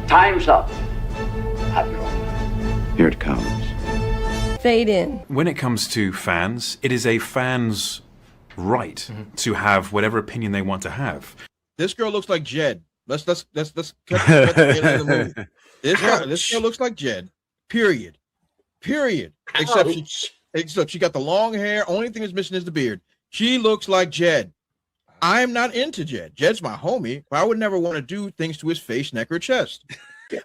Time's up. Have your own. Here it comes. Fade in. When it comes to fans, it is a fan's right to have whatever opinion they want to have. This girl looks like Jed. Let's cut the end of the movie. This girl looks like Jed. Period. Except she got the long hair. Only thing that's missing is the beard. She looks like Jed. I'm not into Jed. Jed's my homie, but I would never want to do things to his face, neck, or chest.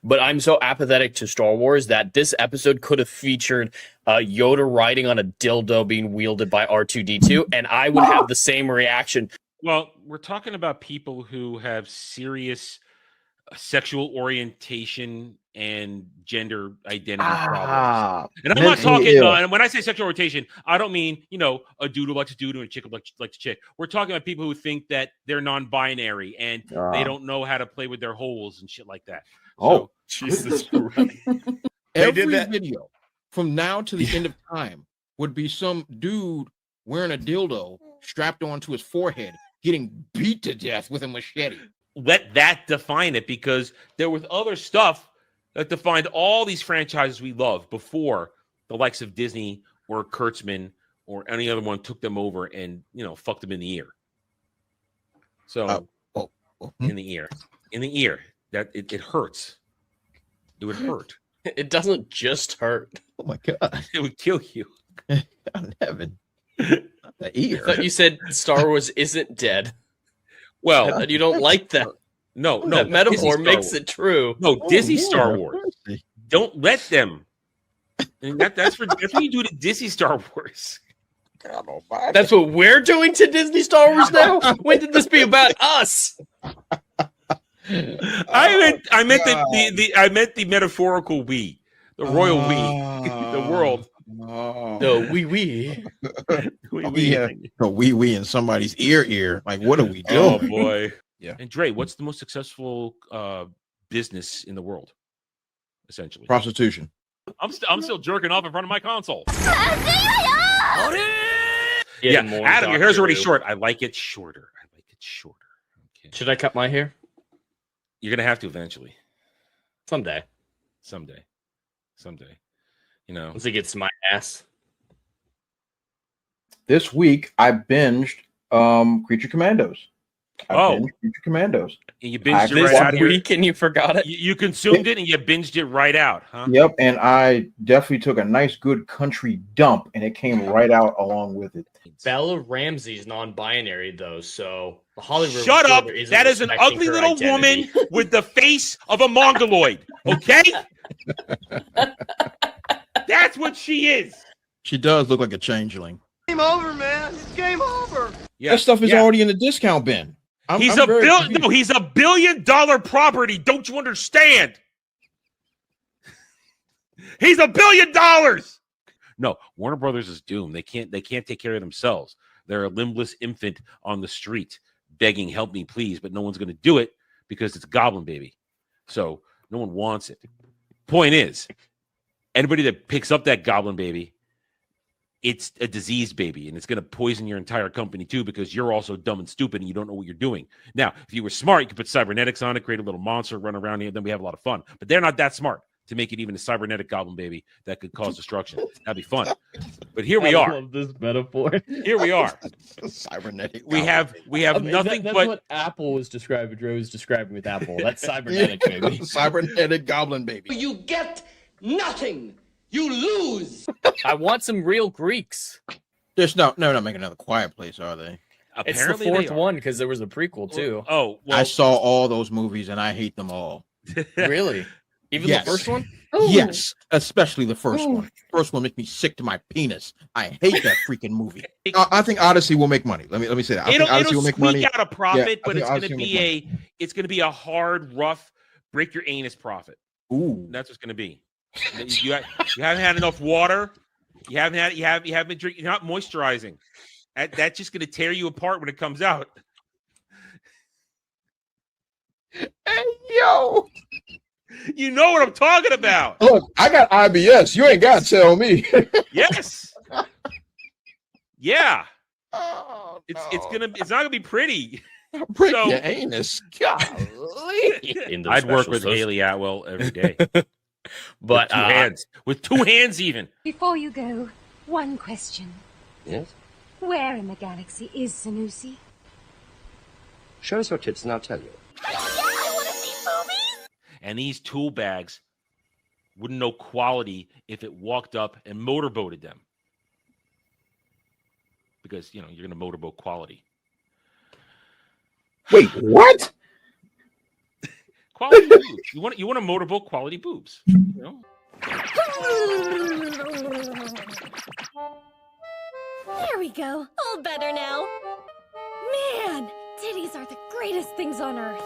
But I'm so apathetic to Star Wars that this episode could have featured Yoda riding on a dildo being wielded by R2-D2, and I would have the same reaction. Well, we're talking about people who have serious sexual orientation and gender identity problems. And I'm not talking, and when I say sexual orientation, I don't mean, a dude who likes a dude and a chick who likes a chick. We're talking about people who think that they're non-binary and they don't know how to play with their holes and shit like that. Oh, Jesus Christ. Every video from now to the end of time would be some dude wearing a dildo strapped onto his forehead, getting beat to death with a machete. Let that define it, because there was other stuff that defined all these franchises we love before the likes of Disney or Kurtzman or any other one took them over and, fucked them in the ear. So in the ear, that it hurts. It would hurt. It doesn't just hurt. Oh my God. It would kill you. God in heaven. Not the ear. I thought you said Star Wars isn't dead. Well, and you don't like that. No. That metaphor makes it true. No, Disney Star Wars. Don't let them. And that's what you do to Disney Star Wars. That's what we're doing to Disney Star Wars now? When did this be about us? I meant the metaphorical we, the royal we, the world. No, we. The wee in somebody's ear. Like, what are we doing? Oh boy. Yeah. And Dre, what's the most successful business in the world? Essentially, prostitution. I'm still jerking off in front of my console. Yeah, Adam, your hair's already short. I like it shorter. Okay. Should I cut my hair? You're gonna have to eventually. Someday. Once it gets to my ass. This week I binged Creature Commandos. Creature Commandos. And you binged it right out. Week and you forgot it. You consumed it and you binged it right out, huh? Yep, and I definitely took a nice, good country dump, and it came right out along with it. Bella Ramsey's non-binary, though, so the Hollywood. Shut up! That is an ugly little woman with the face of a mongoloid. Okay, that's what she is. She does look like a changeling. Game over, man. It's game over. Yeah, that stuff is already in the discount bin. He's a $1 billion property. Don't you understand? He's $1 billion. No, Warner Brothers is doomed. They can't take care of themselves. They're a limbless infant on the street begging, help me, please. But no one's going to do it because it's a Goblin baby. So no one wants it. Point is, anybody that picks up that Goblin baby, it's a diseased baby, and it's going to poison your entire company too, because you're also dumb and stupid and you don't know what you're doing. Now, if you were smart, you could put cybernetics on it, create a little monster, run around here, then we have a lot of fun. But they're not that smart to make it even a cybernetic Goblin baby that could cause destruction. That'd be fun. But here we are. I love this metaphor. Here we are. Cybernetic. We have nothing that's but what Apple was describing. Drew was describing with Apple. That's cybernetic, baby. Cybernetic Goblin baby. You get nothing. You lose. I want some real Greeks. They're not making another Quiet Place, are they? Apparently it's the fourth one because there was a prequel too. Oh, well, I saw all those movies and I hate them all. Really? Even Yes. the first one? Yes, especially the first one. First one makes me sick to my penis. I hate that freaking movie. I think Odyssey will make money. Let me say that. I think Odyssey will make money. Out a profit, Yeah, but it's going to be a hard, rough, break your anus profit. Ooh, that's what's going to be. You haven't had enough water. You haven't been drinking. You're not moisturizing. That's just going to tear you apart when it comes out. Hey, yo. You know what I'm talking about. Look, I got IBS. You ain't got to tell me. Yes. Yeah. Oh, It's not gonna be pretty. Break So- your anus. Golly. In those I'd work special with shows. Haley Atwell every day. But With 2 hands. With 2 hands even. Before you go, one question. Yes? Where in the galaxy is Sanusi? Show us your tits and I'll tell you. And these tool bags wouldn't know quality if it walked up and motorboated them. Because, you're going to motorboat quality. Wait, what? Quality boobs. You want to motorboat quality boobs. There we go. All better now. Man, titties are the greatest things on earth.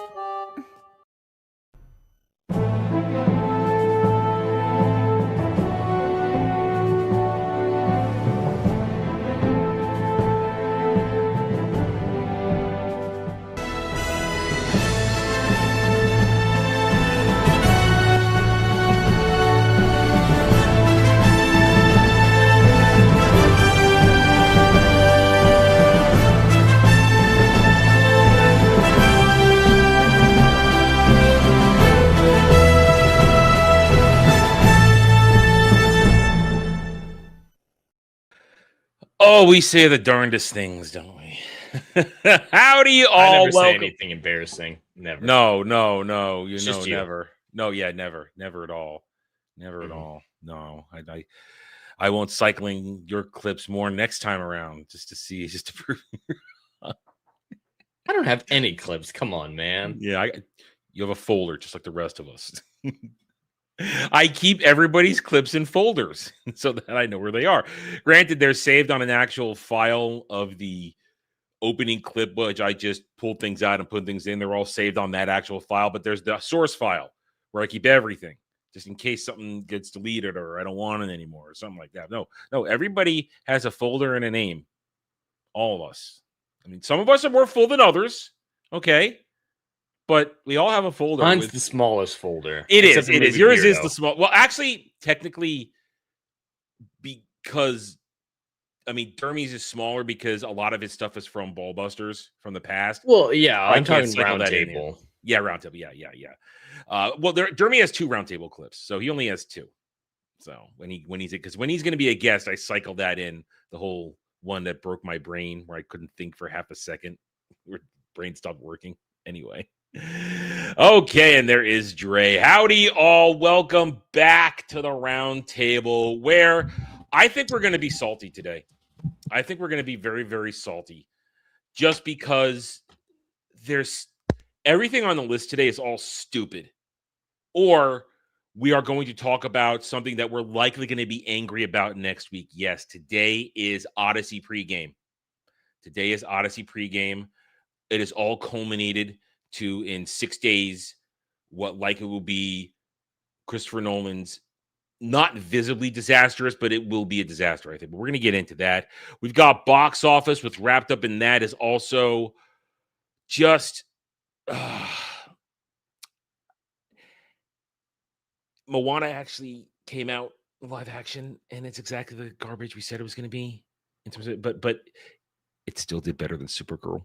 Oh, we say the darndest things, don't we? Howdy, you I all. never say Welcome. anything embarrassing. Never. No. It's just you. Never. No, yeah, never at all. Never at all. No, I won't cycling your clips more next time around just to prove. I don't have any clips. Come on, man. Yeah, you have a folder just like the rest of us. I keep everybody's clips in folders so that I know where they are. Granted, they're saved on an actual file of the opening clip, which I just pulled things out and put things in. They're all saved on that actual file, but there's the source file where I keep everything just in case something gets deleted or I don't want it anymore or something like that. No, everybody has a folder and a name. All of us. I mean, some of us are more full than others. Okay. But we all have a folder. Mine's the smallest folder. It except is. for maybe Yours is Beardo. the small. Well, actually, technically, because Dermy's is smaller because a lot of his stuff is from Ballbusters from the past. Well, yeah, I I'm can't talking cycle round that in table. Yeah, round table. Yeah. Well, Dermy has 2 round table clips, so he only has 2. So when he's going to be a guest, I cycle that in, the whole one that broke my brain where I couldn't think for half a second, where brain stopped working. Anyway. Okay, and there is Dre. Howdy, all. Welcome back to the round table, where I think we're going to be salty today. I think we're going to be very, very salty, just because there's everything on the list today is all stupid, or we are going to talk about something that we're likely going to be angry about next week. Yes, today is Odyssey pregame. It is all culminated to, in 6 days, what likely will be Christopher Nolan's not visibly disastrous, but it will be a disaster, I think. But we're going to get into that. We've got box office. What's wrapped up in that is also just Moana actually came out live action, and it's exactly the garbage we said it was going to be in terms of, but it still did better than Supergirl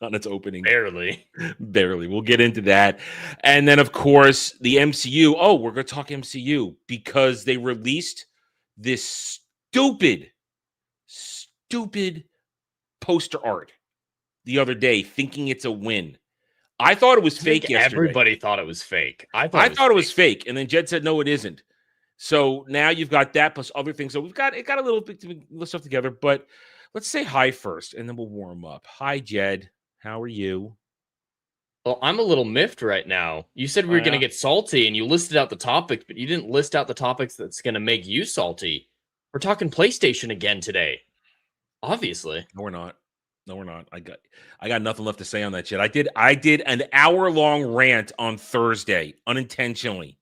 on its opening. Barely. We'll get into that. And then, of course, the MCU. Oh, we're going to talk MCU because they released this stupid poster art the other day, thinking it's a win. I thought it was fake yesterday. Everybody thought it was fake. I thought it was fake. And then Jed said, no, it isn't. So now you've got that plus other things. So we've got a little bit of stuff together, but let's say hi first and then we'll warm up. Hi, Jed. How are you? Well, I'm a little miffed right now. You said we were going to get salty and you listed out the topics, but you didn't list out the topics that's going to make you salty. We're talking PlayStation again today. Obviously. No, we're not. I got nothing left to say on that shit. I did an hour-long rant on Thursday unintentionally.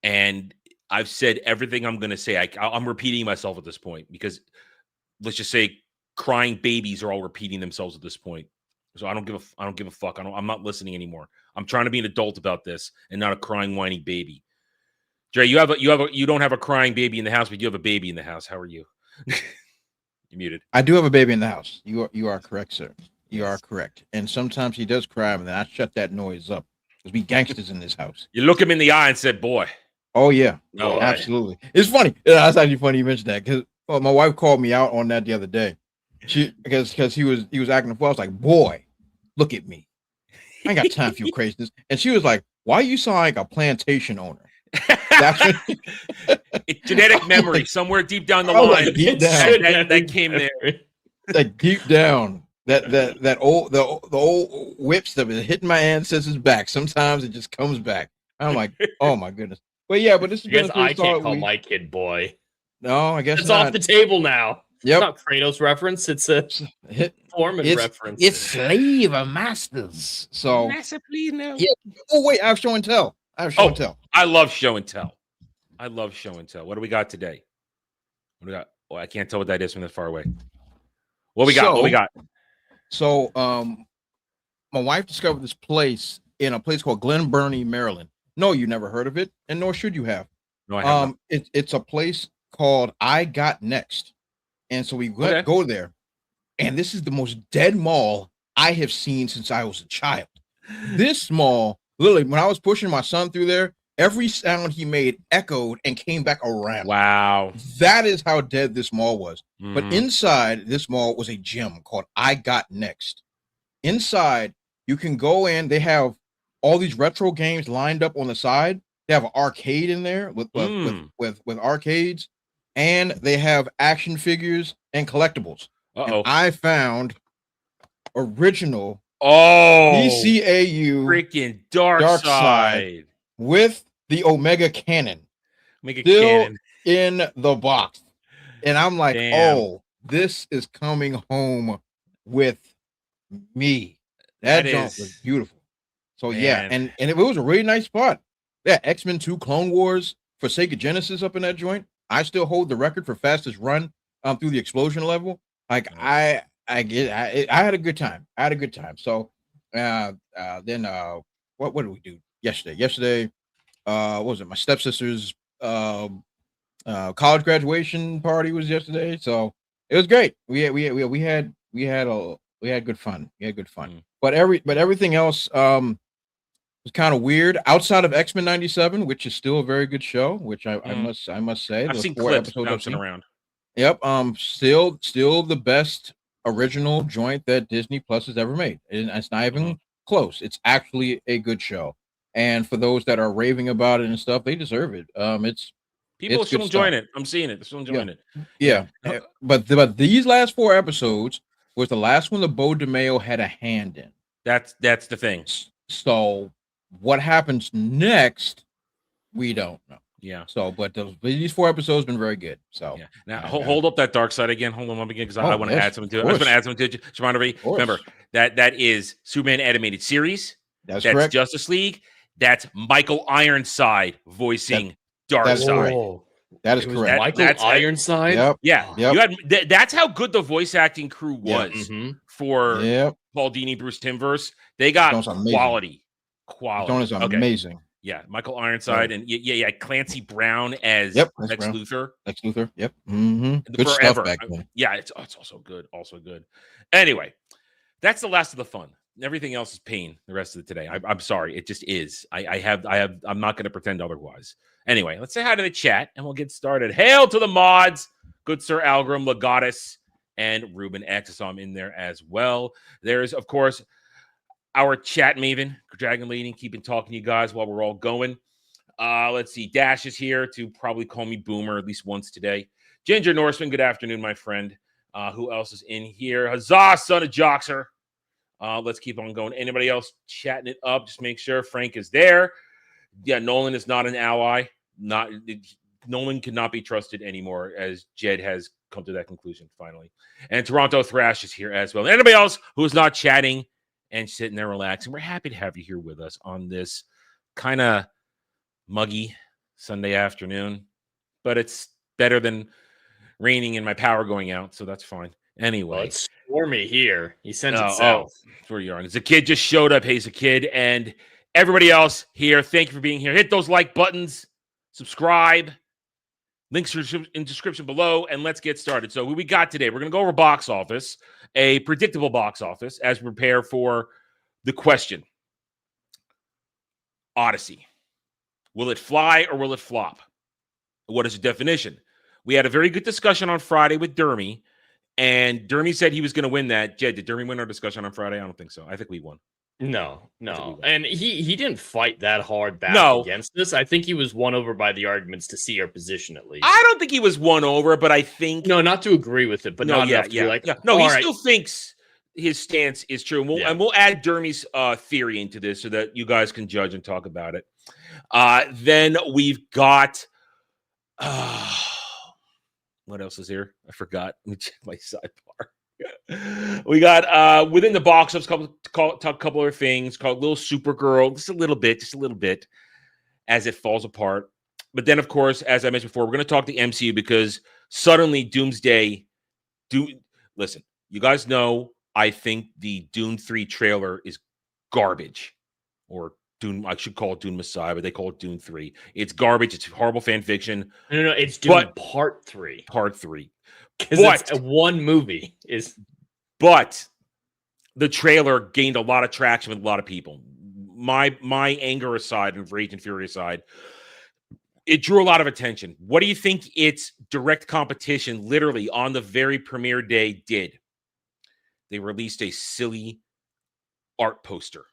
And I've said everything I'm going to say. I'm repeating myself at this point because let's just say crying babies are all repeating themselves at this point. So I don't give a fuck. I'm not listening anymore. I'm trying to be an adult about this and not a crying, whiny baby. Dre, you don't have a crying baby in the house, but you have a baby in the house. How are you? You muted. I do have a baby in the house. You are correct, sir. You are correct. And sometimes he does cry, and then I shut that noise up because we gangsters in this house. You look him in the eye and said, "Boy." Oh yeah, No, absolutely. It's funny. That's actually funny you mentioned that because my wife called me out on that the other day. Because he was acting well. I was like, "Boy, look at me. I ain't got time for your craziness." And she was like, "Why you sound like a plantation owner?" That's It's genetic memory somewhere deep down the line. Like, deep down. That came there. Like deep down, the old whips that been hitting my ancestors back. Sometimes it just comes back. I'm like, oh my goodness. But yeah, but this is. I guess I can't call my kid boy. No, I guess it's not. off the table now. Yep. It's not Kratos reference. It's a Foreman reference. It's slave masters. So Master, please no. Yeah. Oh wait, I have show and tell. I love show and tell. I love show and tell. What do we got today? What do we got? Oh, I can't tell what that is from that far away. What we got? So, my wife discovered this place in a place called Glen Burnie, Maryland. No, you never heard of it, and nor should you have. No, I haven't. It's a place called I Got Next, and so we go there, and this is the most dead mall I have seen since I was a child. This mall, literally, when I was pushing my son through there, every sound he made echoed and came back around. Wow. That is how dead this mall was. Mhm. But inside this mall was a gym called I Got Next. Inside, you can go in. They have all these retro games lined up on the side. They have an arcade in there with arcades, and they have action figures and collectibles. And I found original DCAU freaking Dark Side with the Omega Cannon still in the box. And I'm like, oh, this is coming home with me. That jump was beautiful. So yeah, and it was a really nice spot. Yeah, X-Men 2 Clone Wars for Sega Genesis up in that joint. I still hold the record for fastest run through the explosion level. Like I had a good time. So then what did we do yesterday? What was it? My stepsister's college graduation party was yesterday, so it was great. We had good fun. But everything else was kind of weird outside of X-Men 97, which is still a very good show. Which I must say, I've seen clips bouncing around. Yep. Still the best original joint that Disney Plus has ever made, and it's not even close. It's actually a good show. And for those that are raving about it and stuff, they deserve it. People are still enjoying it. I'm seeing it. They're still enjoying it. Yeah. But these last 4 episodes was the last one that Bo DeMeo had a hand in. That's the thing. So what happens next, we don't know. Yeah. So, but these 4 episodes have been very good. So yeah. Now hold up that Dark Side again. Hold on again because I want to add something to it. I just want to add something to it. Shimon, remember that is Superman animated series. That's correct. Justice League. That's Michael Ironside voicing Darkseid. Right. That is correct. Michael Ironside. Yep. Yeah. Yep. That's how good the voice acting crew was for Paul Dini, Bruce Timmverse. They got quality. Is amazing. Yeah, Michael Ironside and Clancy Brown as Lex Luthor. Lex Luthor. Yep. Mm-hmm. Good stuff back then. Yeah, it's also good. Anyway, that's the last of the fun. Everything else is pain the rest of the today. I'm sorry. It just is. I'm not going to pretend otherwise. Anyway, let's say hi to the chat and we'll get started. Hail to the mods. Good Sir Algrim, Legatus, and Ruben X. I saw him in there as well. There's, of course, our chat maven, Dragon Lady, keeping talking to you guys while we're all going. Let's see. Dash is here to probably call me Boomer at least once today. Ginger Norseman, good afternoon, my friend. Who else is in here? Huzzah, son of Joxer. Let's keep on going. Anybody else chatting it up? Just make sure Frank is there. Yeah, Nolan is not an ally. Nolan cannot be trusted anymore, as Jed has come to that conclusion finally. And Toronto Thrash is here as well. And anybody else who is not chatting and sitting there relaxing, we're happy to have you here with us on this kind of muggy Sunday afternoon. But it's better than raining and my power going out, so that's fine. Anyway, well, it's stormy here. He sent it south. That's where you are. The kid just showed up. He's a kid, and everybody else here. Thank you for being here. Hit those like buttons, subscribe, Links are in description below, and let's get started. So what we got today, we're going to go over box office, a predictable box office, as we prepare for the question. Odyssey. Will it fly or will it flop? What is the definition? We had a very good discussion on Friday with Dermy, and Dermy said he was going to win that. Jed, did Dermy win our discussion on Friday? I don't think so. I think we won. No. And he didn't fight that hard back against this. I think he was won over by the arguments to see our position, at least. I don't think he was won over, but I think... No, not to agree with it, but not enough to be like... No, he still thinks his stance is true. And we'll add Dermy's theory into this so that you guys can judge and talk about it. Then we've got... what else is here? I forgot. Let me check my sidebar. We got within the box office, talk a couple other things, called Little Supergirl, just a little bit, as it falls apart. But then, of course, as I mentioned before, we're going to talk the MCU because suddenly Doomsday. Listen, you guys know I think the Doom 3 trailer is garbage, or Doom. I should call it Doom Messiah, but they call it Doom 3. It's garbage. It's horrible fan fiction. No, it's Doom Part 3. Part 3. Because it's one movie. But the trailer gained a lot of traction with a lot of people. My anger aside and rage and fury aside, it drew a lot of attention. What do you think its direct competition, literally on the very premiere day, did? They released a silly art poster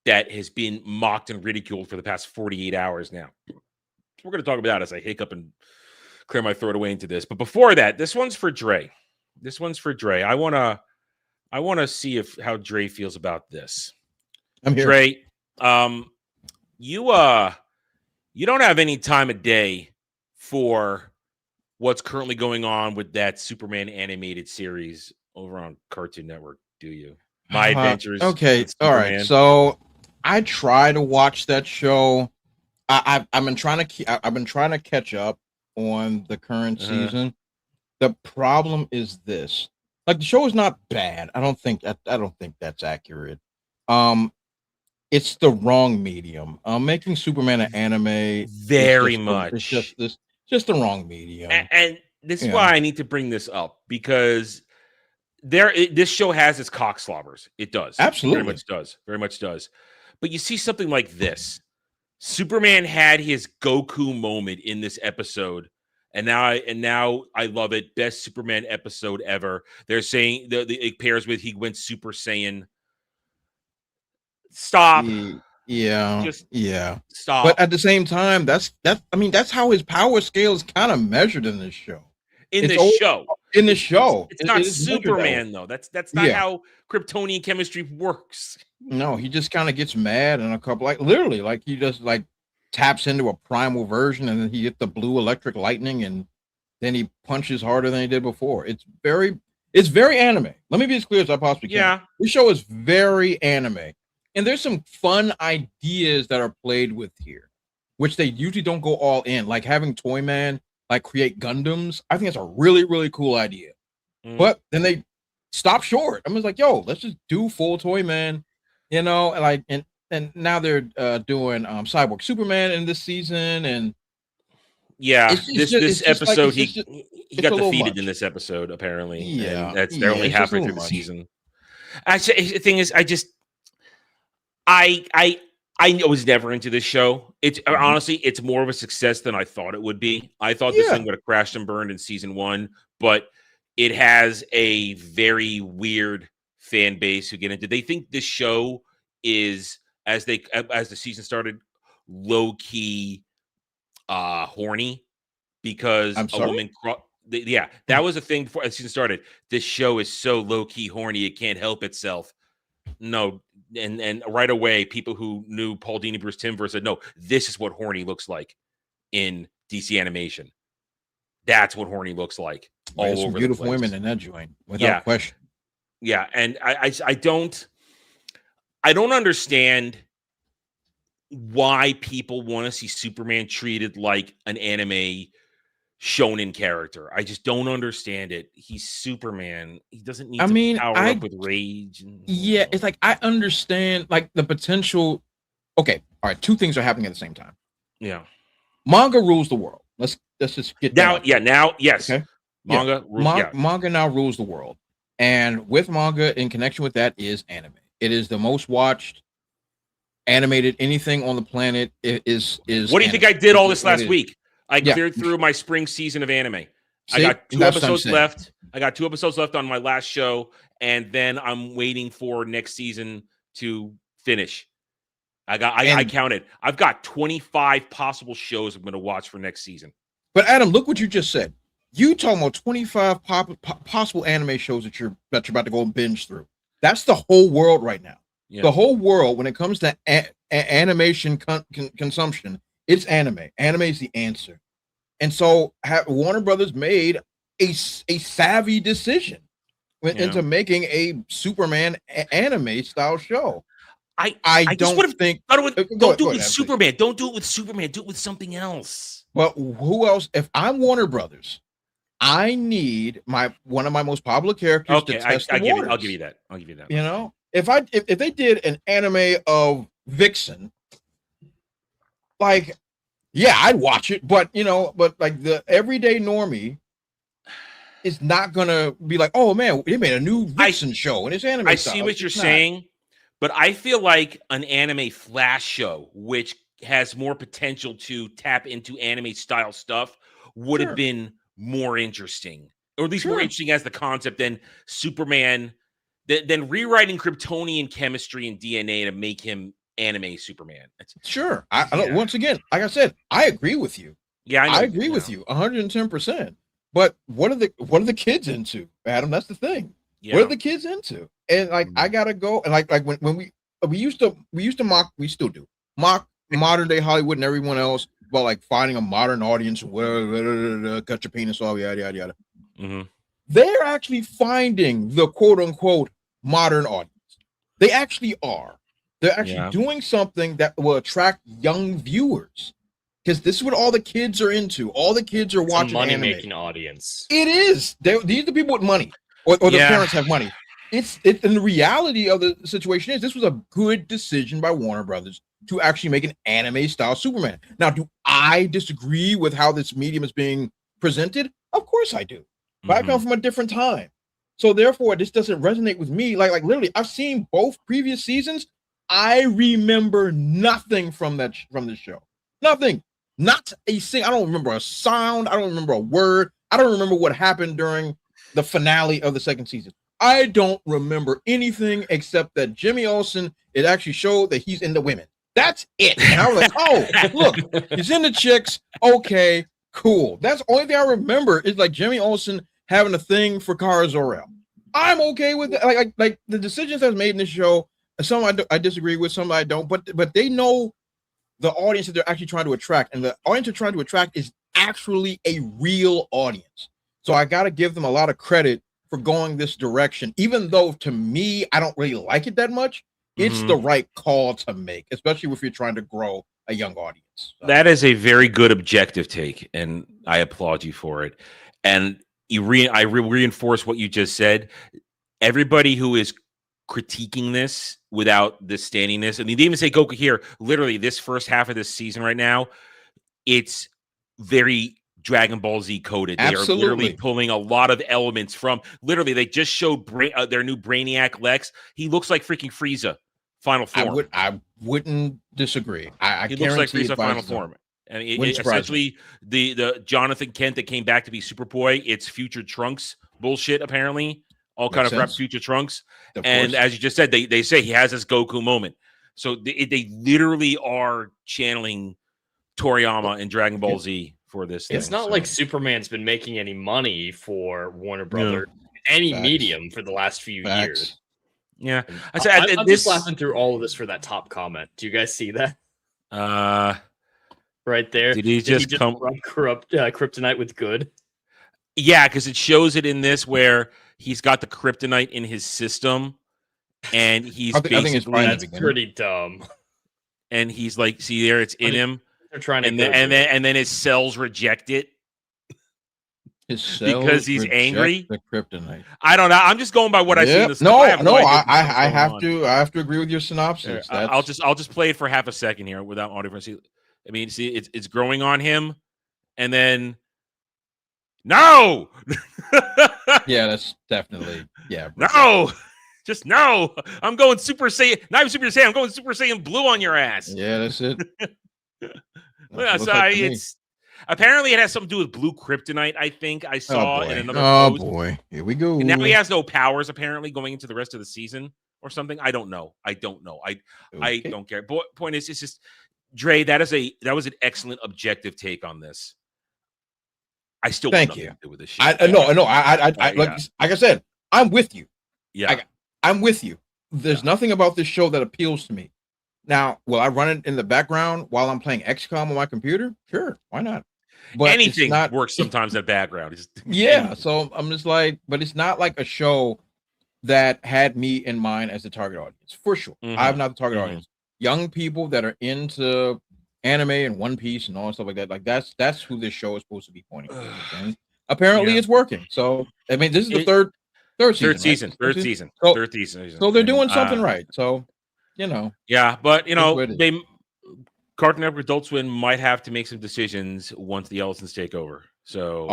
that has been mocked and ridiculed for the past 48 hours now. We're going to talk about it as I hiccup and clear my throat away into this. But before that, this one's for Dre. I want to see how Dre feels about this. I'm here. Dre, you don't have any time of day for what's currently going on with that Superman animated series over on Cartoon Network, do you? My Adventures. Okay, all right. So I try to watch that show. I've been trying to catch up on the current season. The problem is this: like, the show is not bad. I don't think that's accurate. It's the wrong medium. Making Superman an anime very much. It's just the wrong medium. And this is why I need to bring this up, because this show has its cockslobbers. It does. Absolutely. Very much does. But you see something like this. Superman had his Goku moment in this episode, and now I love it. Best Superman episode ever. They're saying it pairs with he went Super Saiyan. Stop. Stop. But at the same time, that's how his power scale is kind of measured in this show. In the show. It's not Superman though. That's not how Kryptonian chemistry works. No, he just kind of gets mad and a couple, literally, he just taps into a primal version, and then he gets the blue electric lightning, and then he punches harder than he did before. It's very anime. Let me be as clear as I possibly can. Yeah. This show is very anime. And there's some fun ideas that are played with here, which they usually don't go all in, like having Toyman create Gundams. I think it's a really, really cool idea. But then they stop short. I'm just like, yo, let's just do full Toyman, and now they're doing Cyborg Superman in this season, and this episode he got defeated in this episode apparently. Yeah, and they're only halfway through the season. The thing is, I was never into this show. It's honestly, it's more of a success than I thought it would be. I thought this thing would have crashed and burned in season 1, but it has a very weird fan base who get into. They think this show is, as the season started, low key horny because a woman. That was a thing before the season started. This show is so low key horny it can't help itself. No. And right away, people who knew Paul Dini, Bruce Timmverse said, no, this is what horny looks like in DC animation. That's what horny looks like all over the place. Beautiful women in that joint, without question. Yeah, and I don't understand why people want to see Superman treated like an anime shonen character. I just don't understand it. He's Superman. He doesn't need to power up with rage. It's I understand the potential. Okay, all right. Two things are happening at the same time. Yeah, manga rules the world. Let's just get now. that. Yeah, now yes. Okay. Manga, manga now rules the world, and with manga, in connection with that, is anime. It is the most watched animated anything on the planet. Is what do you think I did all this last week? I cleared through my spring season of anime. I got 2 episodes left. I got 2 episodes left on my last show, and then I'm waiting for next season to finish. I counted. I've got 25 possible shows I'm going to watch for next season. But Adam, look what you just said. You talking about 25 possible anime shows that you're about to go and binge through. That's the whole world right now. Yeah. The whole world, when it comes to animation consumption, it's anime. Anime is the answer. And so Warner Brothers made a savvy decision into making a Superman anime style show. I don't think don't do it with Superman. Don't do it with Superman. Do it with something else. Well, who else? If I'm Warner Brothers, I need one of my most popular characters to test the waters. I'll give you that. You know, if they did an anime of Vixen, like, yeah, I'd watch it. But like the everyday normie is not gonna be like, oh man, they made a new Vixen show and it's anime. I see what you're saying. But I feel like an anime flash show, which has more potential to tap into anime style stuff, would have been more interesting, or at least more interesting as the concept than Superman, than rewriting Kryptonian chemistry and DNA to make him anime Superman. Once again, like I said, I agree with you. Yeah, I agree with you 110%. But what are the kids into, Adam? That's the thing. Yeah. What are the kids into? And like, I gotta go. And like when we used to mock, we still do mock modern day Hollywood and everyone else about like finding a modern audience, cut your penis off, yada yada yada. Mm-hmm. They're actually finding the quote unquote modern audience. They actually are. They're actually doing something that will attract young viewers, because this is what all the kids are into. All the kids are watching anime. Money-making audience. It is. These are the people with money, or the parents have money. And the reality of the situation is this was a good decision by Warner Brothers to actually make an anime style Superman. Now, do I disagree with how this medium is being presented? Of course I do. But I come from a different time. So therefore, this doesn't resonate with me. Like literally, I've seen both previous seasons. I remember nothing from this show. Nothing. Not a thing. I don't remember a sound. I don't remember a word. I don't remember what happened during the finale of the second season. I don't remember anything except that Jimmy Olsen, it actually showed that he's into women. That's it. And I was like, oh, look, he's into chicks. Okay, cool. That's the only thing I remember is like Jimmy Olsen having a thing for Kara Zor-El. I'm okay with it. Like the decisions that was made in this show, some I disagree with, some I don't, but they know the audience that they're actually trying to attract. And the audience they're trying to attract is actually a real audience. So I got to give them a lot of credit for going this direction, even though to me, I don't really like it that much. It's the right call to make, especially if you're trying to grow a young audience. So. That is a very good objective take, and I applaud you for it. And I reinforce what you just said. Everybody who is critiquing this without the standingness, and they even say Goku here, literally this first half of this season right now, it's very Dragon Ball Z coded. They are literally pulling a lot of elements from, literally, they just showed their new Brainiac Lex. He looks like freaking Frieza final form. I wouldn't disagree. He looks like Frieza final form. I mean, essentially the Jonathan Kent that came back to be Superboy, it's future Trunks bullshit, apparently. All kind of rap future Trunks. And as you just said, they say he has this Goku moment. So they literally are channeling Toriyama and Dragon Ball Z for this thing. It's not like Superman's been making any money for Warner Brothers, any medium for the last few years. Yeah. I'm just laughing through all of this for that top comment. Do you guys see that? Right there. Did he just corrupt kryptonite with good? Yeah, because it shows it in this where he's got the kryptonite in his system, and he's that's pretty dumb. And he's like, see there, it's in him. They're trying to, and then his cells reject it. His cells because he's angry. The kryptonite. I don't know. I'm just going by what I see in the I have to agree with your synopsis. I'll just play it for half a second here without audio. I mean, see, it's growing on him, and then no. Yeah, that's definitely no. Just no. I'm going Super Saiyan. Not even Super Saiyan. I'm going Super Saiyan Blue on your ass. Yeah, that's it. Well, so it's apparently it has something to do with blue kryptonite. I think I saw in another post. Boy, here we go. And now he has no powers apparently going into the rest of the season or something. I don't know. I don't care. Point is, it's just Dre. That was an excellent objective take on this. I still want nothing to do with this shit. I know. Like I said, I'm with you. Yeah, I'm with you. There's nothing about this show that appeals to me. Now, will I run it in the background while I'm playing XCOM on my computer? Sure, why not? But anything works sometimes in the background. Yeah, so I'm just like, but it's not like a show that had me in mind as the target audience, for sure. I'm not the target audience. Young people that are into anime and One Piece and all stuff like that, like that's who this show is supposed to be pointing to. And apparently, it's working. So I mean, this is the third season. Third season. So they're doing something right. So yeah, but Cartoon Network Adult Swim might have to make some decisions once the Ellisons take over. So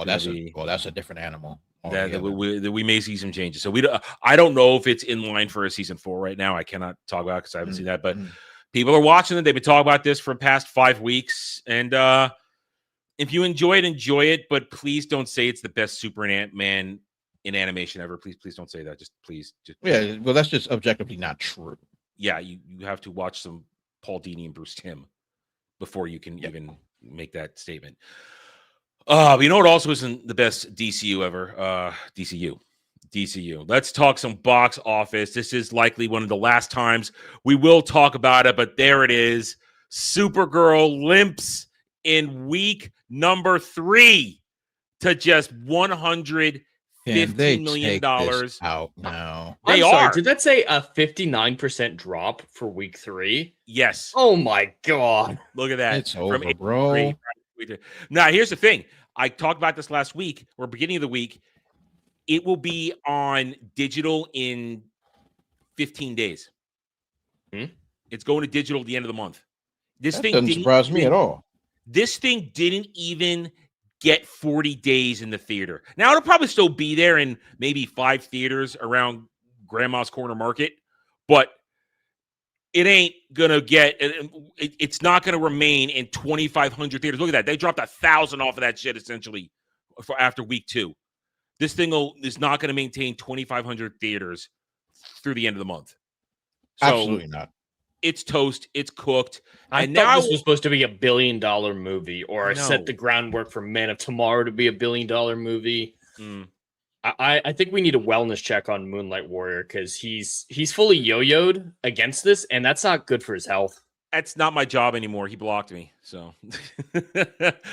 that's a different animal. That we may see some changes. So I don't know if it's in line for a season 4 right now. I cannot talk about it because I haven't seen that, but people are watching it. They've been talking about this for the past 5 weeks. And if you enjoy it, but please don't say it's the best Superman in animation ever. Please don't say that. Just please. Yeah, well, that's just objectively not true. Yeah, you have to watch some Paul Dini and Bruce Timm before you can even make that statement. But you know what also isn't the best DCU ever? DCU. Let's talk some box office. This is likely one of the last times we will talk about it, but there it is. Supergirl limps in week number 3 to just $115 million out now. I'm sorry, did that say a 59% drop for week 3? Yes. Oh my god. Look at that. It's over, bro. Now, here's the thing. I talked about this last week or beginning of the week. It will be on digital in 15 days. It's going to digital at the end of the month. That doesn't surprise me at all. This thing didn't even get 40 days in the theater. Now, it'll probably still be there in maybe 5 theaters around Grandma's Corner Market, but it ain't going to get, it's not going to remain in 2,500 theaters. Look at that. They dropped 1,000 off of that shit, essentially, for after week 2. This thing is not going to maintain 2,500 theaters through the end of the month. So absolutely not. It's toast. It's cooked. I thought this was supposed to be $1 billion movie, or set the groundwork for Man of Tomorrow to be $1 billion movie. I think we need a wellness check on Moonlight Warrior because he's fully yo-yoed against this, and that's not good for his health. That's not my job anymore. He blocked me. So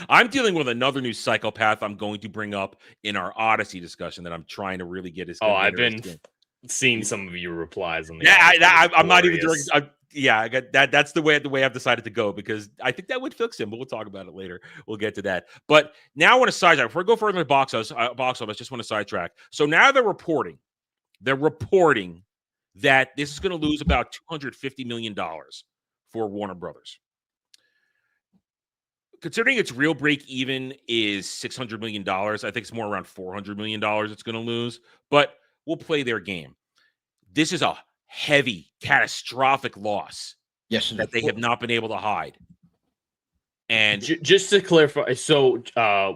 I'm dealing with another new psychopath I'm going to bring up in our Odyssey discussion that I'm trying to really get his. I've been seeing some of your replies on the. Yeah, I'm not even doing. I got that. That's the way I've decided to go because I think that would fix him. But we'll talk about it later. We'll get to that. But now I want to sidetrack. Before I go further in the box office, just want to sidetrack. So now they're reporting that this is going to lose about $250 million for Warner Brothers. Considering its real break even is $600 million, I think it's more around $400 million it's going to lose. But we'll play their game. This is a heavy, catastrophic loss. Yes, that they have not been able to hide. And just to clarify, so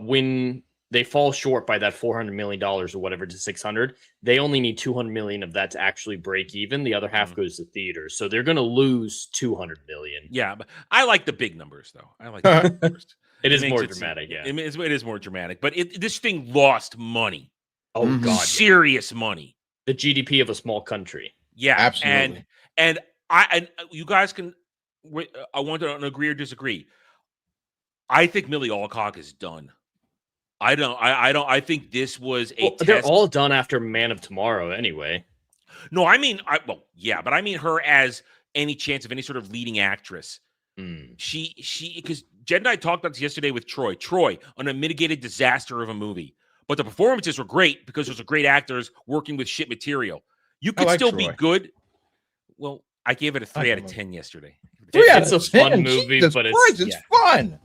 when they fall short by that $400 million or whatever to 600, they only need 200 million of that to actually break even. The other half goes to theaters, so they're going to lose 200 million. Yeah, but I like the big numbers, though. I like the big numbers. It is more dramatic, yeah. It is more dramatic, but this thing lost money. Oh god, serious money. The GDP of a small country. Yeah, absolutely. And you guys can. I want to agree or disagree. I think Millie Alcock is done. I don't. I think this was a. They're all done after Man of Tomorrow, anyway. No, I mean, but I mean her as any chance of any sort of leading actress. She because Jen and I talked about this yesterday with Troy. Troy, an unmitigated disaster of a movie, but the performances were great because there's great actors working with shit material. You could still be good. Well, I gave it a 3 out of 10 yesterday. It's a fun movie, but it's fun.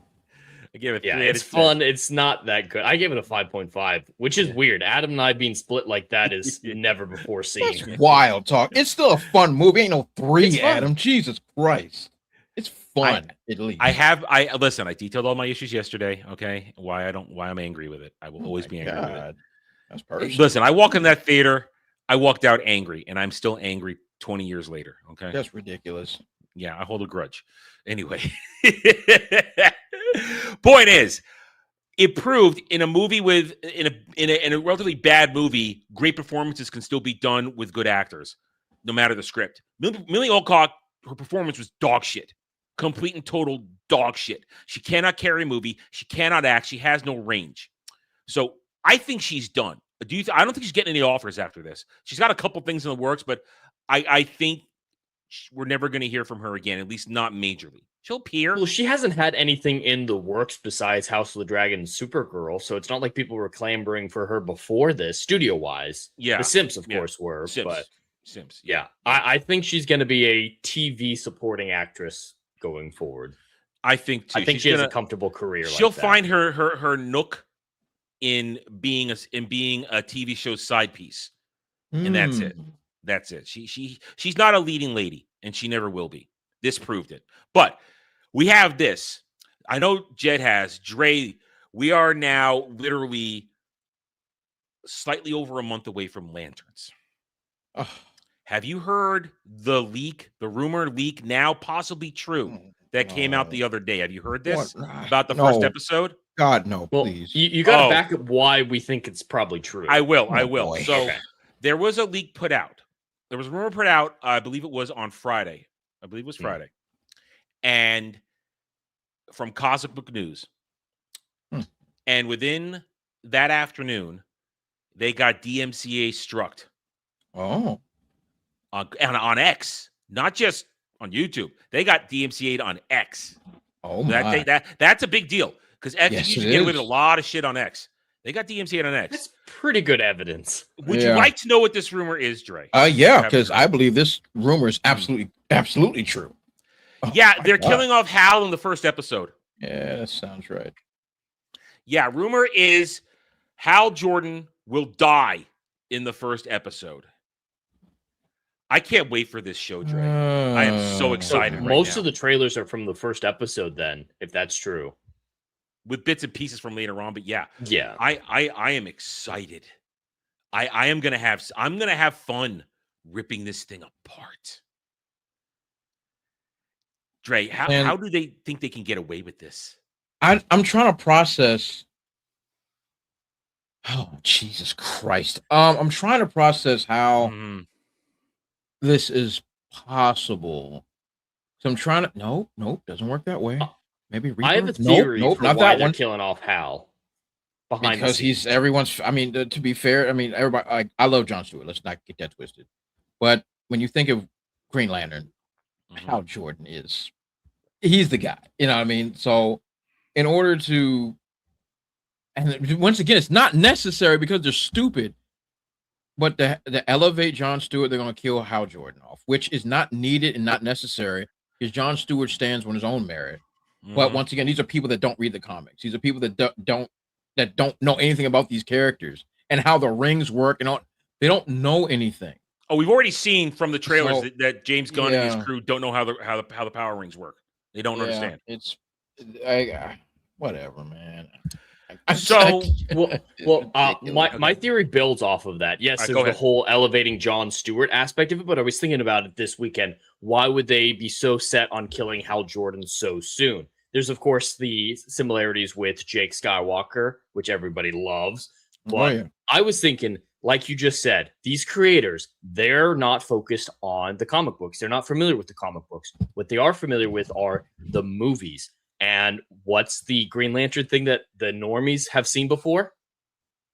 I gave it 3 it's fun. It's not that good. I gave it a 5.5, which is weird. Adam and I being split like that is never before seen. That's wild talk. It's still a fun movie. Ain't no 3, Adam. Jesus Christ. It's fun, at least. I listen, I detailed all my issues yesterday, okay? Why I'm angry with it. I will always be angry with it. That's personal. Listen, I walk in that theater, I walked out angry, and I'm still angry 20 years later, okay? That's ridiculous. Yeah, I hold a grudge. Anyway. Point is, it proved in a movie in a relatively bad movie, great performances can still be done with good actors, no matter the script. Millie Alcock, her performance was dog shit. Complete and total dog shit. She cannot carry a movie. She cannot act. She has no range. So I think she's done. I don't think she's getting any offers after this. She's got a couple things in the works, but I think we're never going to hear from her again, at least not majorly. She'll appear. Well, she hasn't had anything in the works besides House of the Dragon and Supergirl, so it's not like people were clamoring for her before this, studio-wise. Yeah. The Simps, of course, were. Simps. Yeah. I think she's going to be a TV supporting actress going forward. I think, too. I think she has a comfortable career. She'll find her nook in being a TV show side piece, and that's it. That's it. She's not a leading lady, and she never will be. This proved it. But we have this. I know Jed has. Dre, we are now literally slightly over a month away from Lanterns. Oh. Have you heard the leak, the rumored leak, now possibly true, that came out the other day? Have you heard this about the first episode? God, no, well, please. You got to back up why we think it's probably true. I will. Boy. So there was a leak put out. There was a rumor put out, I believe it was on Friday. And from Comic Book News. And within that afternoon, they got DMCA struck. Oh. On X, not just on YouTube. They got DMCA'd on X. Oh, my. That's a big deal because X usually get away with a lot of shit on X. They got DMCA'd on X. That's pretty good evidence. Would you like to know what this rumor is, Dre? Yeah, because I believe this rumor is absolutely true. Oh, yeah, they're killing off Hal in the first episode. Yeah, that sounds right. Yeah, rumor is Hal Jordan will die in the first episode. I can't wait for this show, Dre. I am so excited. Most of the trailers are from the first episode, then, if that's true. With bits and pieces from later on, but yeah. I am excited. I'm gonna have fun ripping this thing apart. Dre, how do they think they can get away with this? I'm trying to process. Oh, Jesus Christ. I'm trying to process how this is possible. So I'm trying to nope, doesn't work that way. Maybe I have a theory for not why that they're one. killing off Hal. Because he's everyone's. I mean, to be fair, I mean everybody. I love Jon Stewart. Let's not get that twisted. But when you think of Green Lantern, Hal Jordan he's the guy. You know what I mean? So in order to, and once again, it's not necessary because they're stupid. But to elevate Jon Stewart, they're going to kill Hal Jordan off, which is not needed and not necessary because Jon Stewart stands on his own merit. But once again, these are people that don't read the comics. These are people that don't know anything about these characters and how the rings work and all. They don't know anything. Oh, we've already seen from the trailers that James Gunn and his crew don't know how the power rings work. They don't understand. It's whatever, man. So, my theory builds off of that. Yes, there's the whole elevating Jon Stewart aspect of it, but I was thinking about it this weekend. Why would they be so set on killing Hal Jordan so soon? There's, of course, the similarities with Jake Skywalker, which everybody loves. But I was thinking, like you just said, these creators, they're not focused on the comic books. They're not familiar with the comic books. What they are familiar with are the movies. And what's the Green Lantern thing that the normies have seen before?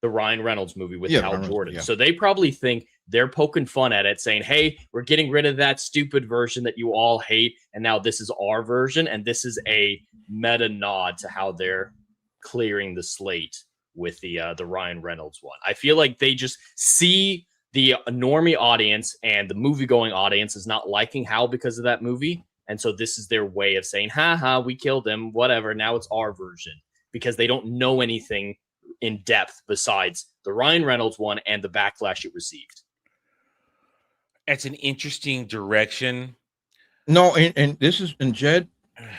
The Ryan Reynolds movie with Hal Jordan. So they probably think they're poking fun at it, saying, hey, we're getting rid of that stupid version that you all hate. And now this is our version. And this is a meta nod to how they're clearing the slate with the Ryan Reynolds one. I feel like they just see the normie audience and the movie-going audience is not liking Hal because of that movie. And so this is their way of saying, ha, we killed him, whatever. Now it's our version. because they don't know anything in depth besides the Ryan Reynolds one and the backlash it received. That's an interesting direction. No, and this is, and Jed,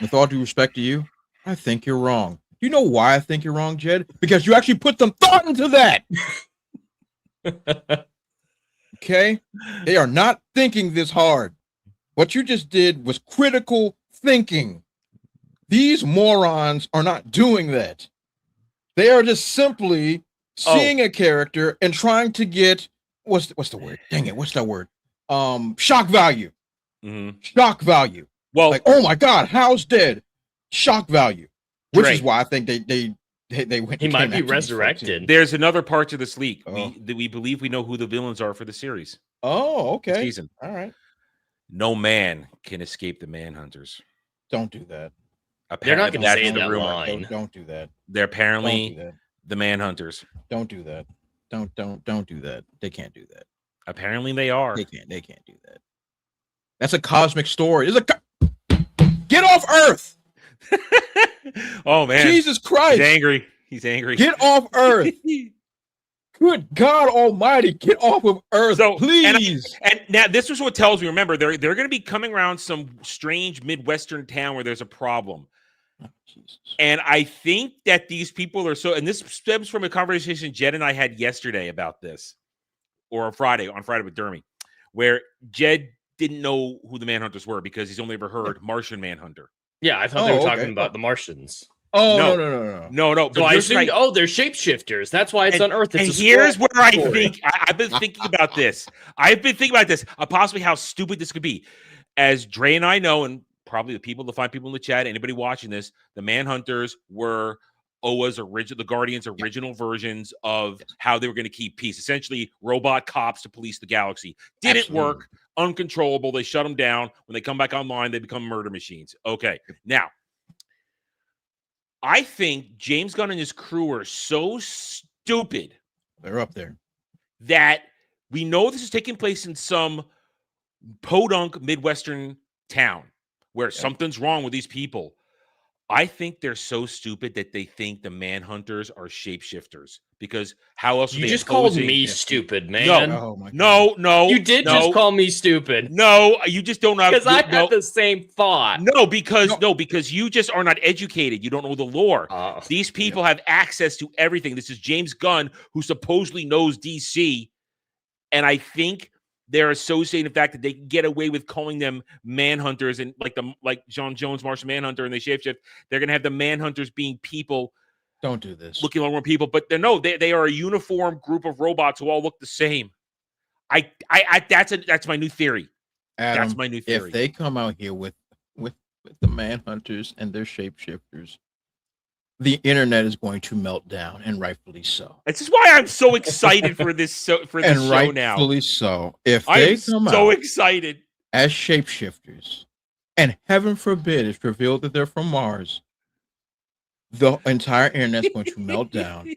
with all due respect to you, I think you're wrong. You know why I think you're wrong, Jed? Because you actually put some thought into that. Okay? They are not thinking this hard. What you just did was critical thinking. These morons are not doing that. They are just simply seeing a character and trying to get what's the word? Dang it, what's that word? Shock value. Mm-hmm. Shock value. Well, like, oh my God, Hal's dead. Shock value. Which Drake. is why I think they went. He might be resurrected. There's another part to this leak. Oh. We believe we know who the villains are for the series. Oh, okay. Season. All right. No man can escape the Manhunters. Don't do that. They're not going to say the that rumor. line. Don't do that. They're apparently Don't do that. the Manhunters. Don't do that. Don't do that. They can't do that. Apparently they are. They can't do that. That's a cosmic story. Get off Earth. Oh man. Jesus Christ. He's angry. Get off Earth. Good God Almighty, get off of Earth, So, please. And now this is what tells me. Remember, they're going to be coming around some strange Midwestern town where there's a problem. Oh, Jesus. And I think that these people are so, and this stems from a conversation Jed and I had yesterday about this, or on Friday with Dermy, where Jed didn't know who the Manhunters were because he's only ever heard Martian Manhunter. Yeah, I thought they were talking about the Martians. Oh, no. So I assumed, they're shapeshifters. That's why it's on Earth. And here's where I think I've been thinking about this. I've been thinking about this, possibly how stupid this could be. As Dre and I know, and probably the fine people in the chat, anybody watching this, the Manhunters were the Guardians' original versions of how they were going to keep peace. Essentially, robot cops to police the galaxy. Didn't work. Uncontrollable. They shut them down. When they come back online, they become murder machines. Okay, now. I think James Gunn and his crew are so stupid. They're up there. That we know this is taking place in some podunk Midwestern town where something's wrong with these people. I think they're so stupid that they think the Manhunters are shapeshifters. Because how else? You just called me stupid, man. No. You did just call me stupid. No, you just don't know. Because I had the same thought. Because you just are not educated. You don't know the lore. These people have access to everything. This is James Gunn, who supposedly knows DC, and I think they're associating the fact that they can get away with calling them Manhunters, and like John Jones, Martian Manhunter, and they shapeshift. They're going to have the Manhunters being people. Don't do this. Looking like more people, but they are a uniform group of robots who all look the same. That's my new theory. Adam, that's my new theory. If they come out here with the Manhunters and their shapeshifters, the internet is going to melt down, and rightfully so. This is why I'm so excited for this show now. Rightfully so. If they come so out excited as shapeshifters, and heaven forbid it's revealed that they're from Mars, the entire internet's going to melt down.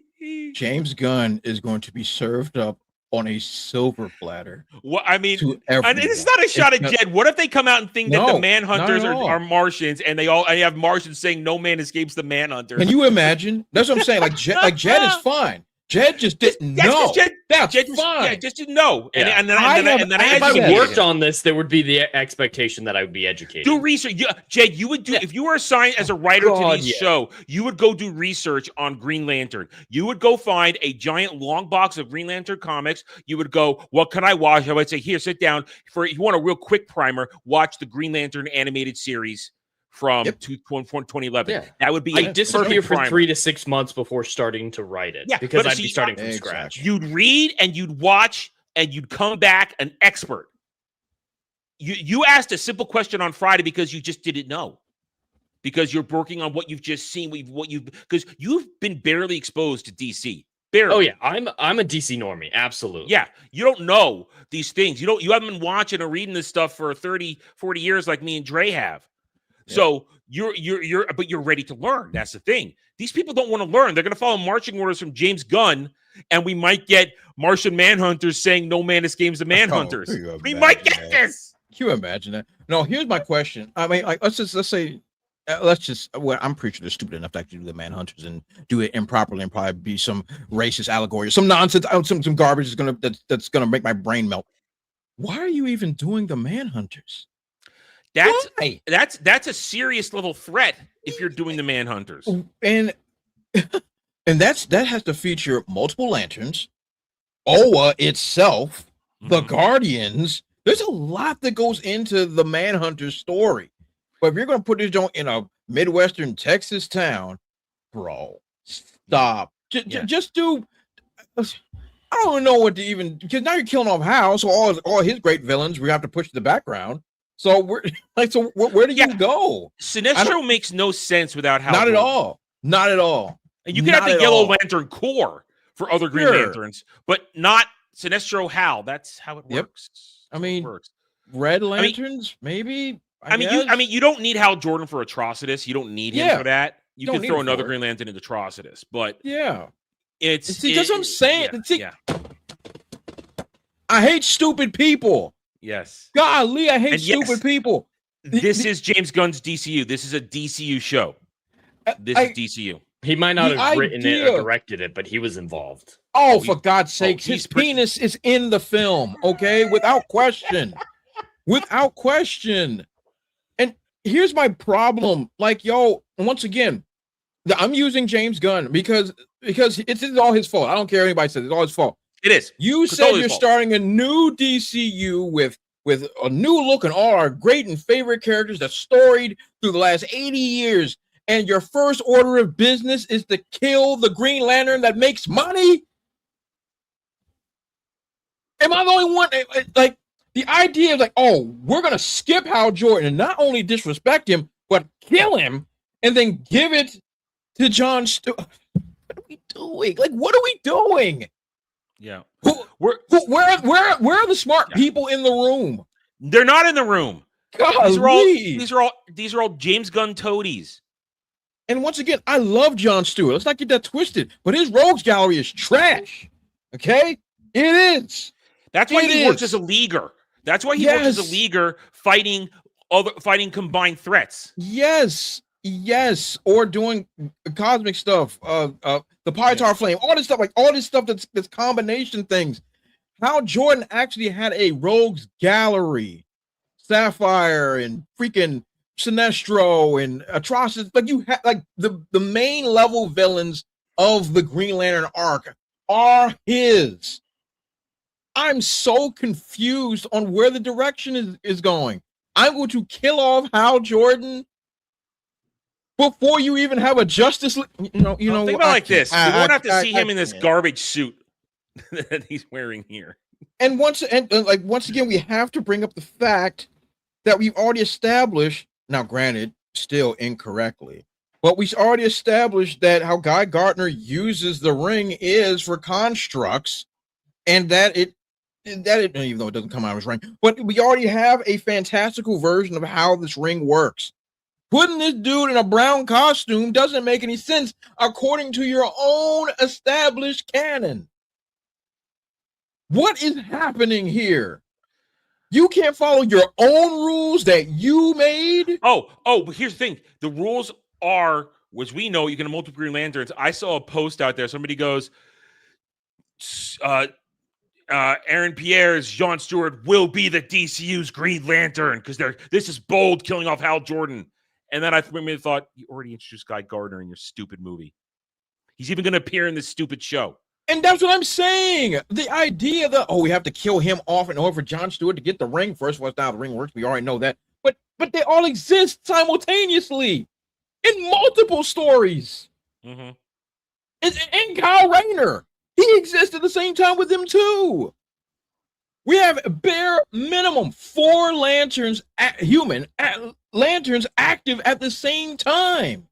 James Gunn is going to be served up on a silver platter. Well, I mean, and it's not a shot at Jed. What if they come out and think that the Manhunters are Martians, and they have Martians saying no man escapes the Manhunter? Can you imagine? That's what I'm saying. Like Jed is fine. Jed just didn't know. That's fine. Yeah, just didn't know. Yeah. And then I if I worked on this, there would be the expectation that I would be educated. Do research. Jed, you would do if you were assigned as a writer to this show, you would go do research on Green Lantern. You would go find a giant long box of Green Lantern comics. You would go, what can I watch? I would say, here, sit down. If you want a real quick primer, watch the Green Lantern animated series from 2011. Yeah. That would be I disappear for 3 to 6 months before starting to write it. Yeah, because I'd be starting from scratch. You'd read and you'd watch and you'd come back an expert. You asked a simple question on Friday because you just didn't know. Because you're working on what you've just seen, because you've been barely exposed to DC. Barely. Oh yeah, I'm a DC normie, absolutely. Yeah, you don't know these things. You haven't been watching or reading this stuff for 30, 40 years like me and Dre have. So you're ready to learn. That's the thing. These people don't want to learn. They're going to follow marching orders from James Gunn, and we might get Martian Manhunters saying no man escapes the Manhunters. We might get this. Can you imagine that? No, here's my question. I mean, like, let's say let's just. Well, I'm pretty sure they're stupid enough to actually do the Manhunters and do it improperly and probably be some racist allegory, some nonsense, some garbage that's gonna make my brain melt. Why are you even doing the Manhunters? That's a serious level threat if you're doing the Manhunters. And that has to feature multiple lanterns, Oa itself, the Guardians. There's a lot that goes into the Manhunter story. But if you're going to put this joint in a Midwestern Texas town, bro, stop. Just do. I don't know what to even, because now you're killing off Hal, so all his great villains we have to push to the background. So where do you go? Sinestro makes no sense without Hal. Not at all. Not at all. And you can have the Yellow Lantern Corps for other Green Lanterns, but not Sinestro Hal. That's how it works. I mean, Red Lanterns, maybe. I mean, you don't need Hal Jordan for Atrocitus. You don't need him for that. You can throw another Green Lantern into Atrocitus, but that's what I'm saying. I hate stupid people. Yes. Golly, I hate stupid people. This is James Gunn's DCU. This is a DCU show. This is DCU. He might not have written it or directed it, but he was involved. Oh, for God's sakes, his penis is in the film, okay? Without question. Without question. And here's my problem. Like, once again, I'm using James Gunn because it's all his fault. I don't care what anybody says. It's all his fault. It is. You said you're starting a new DCU with a new look and all our great and favorite characters that storied through the last 80 years. And your first order of business is to kill the Green Lantern that makes money? Am I the only one? Like, the idea of we're going to skip Hal Jordan and not only disrespect him, but kill him and then give it to Jon Stewart. What are we doing? Like, what are we doing? Yeah. Where are the smart people in the room? They're not in the room. These are all James Gunn toadies. And once again, I love Jon Stewart. Let's not get that twisted. But his rogues gallery is trash. Okay? It is. That's why he works as a leaguer. That's why he works as a leaguer fighting combined threats. Yes. Or doing cosmic stuff. The Pytar Flame, all this stuff that's combination things. Hal Jordan actually had a rogues gallery. Sapphire and freaking Sinestro and Atrocitus. Like, you have the main level villains of the Green Lantern arc are his. I'm so confused on where the direction is going. I'm going to kill off Hal Jordan before you even have a Justice League. Think about it like this. We won't have to see him in this garbage suit that he's wearing here. And once again, we have to bring up the fact that we've already established, now granted, still incorrectly, but we've already established that how Guy Gardner uses the ring is for constructs, and that it even though it doesn't come out of his ring, but we already have a fantastical version of how this ring works. Putting this dude in a brown costume doesn't make any sense according to your own established canon. What is happening here? You can't follow your own rules that you made? Oh, but here's the thing. The rules are, as we know, you can have multiple Green Lanterns. I saw a post out there. Somebody goes, Aaron Pierre's Jon Stewart will be the DCU's Green Lantern because this is bold, killing off Hal Jordan. And then I thought, you already introduced Guy Gardner in your stupid movie. He's even going to appear in this stupid show. And that's what I'm saying. The idea that, we have to kill him off in order for Jon Stewart to get the ring. First of all, that's not how the ring works. We already know that. But they all exist simultaneously in multiple stories. Mm-hmm. And Kyle Rayner, he exists at the same time with them too. We have bare minimum 4 lanterns, lanterns active at the same time.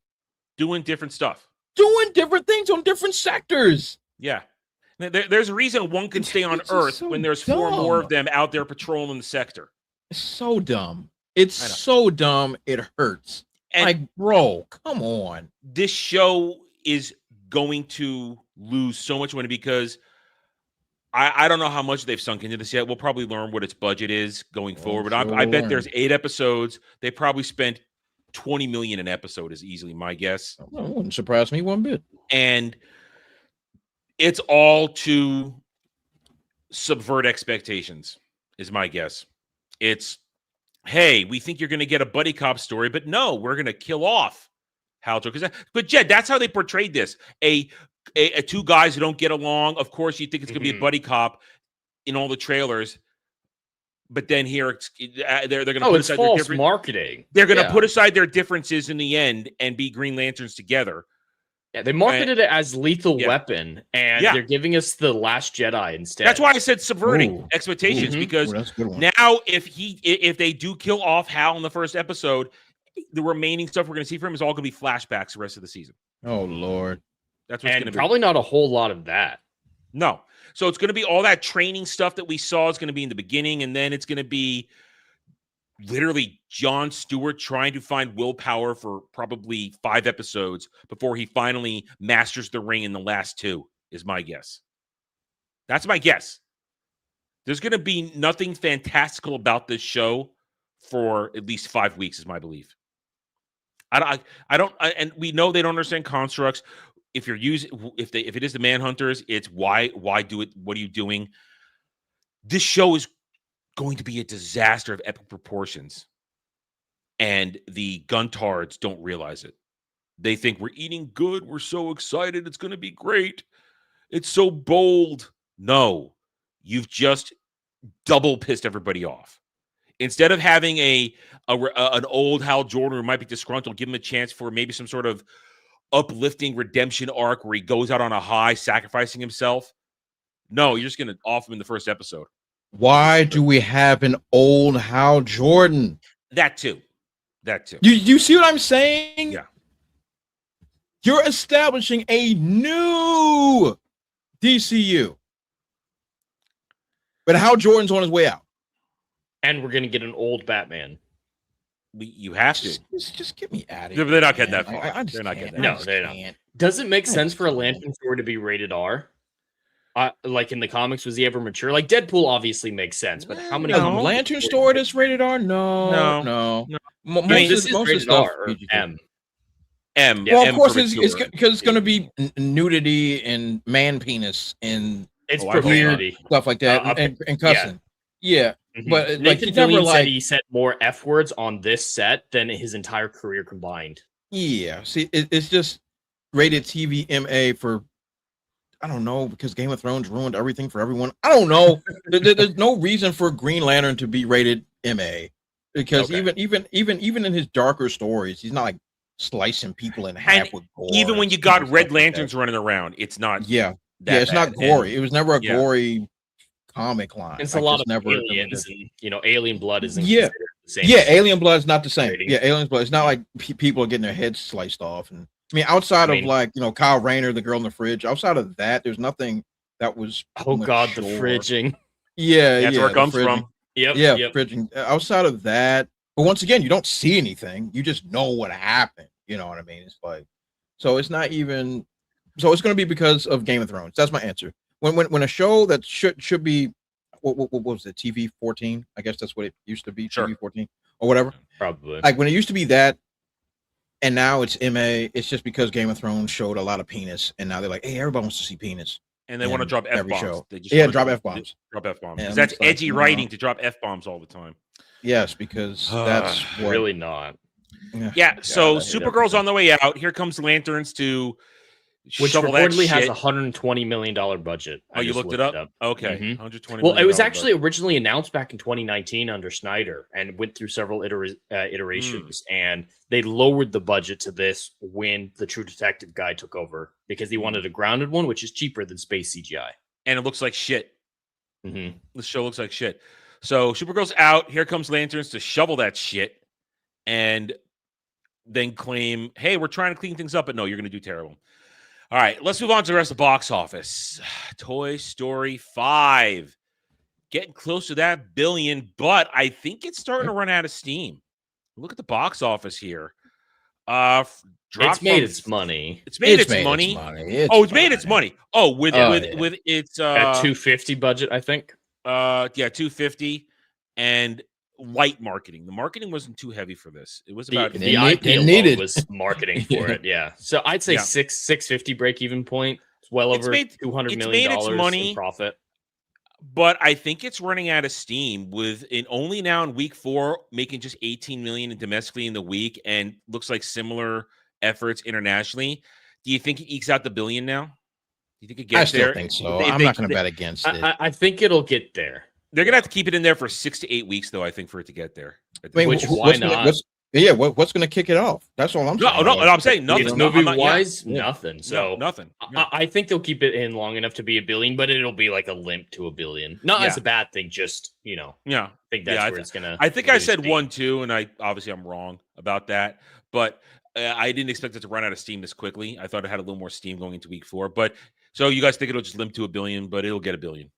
Doing different stuff. Doing different things on different sectors. Yeah. There's a reason one can stay on Earth when there's 4 more of them out there patrolling the sector. It's so dumb. It's so dumb. It hurts. And bro, come on. This show is going to lose so much money because I don't know how much they've sunk into this yet. We'll probably learn what its budget is going forward. But I bet there's 8 episodes. They probably spent $20 million an episode is easily my guess. Well, it wouldn't surprise me one bit. And it's all to subvert expectations, is my guess. It's, hey, we think you're going to get a buddy cop story, but no, we're going to kill off Hal Jordan. But Jed, that's how they portrayed this. A two guys who don't get along. Of course, you think it's going to be a buddy cop in all the trailers. But then here, they're going to put aside false marketing. They're going to put aside their differences in the end and be Green Lanterns together. Yeah, they marketed it as Lethal Weapon, and they're giving us the Last Jedi instead. That's why I said subverting expectations, because now if they do kill off Hal in the first episode, the remaining stuff we're going to see from him is all going to be flashbacks the rest of the season. Oh Lord, that's what's going to be. Probably not a whole lot of that. No. So it's going to be all that training stuff that we saw is going to be in the beginning, and then it's going to be literally Jon Stewart trying to find willpower for probably 5 episodes before he finally masters the ring in the last 2, is my guess. That's my guess. There's going to be nothing fantastical about this show for at least 5 weeks, is my belief. And we know they don't understand constructs. If it is the Manhunters, it's why do it? What are you doing? This show is going to be a disaster of epic proportions, and the Guntards don't realize it. They think we're eating good. We're so excited. It's going to be great. It's so bold. No, you've just double pissed everybody off. Instead of having an old Hal Jordan who might be disgruntled, give him a chance for maybe some sort of uplifting redemption arc where he goes out on a high, sacrificing himself. No, you're just going to off him in the first episode. Why do we have an old Hal Jordan? That too. You see what I'm saying? Yeah. You're establishing a new DCU. But Hal Jordan's on his way out. And we're going to get an old Batman. You have to. Just get me out of here. They're not getting that far. They're not getting that far. No, they're not. Does it make sense for a Lantern story to be rated R? Like in the comics, was he ever mature? Like Deadpool obviously makes sense, but how many Lantern story that's rated R? No. This is rated R. M. Well, of course, it's because it's going to be nudity and man penis and it's profanity stuff like that and cussing. Yeah. But Nathan Fillion said he said more F words on this set than his entire career combined. Yeah. See, it's just rated TV MA for, I don't know, because Game of Thrones ruined everything for everyone. I don't know. There's no reason for Green Lantern to be rated MA because even in his darker stories, he's not like slicing people in half with gore. Even when you got Red Lanterns running around, it's not. It's not gory. It was never a gory comic line. It's a lot of aliens, and alien blood isn't the same. Yeah, alien blood is not the same. Yeah, alien blood. It's not like people are getting their heads sliced off. And I mean, outside of Kyle Rayner, the girl in the fridge. Outside of that, there's nothing that was. Oh God, the fridging. Yeah, that's where it comes from. Yep. Fridging. Outside of that, but once again, you don't see anything. You just know what happened. You know what I mean? It's like, so it's not even. So it's going to be because of Game of Thrones. That's my answer. When a show that should be, what was it? TV 14? I guess that's what it used to be. Sure. TV 14 or whatever. Probably. Like when it used to be that, and now it's MA. It's just because Game of Thrones showed a lot of penis, and now they're like, hey, everybody wants to see penis. And they want to drop F-bombs. Drop F-bombs. Drop F-bombs. Because that's edgy writing to drop F-bombs all the time. Yes, because that's what... Really not. Yeah, so Supergirl's on the way out. Here comes Lanterns to which reportedly has a $120 million budget. Oh, you looked it up? Okay. Mm-hmm. 120 Well, it was actually originally announced back in 2019 under Snyder and went through several iterations. And they lowered the budget to this when the True Detective guy took over because he wanted a grounded one, which is cheaper than space CGI. And it looks like shit. Mm-hmm. The show looks like shit. So Supergirl's out. Here comes Lanterns to shovel that shit and then claim, hey, we're trying to clean things up. But no, you're going to do terrible. All right, let's move on to the rest of the box office. Toy Story 5. Getting close to that $1 billion, but I think it's starting to run out of steam. Look at the box office here. It's made its money. It's made its money. It's made its money. Oh, with its at $250 budget, I think. $250. And light marketing. The marketing wasn't too heavy for this. It was about the IP alone was marketing for it. Yeah. So I'd say 650 break even point. It's well over $200 million money in profit. But I think it's running out of steam only now in week 4 making just 18 million domestically in the week, and looks like similar efforts internationally. Do you think it ekes out the billion now? Do you think it gets there? I still think so. I'm not going to bet against it. I think it'll get there. They're going to have to keep it in there for 6 to 8 weeks, though, I think, for it to get there. Why not? What's going to kick it off? That's all I'm saying. No, I'm saying nothing. Movie-wise, nothing. So nothing. I think they'll keep it in long enough to be $1 billion, but it'll be like a limp to $1 billion. Not as a bad thing, just, I think that's where it's going to. I think I said 1-2, and I'm wrong about that. But I didn't expect it to run out of steam this quickly. I thought it had a little more steam going into week 4. But so you guys think it'll just limp to $1 billion, but it'll get $1 billion.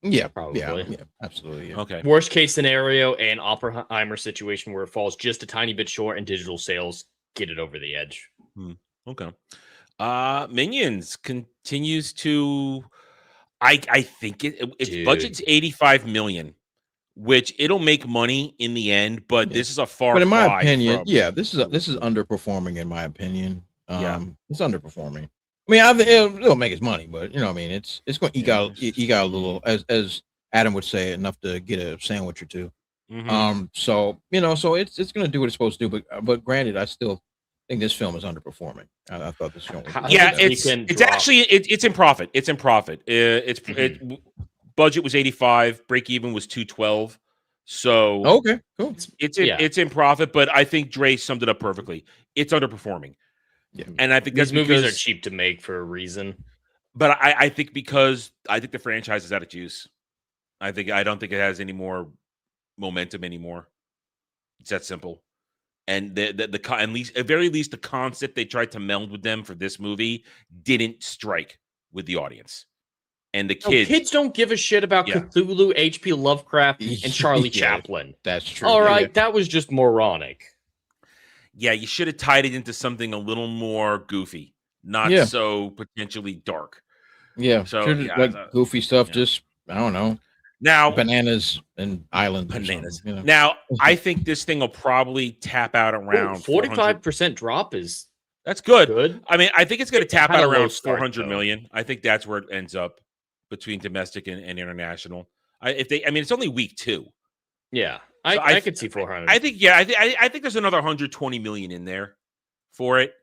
Yeah, probably. Yeah, absolutely. Yeah. Okay. Worst case scenario, an Oppenheimer situation where it falls just a tiny bit short and digital sales get it over the edge. Okay. Minions continues to. I think its budget's $85 million, which it'll make money in the end, but this is a far. But in my opinion, this is underperforming. In my opinion, it's underperforming. I mean, it'll make its money, but it's going to eke out a little, as Adam would say, enough to get a sandwich or two. Mm-hmm. So it's going to do what it's supposed to do. But granted, I still think this film is underperforming. I thought this film. It's actually in profit. It's in profit. Budget was 85, break even was 212. So okay, cool. It's in profit, but I think Dre summed it up perfectly. It's underperforming. Yeah. And I think these movies are cheap to make for a reason. But I think because I think the franchise is out of juice. I don't think it has any more momentum anymore. It's that simple. And at very least the concept they tried to meld with them for this movie didn't strike with the audience. And the kids don't give a shit about Cthulhu, H.P. Lovecraft, and Charlie Chaplin. That's true. All right, that was just moronic. Yeah, you should have tied it into something a little more goofy, not so potentially dark. Yeah, so goofy stuff. Just I don't know. Now bananas and islands. Bananas. Now I think this thing will probably tap out around 45% drop is that's good. I mean, I think it's going to tap out around 400 million. I think that's where it ends up between domestic and international. It's only week 2. Yeah. I could see 400. I think I think there's another 120 million in there for it,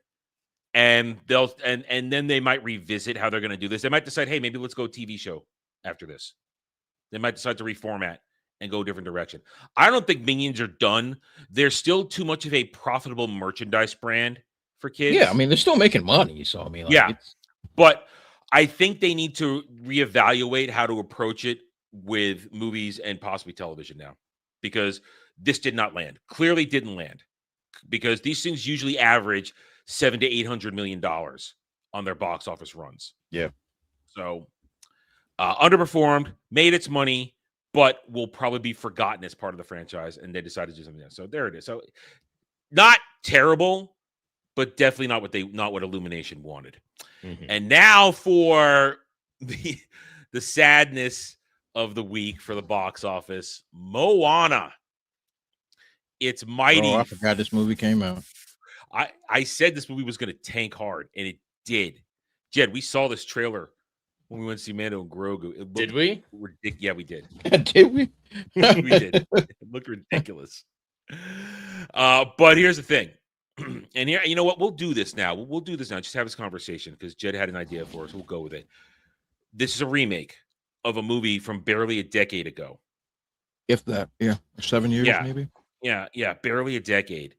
and they'll and then they might revisit how they're going to do this. They might decide, hey, maybe let's go TV show after this. They might decide to reformat and go a different direction. I don't think Minions are done. They're still too much of a profitable merchandise brand for kids. Yeah, I mean they're still making money, so I mean, but I think they need to reevaluate how to approach it with movies and possibly television now. Because this did not land. Clearly didn't land. Because these things usually average $700 to $800 million on their box office runs. Yeah. So underperformed, made its money, but will probably be forgotten as part of the franchise. And they decided to do something else. So there it is. So not terrible, but definitely not what Illumination wanted. Mm-hmm. And now for the sadness of the week for the box office, Moana. It's mighty. I forgot this movie came out. I said this movie was going to tank hard, and it did. Jed, we saw this trailer when we went to see Mando and Grogu. Did we? Yeah, we did. Did we? We did. It looked ridiculous. But here's the thing. And here, you know what? We'll do this now. We'll do this now. Just have this conversation because Jed had an idea for us. We'll go with it. This is a remake of a movie from barely a decade ago. If that, 7 years maybe. Yeah, barely a decade.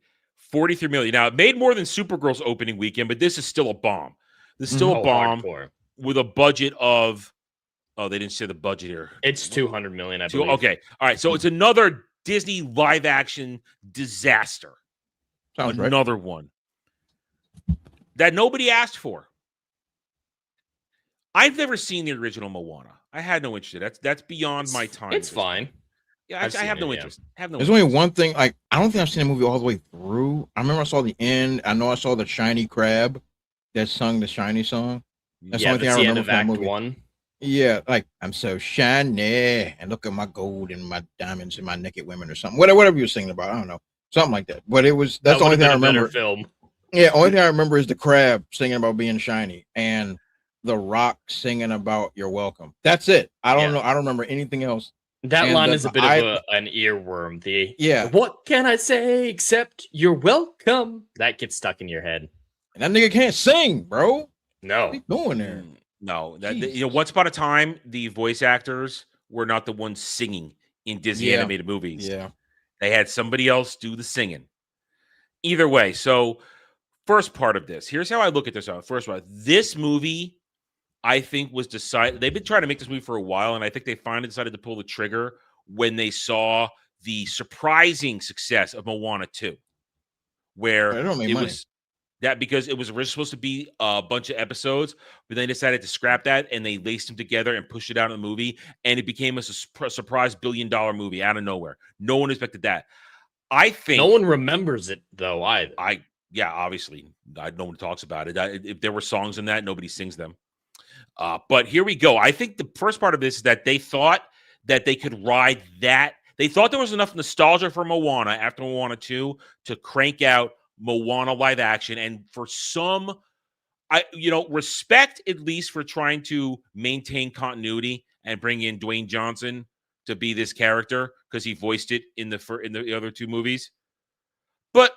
43 million. Now, it made more than Supergirl's opening weekend, but this is still a bomb. This is still a bomb with a budget of they didn't say the budget here. It's 200 million, I believe. Okay. All right. So it's another Disney live action disaster. Sounds another one that nobody asked for. I've never seen the original Moana. I had no interest. That's beyond my time. It's fine. Yeah, I have no interest. There's only one thing. Like, I don't think I've seen the movie all the way through. I remember I saw the end. I know I saw the shiny crab that sung the shiny song. That's the only thing I remember from that movie. 1. Yeah, like I'm so shiny, and look at my gold and my diamonds and my naked women or something. Whatever you're singing about, I don't know, something like that. But that's the only thing I remember. Film. Yeah, only thing I remember is the crab singing about being shiny and the Rock singing about "You're welcome." That's it. I don't know. I don't remember anything else. That line is a bit of an earworm. What can I say except you're welcome? That gets stuck in your head. And that nigga can't sing, bro. No. What are you doing there? No. Once upon a time, the voice actors were not the ones singing in Disney animated movies. Yeah. They had somebody else do the singing. Either way, so first part of this, here's how I look at this. First of all, this movie, I think, was decided. They've been trying to make this movie for a while, and I think they finally decided to pull the trigger when they saw the surprising success of Moana 2, where it was that because it was originally supposed to be a bunch of episodes, but they decided to scrap that and they laced them together and pushed it out in the movie, and it became a surprise $1 billion movie out of nowhere. No one expected that. I think no one remembers it though either. Obviously, no one talks about it. If there were songs in that, nobody sings them. But here we go. I think the first part of this is that they thought that they could ride that. They thought there was enough nostalgia for Moana after Moana 2 to crank out Moana live action. And for some, respect at least for trying to maintain continuity and bring in Dwayne Johnson to be this character because he voiced it in the other two movies. But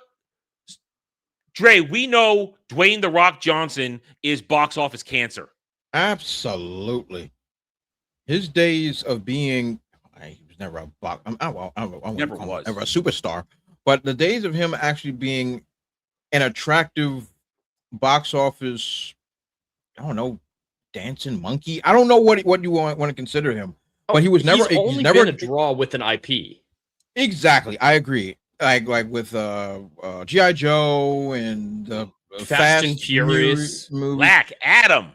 Dre, we know Dwayne "The Rock" Johnson is box office cancer. Absolutely. His days of being, he was never a box. Never a superstar, but the days of him actually being an attractive box office, I don't know, dancing monkey. I don't know what you want to consider him, but he was never. He's never been a draw with an IP. Exactly, I agree. Like with G.I. Joe and the Fast and Furious movie. Black Adam.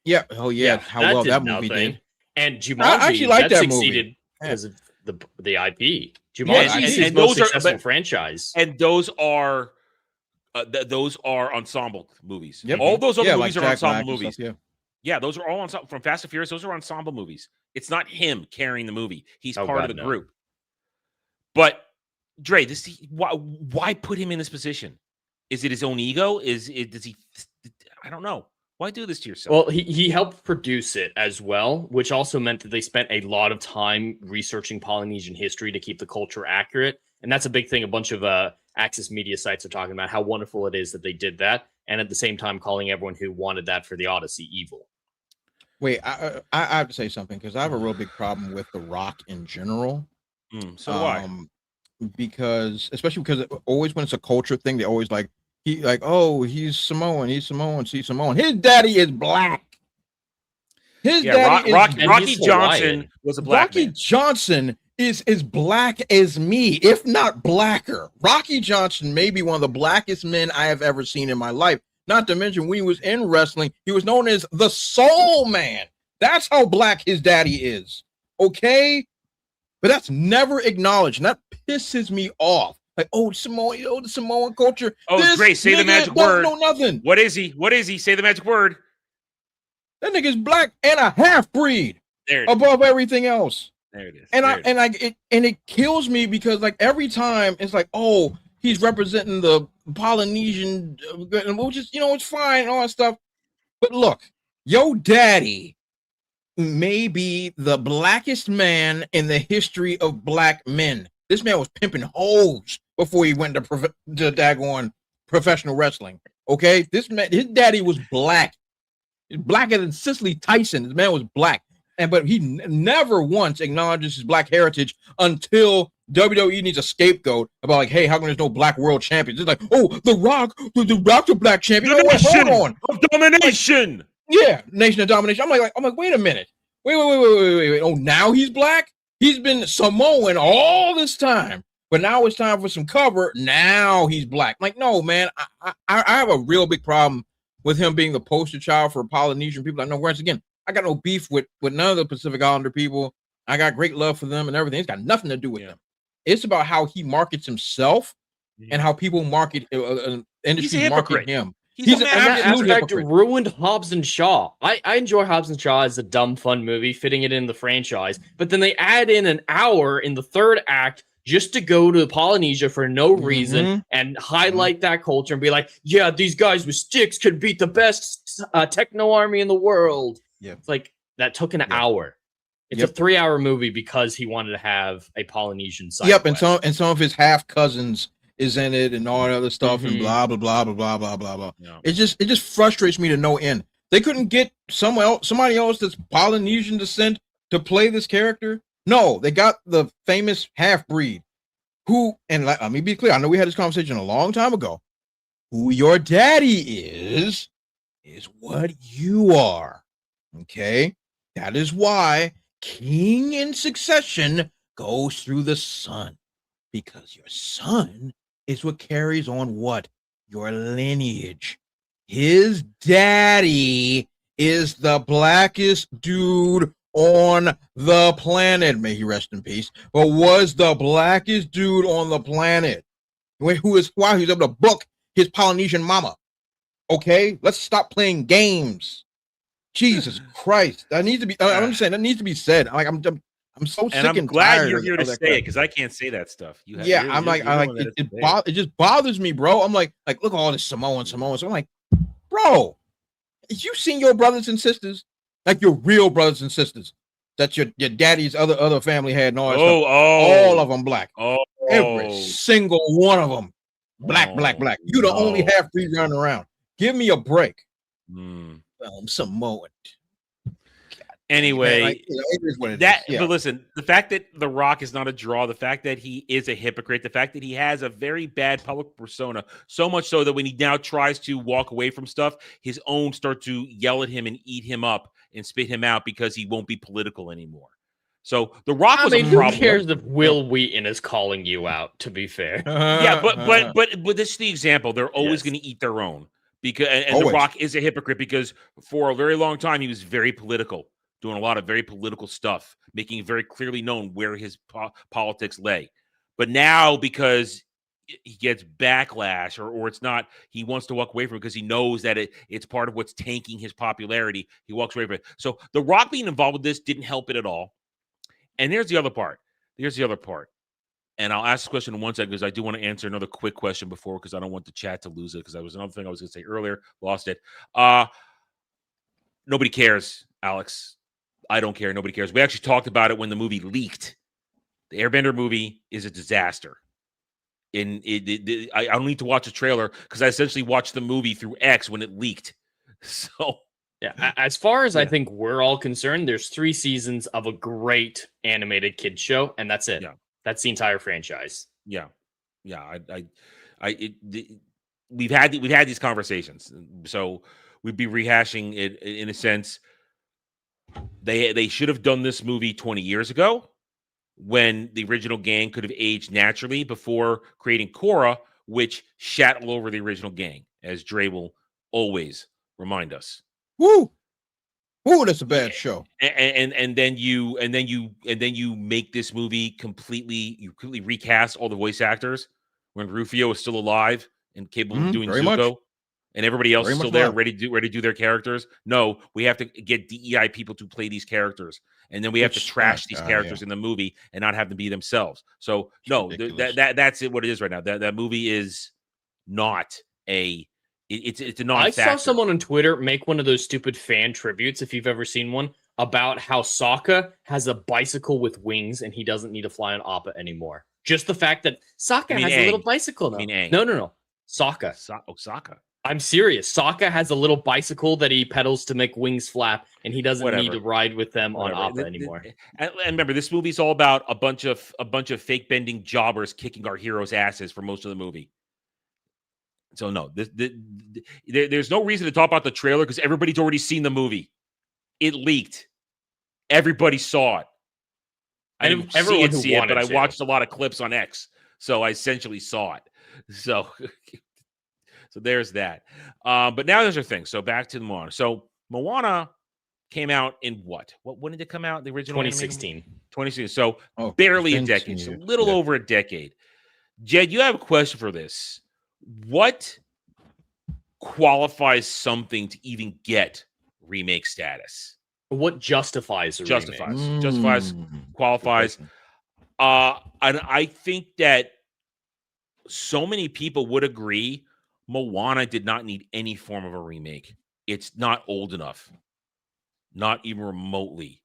Yeah. Oh yeah. How well that movie did. And Jumanji, I actually like that succeeded because of the IP. Jumanji is his most successful franchise. And those are ensemble movies. Yep. All those other movies like are Jack ensemble Black movies. Stuff, yeah, those are all ensemble. From Fast and Furious, those are ensemble movies. It's not him carrying the movie. He's part of the group. But Dre, why put him in this position? Is it his own ego? Does he? I don't know. Why do this to yourself? Well, he helped produce it as well, which also meant that they spent a lot of time researching Polynesian history to keep the culture accurate. And that's a big thing. A bunch of Access Media sites are talking about how wonderful it is that they did that. And at the same time, calling everyone who wanted that for the Odyssey evil. Wait, I have to say something because I have a real big problem with The Rock in general. So do I. Especially because always when it's a culture thing, they always he's Samoan, he's Samoan, she's Samoan. His daddy is black. Rocky Johnson was a black man. Rocky Johnson is as black as me, if not blacker. Rocky Johnson may be one of the blackest men I have ever seen in my life. Not to mention when he was in wrestling, he was known as the Soul Man. That's how black his daddy is. Okay? But that's never acknowledged, and that pisses me off. Like, the Samoan culture. Oh, Dre, say the magic word. Don't know nothing. What is he? Say the magic word. That nigga's black and a half breed. There it above everything else. There it is. And it kills me because like every time it's like, oh, he's representing the Polynesian, which is, it's fine and all that stuff. But look, your daddy may be the blackest man in the history of black men. This man was pimping hoes before he went to daggone professional wrestling. Okay, this man, his daddy was black. He's blacker than Cicely Tyson. This man was black, but he never once acknowledges his black heritage until WWE needs a scapegoat about like, hey, how come there's no black world champions? It's like, oh, The Rock's a black champion. Hold on, of domination. Yeah, Nation of Domination. I'm like, wait a minute. Wait. Oh, now he's black? He's been Samoan all this time, but now it's time for some cover. Now he's black. Like, no, man, I have a real big problem with him being the poster child for Polynesian people. I know, once again, I got no beef with none of the Pacific Islander people. I got great love for them and everything. It's got nothing to do with them. It's about how he markets himself and how people market industry market him. He's an that absolute aspect hypocrite. ruined Hobbs and Shaw. I enjoy Hobbs and Shaw as a dumb, fun movie, fitting it in the franchise. But then they add in an hour in the third act just to go to Polynesia for no reason and highlight that culture and be like, yeah, these guys with sticks could beat the best techno army in the world. Yeah. It's like, that took an hour. It's a 3-hour movie because he wanted to have a Polynesian side quest. And some of his half cousins is in it and all that other stuff and blah blah blah blah blah blah blah blah. Yeah. It just frustrates me to no end. They couldn't get somebody else that's Polynesian descent to play this character. No, they got the famous half breed who, and let me be clear, I know we had this conversation a long time ago. Who your daddy is what you are. Okay, that is why king in succession goes through the son, because your son is what carries on what? Your lineage. His daddy is the blackest dude on the planet. May he rest in peace. But was the blackest dude on the planet. Who is why he's able to book his Polynesian mama. Okay, let's stop playing games. Jesus Christ, that needs to be. I'm saying that needs to be said. Like I'm so sick and glad tired you're here to of that say crap. it because I can't say that stuff. It just bothers me, bro. I'm like look at all this Samoan. So I'm like, bro, you seen your brothers and sisters, like your real brothers and sisters that your daddy's other family had and all that stuff. All of them black. Every single one of them black. You the only half breed running around. Give me a break. Samoan. Anyway, man, it is what it is. Yeah. But listen, the fact that The Rock is not a draw, the fact that he is a hypocrite, the fact that he has a very bad public persona, so much so that when he now tries to walk away from stuff, his own start to yell at him and eat him up and spit him out because he won't be political anymore. So The Rock was a problem. Who cares if Will Wheaton is calling you out? To be fair, yeah, but this is the example. They're always going to eat their own because and The Rock is a hypocrite because for a very long time he was very political. Doing a lot of very political stuff, making it very clearly known where his politics lay. But now, because he gets backlash, or it's not, he wants to walk away from it because he knows that it's part of what's tanking his popularity. He walks away from it. So The Rock being involved with this didn't help it at all. And here's the other part. And I'll ask this question in 1 second because I do want to answer another quick question before, because I don't want the chat to lose it, because that was another thing I was going to say earlier. Lost it. Nobody cares, Alex. I don't care. Nobody cares. We actually talked about it when the movie leaked. The Airbender movie is a disaster. I don't need to watch a trailer because I essentially watched the movie through X when it leaked. So, yeah. As far as I think we're all concerned, there's 3 seasons of a great animated kids show, and that's it. Yeah. That's the entire franchise. Yeah. We've had these conversations, so we'd be rehashing it in a sense. They should have done this movie 20 years ago when the original gang could have aged naturally before creating Korra, which shat all over the original gang, as Dre will always remind us. Woo! That's a bad show. And then you make this movie completely recast all the voice actors when Rufio is still alive and capable of doing Zuko. And everybody else is still there, ready to do their characters. No, we have to get DEI people to play these characters, and then we have to trash these characters in the movie and not have them be themselves. So no, that's it. What it is right now. That movie is not a. It's a non-factor. I saw someone on Twitter make one of those stupid fan tributes, if you've ever seen one, about how Sokka has a bicycle with wings and he doesn't need to fly on Appa anymore. Just the fact that Sokka has a little bicycle now. No. Sokka. Sokka. I'm serious. Sokka has a little bicycle that he pedals to make wings flap, and he doesn't need to ride with them on Appa anymore. And remember, this movie's all about a bunch of fake bending jobbers kicking our heroes' asses for most of the movie. So no, there's no reason to talk about the trailer because everybody's already seen the movie. It leaked. Everybody saw it. I didn't see it, but I watched a lot of clips on X, so I essentially saw it. So there's that. But now there's a thing. So back to Moana. So Moana came out in what? When did it come out? The original 2016. 2016. So barely a decade. So a little over a decade. Jed, you have a question for this. What qualifies something to even get remake status? What justifies a remake? Justifies, qualifies. And I think that so many people would agree Moana did not need any form of a remake. It's not old enough, not even remotely.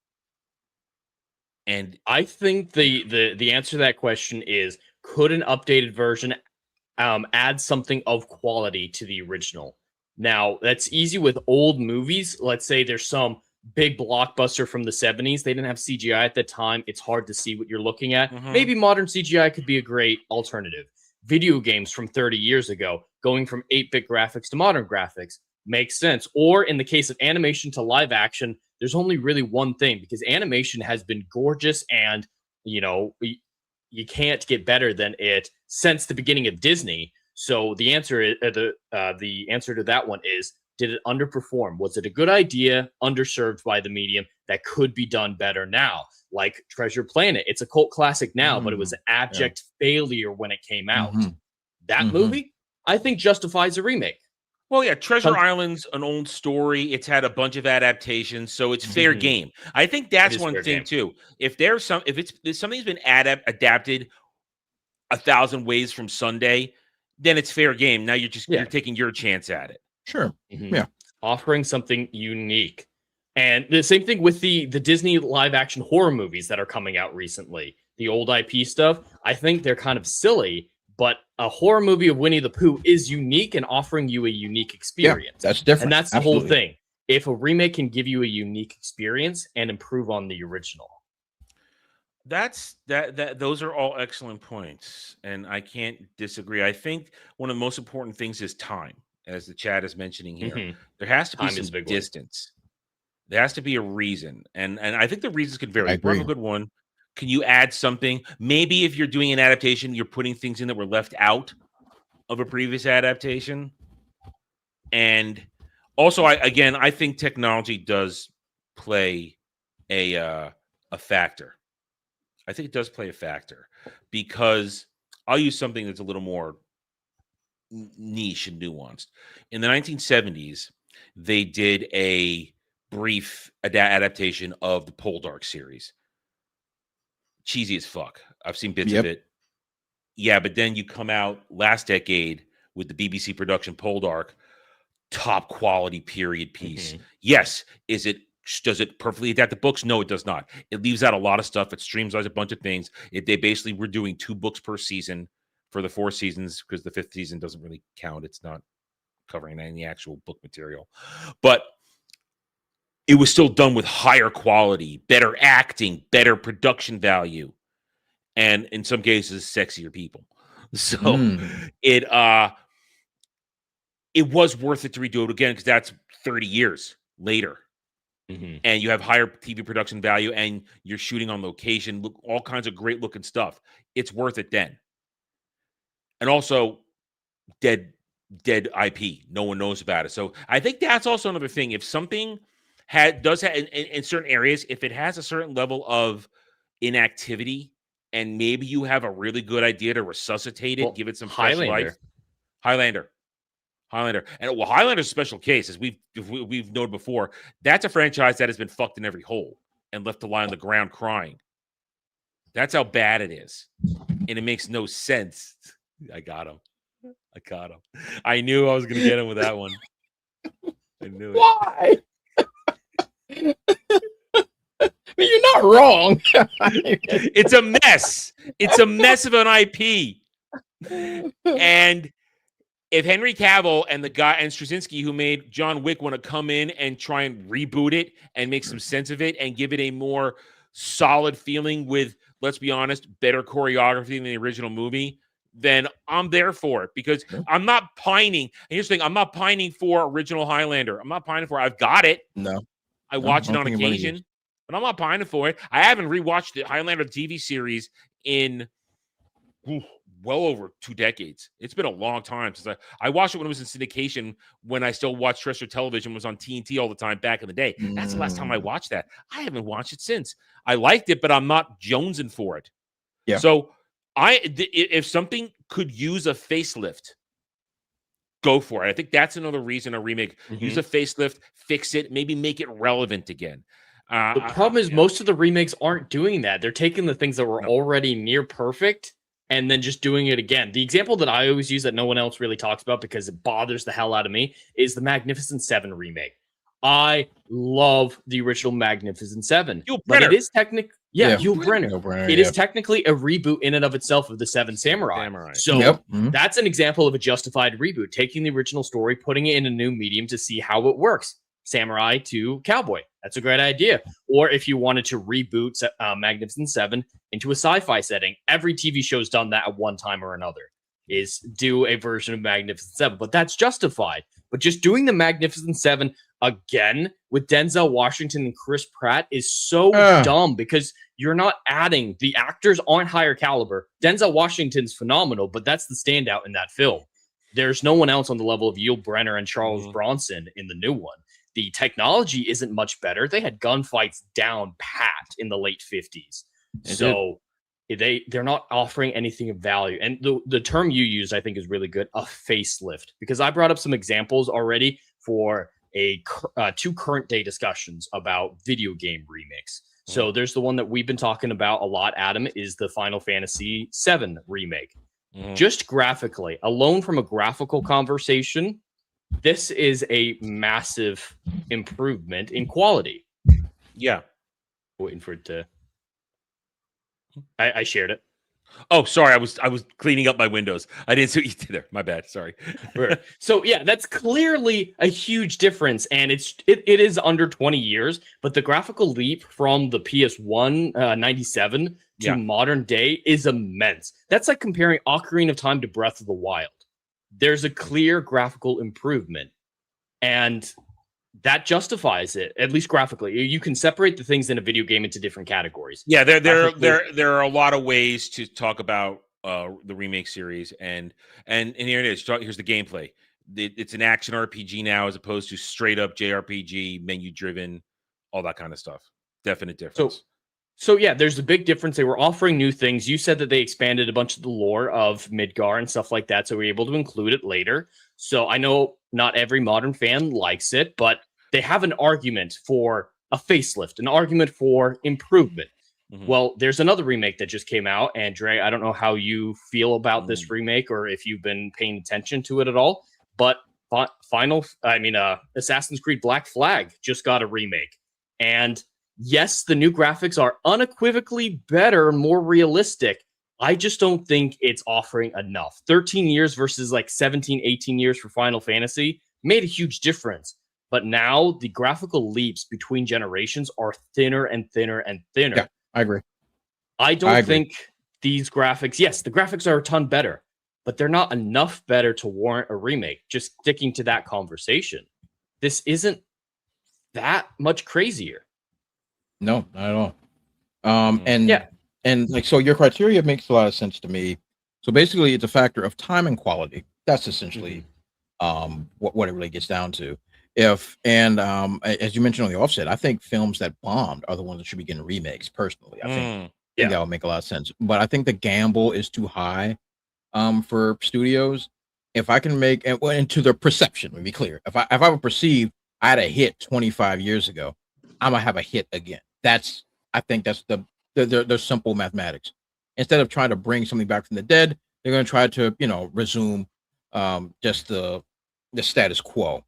And I think the answer to that question is, could an updated version add something of quality to the original? Now, that's easy with old movies. Let's say there's some big blockbuster from the 70s. They didn't have CGI at the time. It's hard to see what you're looking at. Maybe modern CGI could be a great alternative. Video games from 30 years ago, going from 8-bit graphics to modern graphics makes sense. Or in the case of animation to live action, there's only really one thing, because animation has been gorgeous, and you can't get better than it since the beginning of Disney. So the answer is the answer to that one is, did it underperform? Was it a good idea, underserved by the medium, that could be done better now? Like Treasure Planet. It's a cult classic now, but it was an abject failure when it came out. That movie, I think, justifies a remake. Well, yeah, Treasure Island's an old story. It's had a bunch of adaptations, so it's fair game. I think that's one thing too. If something's been adapted 1,000 ways from Sunday, then it's fair game. Now you're taking your chance at it. Sure. Yeah. Offering something unique. And the same thing with the Disney live action horror movies that are coming out recently. The old IP stuff, I think they're kind of silly, but a horror movie of Winnie the Pooh is unique and offering you a unique experience. Yeah, that's different. And that's the whole thing. If a remake can give you a unique experience and improve on the original. Those are all excellent points, and I can't disagree. I think one of the most important things is time, as the chat is mentioning here. There has to be some distance. There has to be a reason, and I think the reasons could vary. Bring a good one. Can you add something? Maybe if you're doing an adaptation, you're putting things in that were left out of a previous adaptation. And also, I think technology does play a factor. I think it does play a factor, because I'll use something that's a little more niche and nuanced. In the 1970s, they did a brief adaptation of the Poldark series. Cheesy as fuck. I've seen bits of it. Yeah, but then you come out last decade with the BBC production Poldark, top quality period piece. Yes, does it perfectly adapt the books? No, it does not. It leaves out a lot of stuff. It streamlines a bunch of things. They basically were doing 2 books per season for the 4 seasons, because the 5th season doesn't really count. It's not covering any actual book material. But it was still done with higher quality, better acting, better production value, and in some cases, sexier people. So it was worth it to redo it again, because that's 30 years later. And you have higher TV production value, and you're shooting on location, all kinds of great looking stuff. It's worth it then. And also, dead IP. No one knows about it. So I think that's also another thing. If something does have in certain areas, if it has a certain level of inactivity, and maybe you have a really good idea to resuscitate it, give it some fresh life. Highlander. And Highlander's a special case, as we've noted before. That's a franchise that has been fucked in every hole and left to lie on the ground crying. That's how bad it is, and it makes no sense. I got him. I knew I was going to get him with that one. I knew it. Why? I mean, you're not wrong. It's a mess. It's a mess of an IP. And if Henry Cavill and the guy and Straczynski, who made John Wick, want to come in and try and reboot it and make some sense of it and give it a more solid feeling with, let's be honest, better choreography than the original movie, then I'm there for it, because I'm not pining. And here's the thing, I'm not pining for original Highlander. I'm not pining for it. I've got it. No. I watch it on occasion, but I'm not pining for it. I haven't rewatched the Highlander TV series in well over 2 decades. It's been a long time since I watched it when it was in syndication, when I still watched terrestrial television, was on TNT all the time back in the day. That's the last time I watched that. I haven't watched it since. I liked it, but I'm not jonesing for it. Yeah. So if something could use a facelift, go for it. I think that's another reason a remake. Use a facelift, fix it, maybe make it relevant again. The problem is most of the remakes aren't doing that. They're taking the things that were already near perfect and then just doing it again. The example that I always use that no one else really talks about because it bothers the hell out of me is the Magnificent Seven remake. I love the original Magnificent Seven, but it is technically Yul Brynner. It is technically a reboot in and of itself of the Seven Samurai. So that's an example of a justified reboot, taking the original story, putting it in a new medium to see how it works. Samurai to cowboy. That's a great idea. Or if you wanted to reboot Magnificent Seven into a sci-fi setting, every TV show's done that at one time or another, is do a version of Magnificent Seven. But that's justified. But just doing the Magnificent Seven again with Denzel Washington and Chris Pratt is so dumb because you're not adding. The actors aren't higher caliber. Denzel Washington's phenomenal, but that's the standout in that film. There's no one else on the level of Yul Brynner and Charles Bronson in the new one. The technology isn't much better. They had gunfights down pat in the late 50s. So they're not offering anything of value. And the term you used, I think, is really good, a facelift. Because I brought up some examples already for two current day discussions about video game remakes. So there's the one that we've been talking about a lot, Adam, is the Final Fantasy VII remake. Just graphically, alone from a graphical conversation, this is a massive improvement in quality. Yeah. Waiting for it to... I shared it. Oh, sorry. I was cleaning up my windows. I didn't see what you did there. My bad. Sorry. So yeah, that's clearly a huge difference, and it is under 20 years, but the graphical leap from the PS1 97 to modern day is immense. That's like comparing Ocarina of Time to Breath of the Wild. There's a clear graphical improvement, and that justifies it, at least graphically. You can separate the things in a video game into different categories. Yeah, there are a lot of ways to talk about the remake series, and here it is. Here's the gameplay. It's an action RPG now, as opposed to straight up JRPG, menu driven, all that kind of stuff. Definite difference. So yeah, there's a big difference. They were offering new things. You said that they expanded a bunch of the lore of Midgar and stuff like that, so we were able to include it later. So I know not every modern fan likes it, but they have an argument for a facelift, an argument for improvement. Well, there's another remake that just came out, and Dre, I don't know how you feel about this remake or if you've been paying attention to it at all, but Assassin's Creed Black Flag just got a remake. And yes, the new graphics are unequivocally better, more realistic. I just don't think it's offering enough. 13 years versus like 17, 18 years for Final Fantasy made a huge difference. But now the graphical leaps between generations are thinner and thinner and thinner. Yeah, I agree. I don't think these graphics, yes, the graphics are a ton better, but they're not enough better to warrant a remake. Just sticking to that conversation. This isn't that much crazier. No, not at all. And like, so your criteria makes a lot of sense to me. So basically, it's a factor of time and quality. That's essentially what it really gets down to. As you mentioned on the offset, I think films that bombed are the ones that should be getting remakes. Personally, I think that would make a lot of sense. But I think the gamble is too high for studios. If I can make and to their perception, to be clear, if I would perceive I had a hit 25 years ago, I'm gonna have a hit again. I think that's the simple mathematics. Instead of trying to bring something back from the dead, they're going to try to resume just the status quo,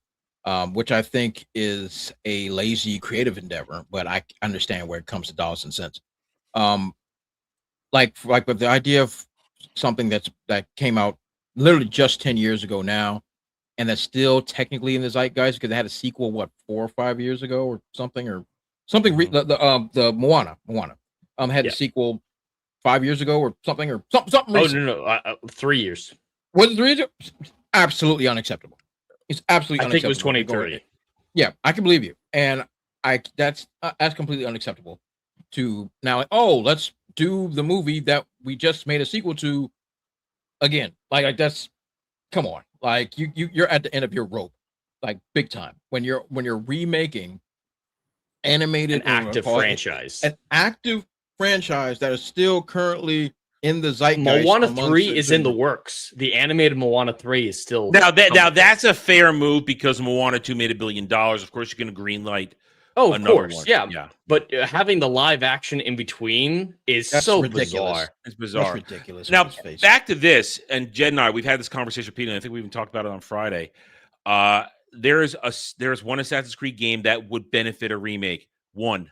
which I think is a lazy creative endeavor. But I understand where it comes to dollars and cents. Like with the idea of something that came out literally just 10 years ago now, and that's still technically in the zeitgeist because they had a sequel 4 or 5 years ago or something. The Moana had a sequel 5 years ago or something something. Oh no, 3 years. Was it 3 years? Absolutely unacceptable. It's absolutely unacceptable. I think it was 2030. Yeah, I can believe you, and that's completely unacceptable. To now, let's do the movie that we just made a sequel to again. Like that's, come on, like you're at the end of your rope, like big time when you're remaking animated an active franchise that is still currently in the zeitgeist. Moana 3 is in the works. The animated Moana 3 is still now that's a fair move because Moana 2 made $1 billion. Of course, you're going to greenlight. Oh, of another course, one. yeah. But having the live action in between is so ridiculous. Bizarre. It's bizarre. That's ridiculous. Now, back to this, and Jed and I, we've had this conversation repeatedly. I think we even talked about it on Friday. There's one Assassin's Creed game that would benefit a remake. One.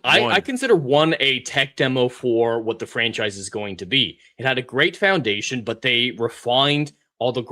I consider one a tech demo for what the franchise is going to be. It had a great foundation, but they refined all the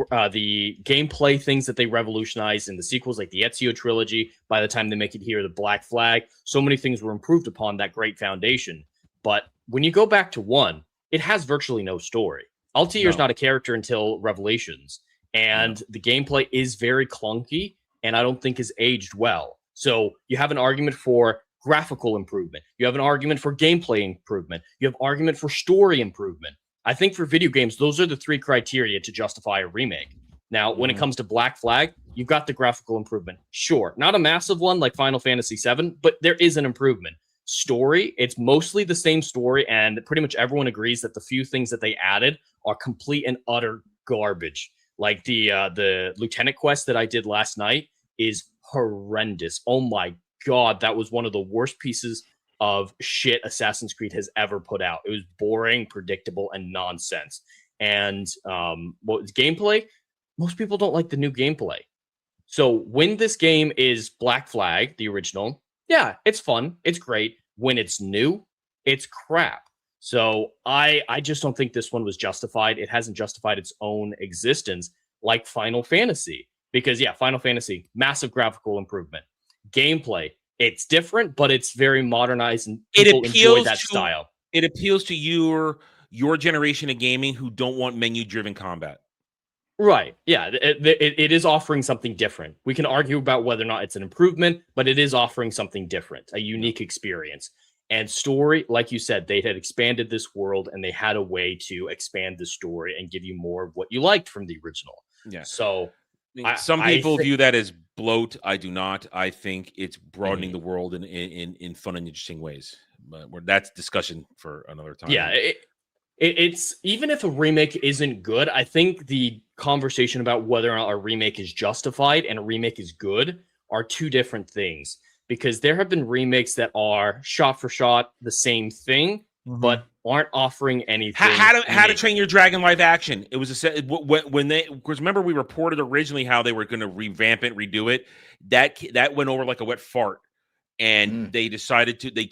gameplay things that they revolutionized in the sequels, like the Ezio trilogy. By the time they make it here, the Black Flag, so many things were improved upon that great foundation. But when you go back to one, it has virtually no story. Altair is not a character until Revelations, and the gameplay is very clunky, and I don't think is aged well. So you have an argument for graphical improvement. You have an argument for gameplay improvement. You have argument for story improvement. I think for video games, those are the three criteria to justify a remake. Now, when it comes to Black Flag, you've got the graphical improvement. Sure, not a massive one like Final Fantasy VII, but there is an improvement. Story, it's mostly the same story, and pretty much everyone agrees that the few things that they added are complete and utter garbage. Like the Lieutenant quest that I did last night is horrendous. Oh my God, that was one of the worst pieces of shit Assassin's Creed has ever put out. It was boring, predictable, and nonsense. And gameplay, most people don't like the new gameplay. So when this game is Black Flag, the original, yeah, it's fun, it's great. When it's new, it's crap. So I just don't think this one was justified. It hasn't justified its own existence like Final Fantasy. Because yeah, Final Fantasy, massive graphical improvement. Gameplay, it's different, but it's very modernized, and people enjoy that style. It appeals to your generation of gaming who don't want menu-driven combat. Right. Yeah, it is offering something different. We can argue about whether or not it's an improvement, but it is offering something different, a unique experience. And story, like you said, they had expanded this world, and they had a way to expand the story and give you more of what you liked from the original. Yeah. So some people view that as bloat. I do not. I think it's broadening the world in fun and interesting ways. But that's discussion for another time. Yeah, it's even if a remake isn't good, I think the conversation about whether or not a remake is justified and a remake is good are two different things. Because there have been remakes that are shot for shot the same thing, but aren't offering anything. How to Train Your Dragon live action. It was when they, because remember we reported originally how they were going to revamp it, redo it. That went over like a wet fart, and they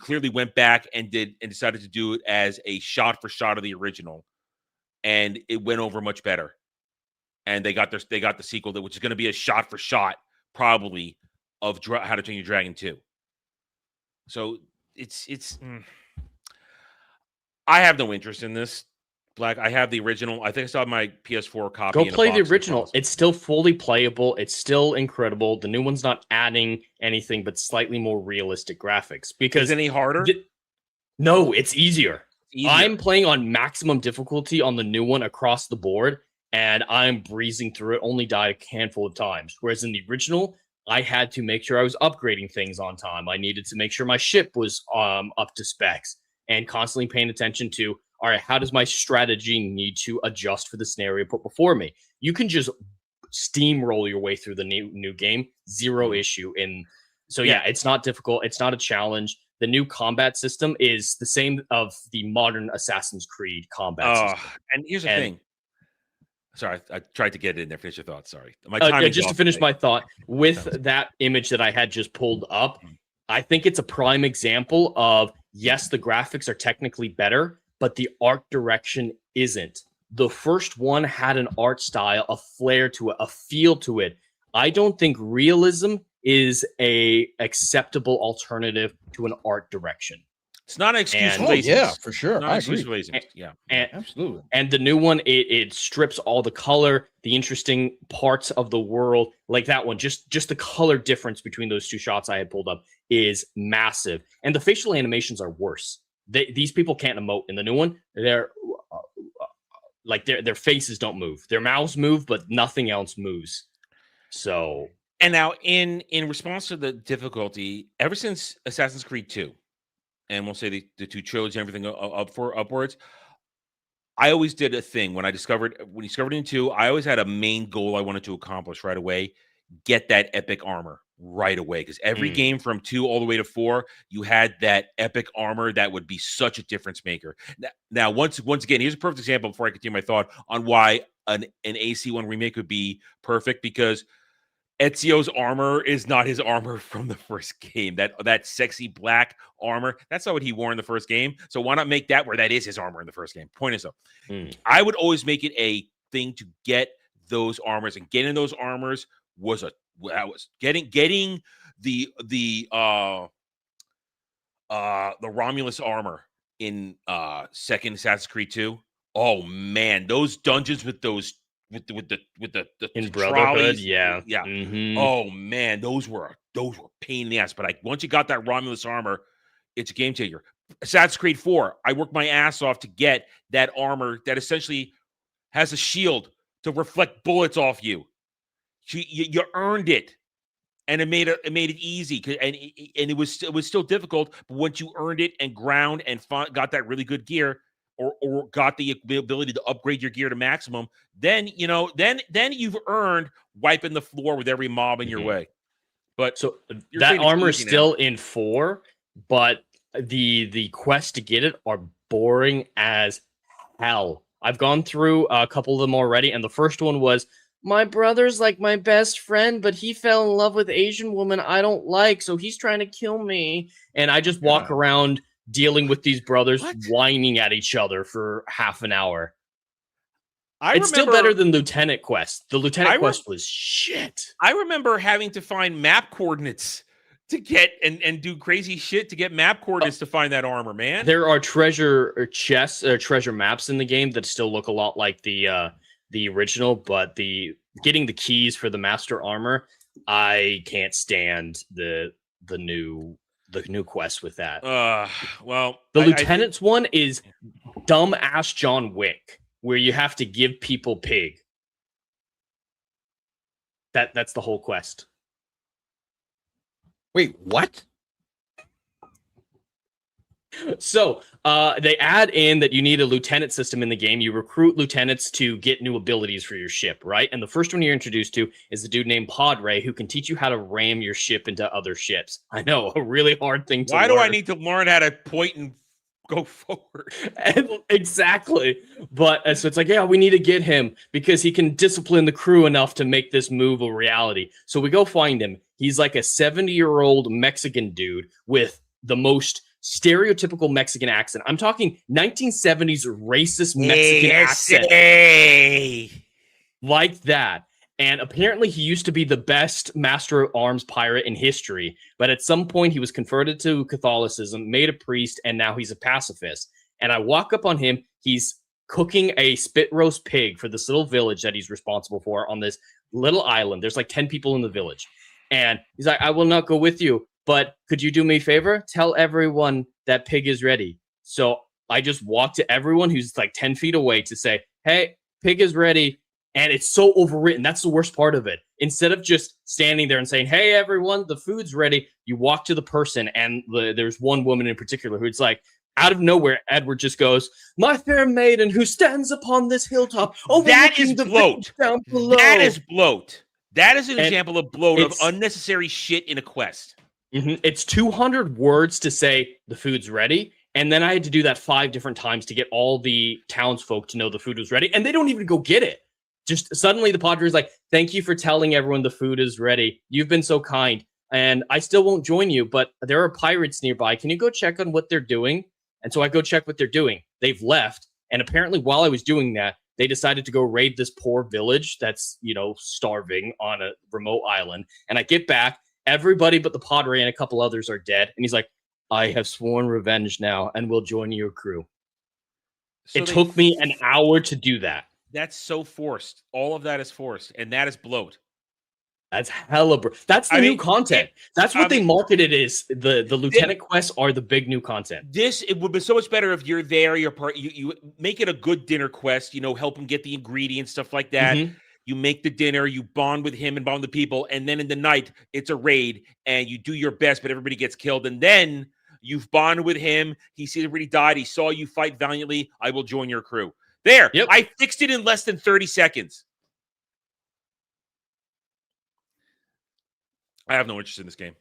clearly went back and decided to do it as a shot for shot of the original, and it went over much better. And they got the sequel which is going to be a shot for shot probably of How to Train Your Dragon 2. So it's. I have no interest in this. Black. I have the original. I think I saw my PS4 copy. Go play the original. It's still fully playable. It's still incredible. The new one's not adding anything but slightly more realistic graphics. Because is it any harder? No, it's easier. I'm playing on maximum difficulty on the new one across the board, and I'm breezing through it. Only died a handful of times. Whereas in the original, I had to make sure I was upgrading things on time. I needed to make sure my ship was up to specs, and constantly paying attention to, all right, how does my strategy need to adjust for the scenario put before me? You can just steamroll your way through the new game, zero issue. So yeah, it's not difficult. It's not a challenge. The new combat system is the same of the modern Assassin's Creed combat system. And here's the thing. Sorry, I tried to get it in there. Finish your thoughts. Sorry. Just to finish my thought, with that image that I had just pulled up, I think it's a prime example of, yes, the graphics are technically better, but the art direction isn't. The first one had an art style, a flair to it, a feel to it. I don't think realism is a acceptable alternative to an art direction. It's not an excuse for laziness. Yeah, for sure. I agree. Yeah, absolutely. And the new one, it strips all the color, the interesting parts of the world, like that one. Just the color difference between those two shots I had pulled up is massive. And the facial animations are worse. These people can't emote in the new one. They're like their faces don't move. Their mouths move, but nothing else moves. So, and now in response to the difficulty, ever since Assassin's Creed 2, and we'll say the two trilogy and everything upwards, I always did a thing when you discovered it in 2, I always had a main goal I wanted to accomplish right away. Get that epic armor right away. Because every game from 2 all the way to 4, you had that epic armor that would be such a difference maker. Now once again, here's a perfect example before I continue my thought on why an AC1 remake would be perfect, because Ezio's armor is not his armor from the first game. That sexy black armor, that's not what he wore in the first game. So why not make that where that is his armor in the first game? Point is, I would always make it a thing to get those armors, and getting those armors was getting the Romulus armor in second Assassin's Creed 2. Oh man, those dungeons with those with the in Brotherhood, trolleys, yeah. Oh man, those were pain in the ass. But once you got that Romulus armor, it's a game changer. Assassin's Creed 4, I worked my ass off to get that armor that essentially has a shield to reflect bullets off you. You earned it, and it made it easy. And it was still difficult, but once you earned it and ground and got that really good gear, or got the ability to upgrade your gear to maximum, then you've earned wiping the floor with every mob in your way. But so that armor is still in 4, but the quests to get it are boring as hell. I've gone through a couple of them already, and the first one was, my brother's like my best friend, but he fell in love with Asian woman I don't like, so he's trying to kill me. And I just walk around dealing with these brothers whining at each other for half an hour. It's still better than Lieutenant Quest. The Lieutenant Quest was shit. I remember having to find map coordinates to get and do crazy shit to get map coordinates to find that armor, man. There are treasure chests or treasure maps in the game that still look a lot like the original, but getting the keys for the master armor, I can't stand the new quest with that. Well, the Lieutenant's one is dumb ass John Wick, where you have to give people pig. That's the whole quest. Wait, what? So they add in that you need a lieutenant system in the game. You recruit lieutenants to get new abilities for your ship, right? And the first one you're introduced to is a dude named Padre, who can teach you how to ram your ship into other ships. I know, a really hard thing to learn. Why do I need to learn how to point and go forward? Exactly. But so it's like, yeah, we need to get him because he can discipline the crew enough to make this move a reality. So we go find him. He's like a 70-year-old Mexican dude with the most stereotypical Mexican accent. I'm talking 1970s racist Mexican accent. Like that. And apparently he used to be the best Master of Arms pirate in history. But at some point he was converted to Catholicism, made a priest, and now he's a pacifist. And I walk up on him. He's cooking a spit roast pig for this little village that he's responsible for on this little island. There's like 10 people in the village. And he's like, I will not go with you, but could you do me a favor? Tell everyone that pig is ready. So I just walk to everyone who's like 10 feet away to say, hey, pig is ready. And it's so overwritten. That's the worst part of it. Instead of just standing there and saying, hey, everyone, the food's ready, you walk to the person. And there's one woman in particular who's like, out of nowhere, Edward just goes, my fair maiden who stands upon this hilltop. That is bloat. Down below. That is bloat. That is an example of bloat, of unnecessary shit in a quest. It's 200 words to say the food's ready. And then I had to do that 5 different times to get all the townsfolk to know the food was ready. And they don't even go get it. Just suddenly the Padre is like, thank you for telling everyone the food is ready. You've been so kind. And I still won't join you, but there are pirates nearby. Can you go check on what they're doing? And so I go check what they're doing. They've left. And apparently while I was doing that, they decided to go raid this poor village that's, starving on a remote island. And I get back. Everybody but the Padre and a couple others are dead. And he's like, I have sworn revenge now and will join your crew. So it took me an hour to do that. That's so forced. All of that is forced. And that is bloat. That's hella That's the new content. That's what they marketed as the Lieutenant quests are the big new content. It would be so much better if you're there, you make it a good dinner quest, help him get the ingredients, stuff like that. You make the dinner, you bond with him and bond with the people, and then in the night, it's a raid, and you do your best, but everybody gets killed, and then you've bonded with him, he sees everybody died, he saw you fight valiantly, I will join your crew. There. Yep. I fixed it in less than 30 seconds. I have no interest in this game.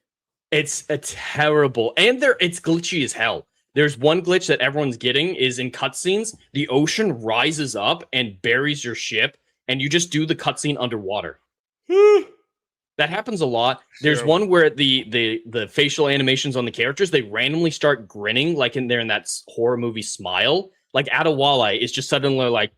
It's a terrible, and it's glitchy as hell. There's one glitch that everyone's getting is in cutscenes, the ocean rises up and buries your ship, and you just do the cutscene underwater. That happens a lot. There's one where the facial animations on the characters, they randomly start grinning, like in that horror movie Smile. Like Adewale is just suddenly like.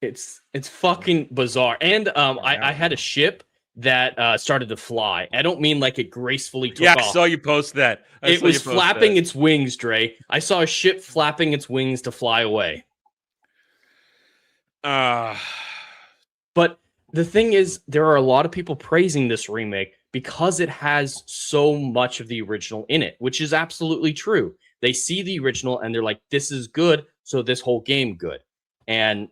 It's fucking bizarre. And I had a ship that started to fly. I don't mean like it gracefully took off. I saw you post that. It was flapping its wings, Dre. I saw a ship flapping its wings to fly away. But the thing is, there are a lot of people praising this remake because it has so much of the original in it, which is absolutely true. They see the original and they're like, this is good, so this whole game good. And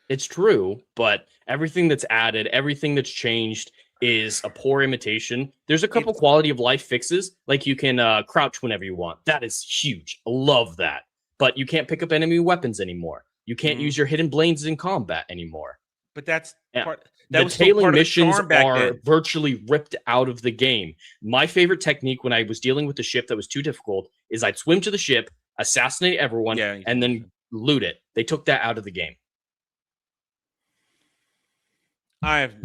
it's true, but everything that's added, everything that's changed is a poor imitation. There's a couple quality of life fixes, like you can crouch whenever you want. That is huge. I love that. But you can't pick up enemy weapons anymore. You can't use your hidden blades in combat anymore. But that's part. The tailing missions are virtually ripped out of the game. My favorite technique when I was dealing with the ship that was too difficult is I'd swim to the ship, assassinate everyone, and then loot it. They took that out of the game. So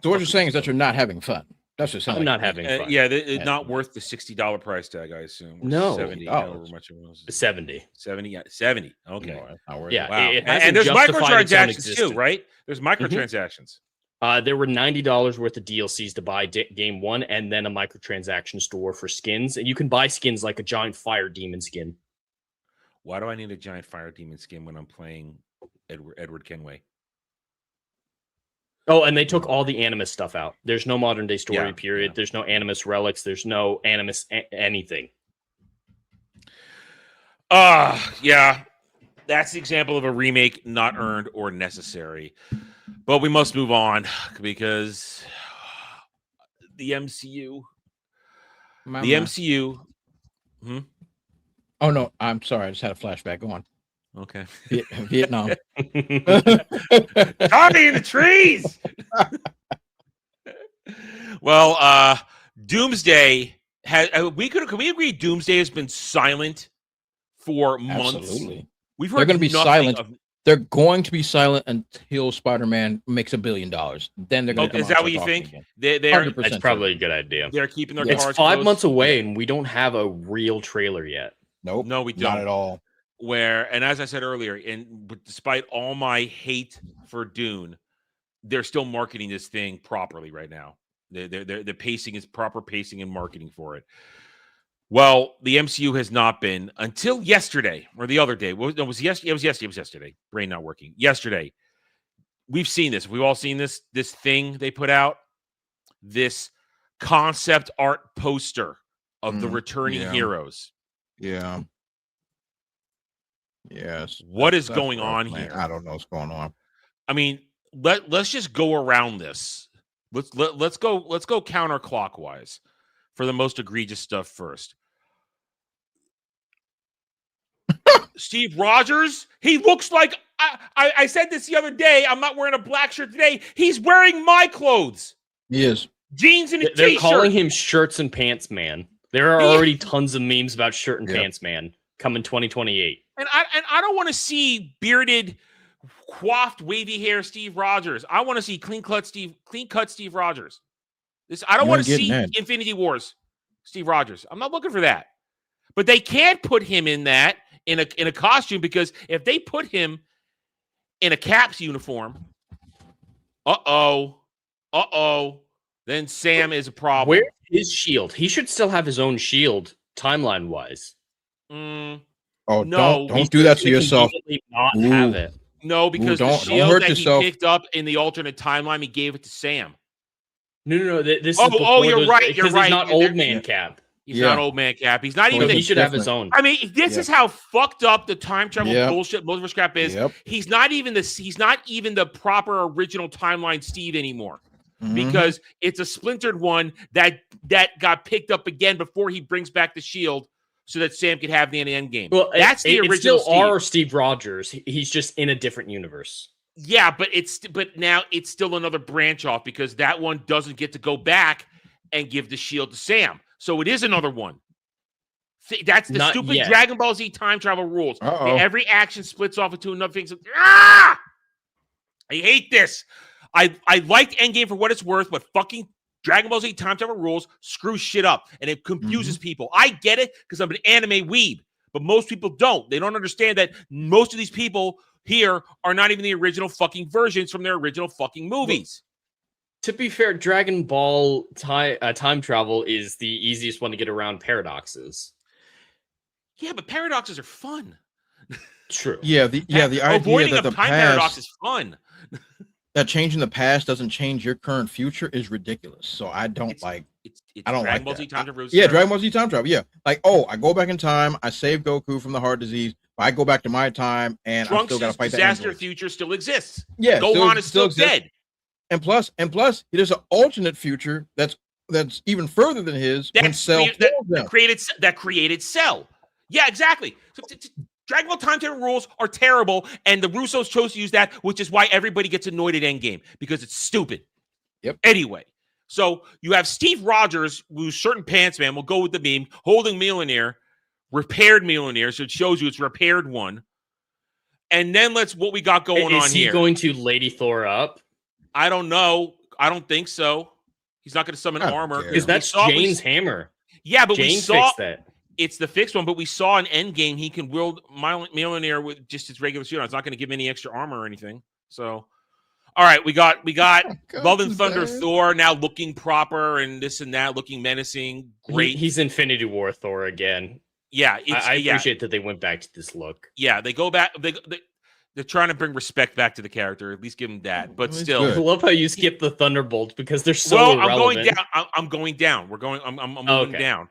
what you're saying is that you're not having fun. That's just I'm not having fun. It's not worth the $60 price tag, I assume. No. 70, however much it was. 70. 70, yeah, 70. Okay. No, that's not worth Yeah, it. Wow. it And there's justified its own microtransactions too, right? There's microtransactions. There were $90 worth of DLCs to buy game one, and then a microtransaction store for skins. And you can buy skins like a giant fire demon skin. Why do I need a giant fire demon skin when I'm playing Edward Kenway? Oh, and they took all the Animus stuff out. There's no modern day story period. There's no Animus relics. There's no Animus anything. Yeah. That's the example of a remake not earned or necessary. But we must move on because the MCU. MCU. Oh, no. I'm sorry. I just had a flashback. Go on. Okay. Vietnam. Tommy in the trees. Well, Doomsday has. Can we agree? Doomsday has been silent for months. Absolutely. We've heard they're going to be silent. They're going to be silent until Spider-Man makes $1 billion. Then they're going to. Is that what you think? That's probably a good idea. They're keeping their. It's cards 5 close. months away, and we don't have a real trailer yet. Nope. No, we don't. Not at all. And as I said earlier, despite all my hate for Dune, they're still marketing this thing properly right now. The pacing is proper pacing and marketing for it. Well, the MCU has not been until yesterday or the other day. It was yesterday. Brain not working. Yesterday, we've seen this. We've all seen this thing they put out. This concept art poster of the returning heroes. Yeah. Yes. What is going on here? I don't know what's going on. I mean, let's just go around this. Let's go counterclockwise for the most egregious stuff first. Steve Rogers, he looks like I said this the other day. I'm not wearing a black shirt today. He's wearing my clothes. He is. Jeans and a They're t-shirt. calling him Shirts and Pants Man. There are already tons of memes about Shirt and Pants Man coming 2028. And I don't want to see bearded, coiffed, wavy hair Steve Rogers. I want to see clean cut Steve Rogers. I don't want to see Infinity Wars Steve Rogers. I'm not looking for that. But they can't put him in a costume, because if they put him in a Caps uniform, then Sam is a problem. Where's his shield? He should still have his own shield timeline wise. Oh, no! Don't do that to yourself. Not have it. No, because the shield that he picked up in the alternate timeline, he gave it to Sam. No. This is you're right. You're right. He's not Old Man Cap. He's not Old Man Cap. He's not even. He should have his own. I mean, this is how fucked up the time travel bullshit multiverse crap is. He's not even the proper original timeline Steve anymore. because it's a splintered one that got picked up again before he brings back the shield so that Sam could have the end game. Well, that's the original. It's still our Steve Rogers. He's just in a different universe. Yeah, but now it's still another branch off because that one doesn't get to go back and give the shield to Sam. So it is another one. That's the stupid Dragon Ball Z time travel rules. Every action splits off into another thing. I hate this. I liked Endgame for what it's worth, but fucking Dragon Ball Z time travel rules screw shit up and it confuses people. I get it because I'm an anime weeb, but most people don't. They don't understand that most of these people here are not even the original fucking versions from their original fucking movies. To be fair, Dragon Ball time travel is the easiest one to get around paradoxes. Yeah, but paradoxes are fun. True. Yeah, the idea avoiding that a the time paradox is fun. That changing the past doesn't change your current future is ridiculous. So I don't I don't Dragon like Ball that. Z time travel. Yeah, Dragon Ball Z time travel. Yeah, like I go back in time, I save Goku from the heart disease. I go back to my time, and I still got to fight that disaster future still exists. Yeah, Gohan is still dead. And plus, there's an alternate future that's even further than his. When Cell that created Cell. Yeah, exactly. So Dragon Ball time travel rules are terrible, and the Russos chose to use that, which is why everybody gets annoyed at Endgame because it's stupid. Yep. Anyway, so you have Steve Rogers, who's Shirt and Pants Man. We'll go with the meme, holding Mjolnir, repaired Mjolnir, so it shows you it's repaired one. And then what we got going on here. Is he going to Lady Thor up? I don't know. I don't think so. He's not going to summon armor. Because that's Jane's hammer. Yeah, but Jane we saw fixed that. It's the fixed one, but we saw in Endgame he can wield Mjolnir with just his regular suit on. It's not going to give any extra armor or anything. So, all right, we got Love and Thunder Thor now looking proper and this and that, looking menacing. Great. He's Infinity War Thor again. Yeah, I appreciate that they went back to this look. Yeah, they go back. They're trying to bring respect back to the character. At least give him that. But still, I love how you skip the Thunderbolts because they're so irrelevant. I'm going down. We're going. I'm moving down.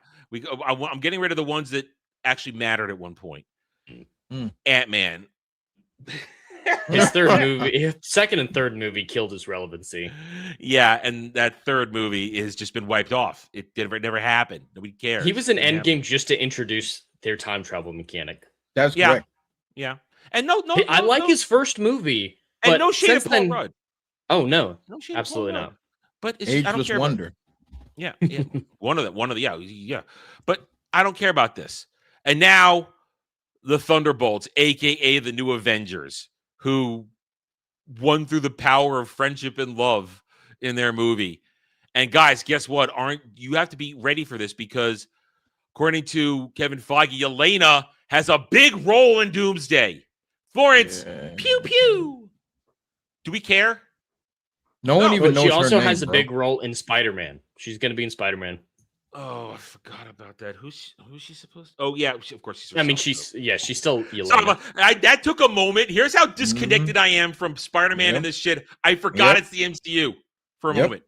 I'm getting rid of the ones that actually mattered at one point. Ant-Man. His second and third movie killed his relevancy. Yeah, and that third movie has just been wiped off. It never happened. Nobody cares. He was in Endgame just to introduce their time travel mechanic. That's correct. Yeah. And no, I like his first movie. And no shade of Paul Rudd. Oh no, shade absolutely not. But Ageless I don't care Wonder. Yeah. one of the yeah. But I don't care about this. And now the Thunderbolts, aka the New Avengers, who won through the power of friendship and love in their movie. And guys, guess what? You have to be ready for this because according to Kevin Feige, Yelena has a big role in Doomsday. Florence, pew pew. Do we care? No one even knows she her also name, has a bro. big role in Spider-Man. She's going to be in Spider-Man. Oh, I forgot about that. Who's she supposed to? Oh, yeah, of course she's. I mean, she's still Yelena. That took a moment. Here's how disconnected I am from Spider-Man and this shit. I forgot it's the MCU for a moment.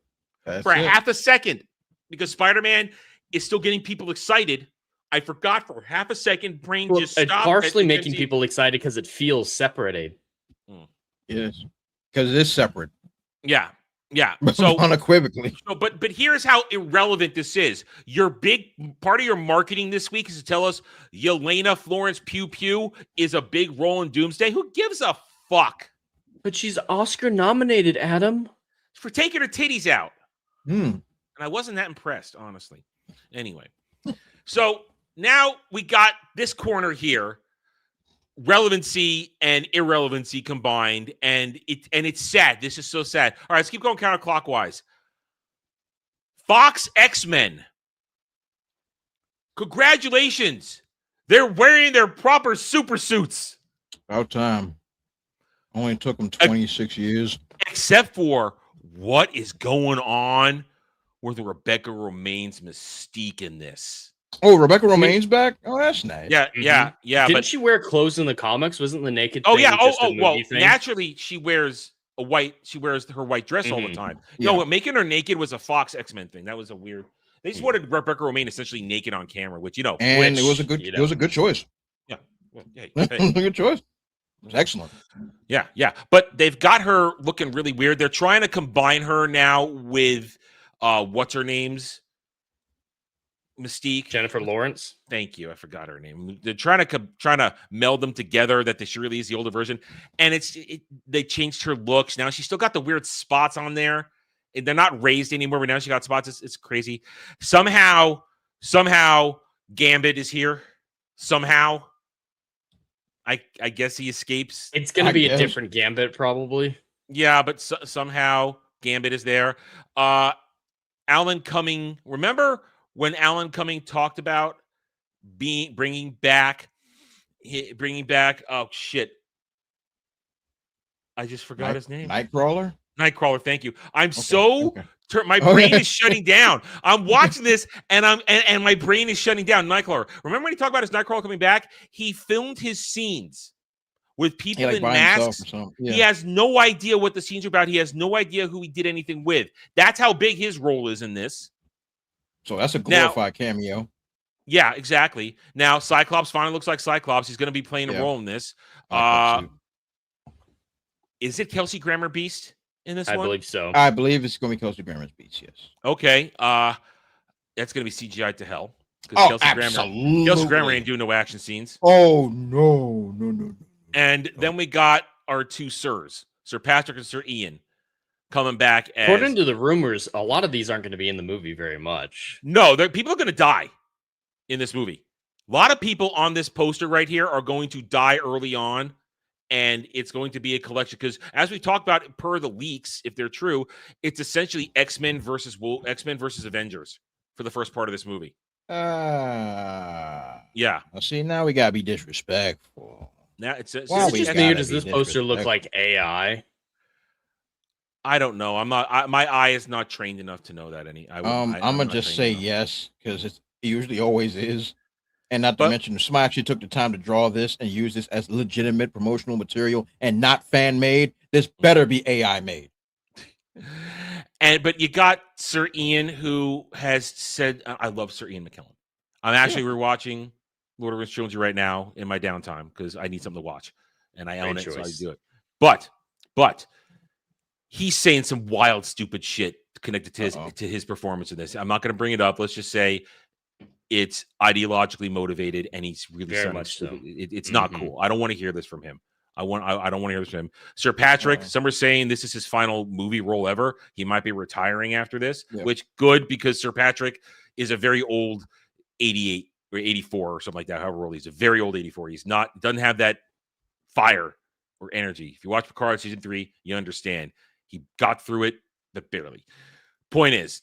For half a second. Because Spider-Man is still getting people excited. I forgot for half a second. Brain just stopped. It's partially making people excited because it feels separated. Yes. Because it is separate. Yeah. Yeah. So unequivocally. But here's how irrelevant this is. Your big part of your marketing this week is to tell us Yelena Florence Pew Pew is a big role in Doomsday. Who gives a fuck? But she's Oscar nominated, Adam. For taking her titties out. And I wasn't that impressed, honestly. Anyway. So now we got this corner here. Relevancy and irrelevancy combined, and it's sad. This is so sad. All right, let's keep going counterclockwise. Fox X-Men. Congratulations. They're wearing their proper super suits. About time. Only took them 26 years. Except for what is going on with Rebecca Romaine's Mystique in this. Oh, Rebecca Romaine's back? Oh, that's nice. Yeah, yeah. Didn't she wear clothes in the comics? Wasn't the naked thing just a movie well, thing? naturally she wears her white dress all the time. Yeah. No, making her naked was a Fox X-Men thing. That was a weird. They just wanted Rebecca Romaine essentially naked on camera, which it was a good choice. Yeah. Good choice. It was excellent. Yeah. But they've got her looking really weird. They're trying to combine her now with what's her name's Mystique. Jennifer Lawrence. Thank you. I forgot her name. They're trying to meld them together that she really is the older version. And they changed her looks. Now she's still got the weird spots on there. They're not raised anymore, but now she got spots. It's crazy. Somehow Gambit is here. Somehow. I guess he escapes. It's going to be a different Gambit, probably. Yeah, but somehow Gambit is there. Alan Cumming. Remember when Alan Cumming talked about bringing back? Oh shit! I just forgot his name. Nightcrawler. Nightcrawler. Thank you. I'm my brain is shutting down. I'm watching this and my brain is shutting down. Nightcrawler. Remember when he talked about his Nightcrawler coming back? He filmed his scenes with people in masks. Yeah. He has no idea what the scenes are about. He has no idea who he did anything with. That's how big his role is in this. So that's a glorified cameo. Yeah, exactly. Now Cyclops finally looks like Cyclops. He's going to be playing a role in this. Is it Kelsey Grammer Beast? In this one? I believe so. I believe it's going to be Kelsey Grammer's Beast, yes. Okay. That's going to be CGI to hell. Oh, absolutely. Kelsey Grammer ain't doing no action scenes. Oh, no. And then we got our two Sirs, Sir Patrick and Sir Ian, coming back as... According to the rumors, a lot of these aren't going to be in the movie very much. No, people are going to die in this movie. A lot of people on this poster right here are going to die early on. And it's going to be a collection because, as we talked about per the leaks, if they're true, it's essentially X-Men versus Avengers for the first part of this movie. Yeah. Well, see, now we gotta be disrespectful. Now it's just me. Does this poster look like AI? I don't know. I'm not. My eye is not trained enough to know that. I'm gonna just say yes because it usually always is. And not to mention, Smile actually took the time to draw this and use this as legitimate promotional material and not fan made. This better be AI made. But you got Sir Ian, who has said, "I love Sir Ian McKellen." I'm actually rewatching Lord of the Rings trilogy right now in my downtime because I need something to watch, and I own it, so I do it. But he's saying some wild, stupid shit connected to his performance in this. I'm not going to bring it up. Let's just say it's ideologically motivated, and he's really very much so. It's not cool. I don't want to hear this from him. I don't want to hear this from him. Sir Patrick, some are saying this is his final movie role ever. He might be retiring after this, which good because Sir Patrick is a very old 88 or 84 or something like that. However old he's a very old 84. He's doesn't have that fire or energy. If you watch Picard season 3, you understand he got through it, but barely. Point is,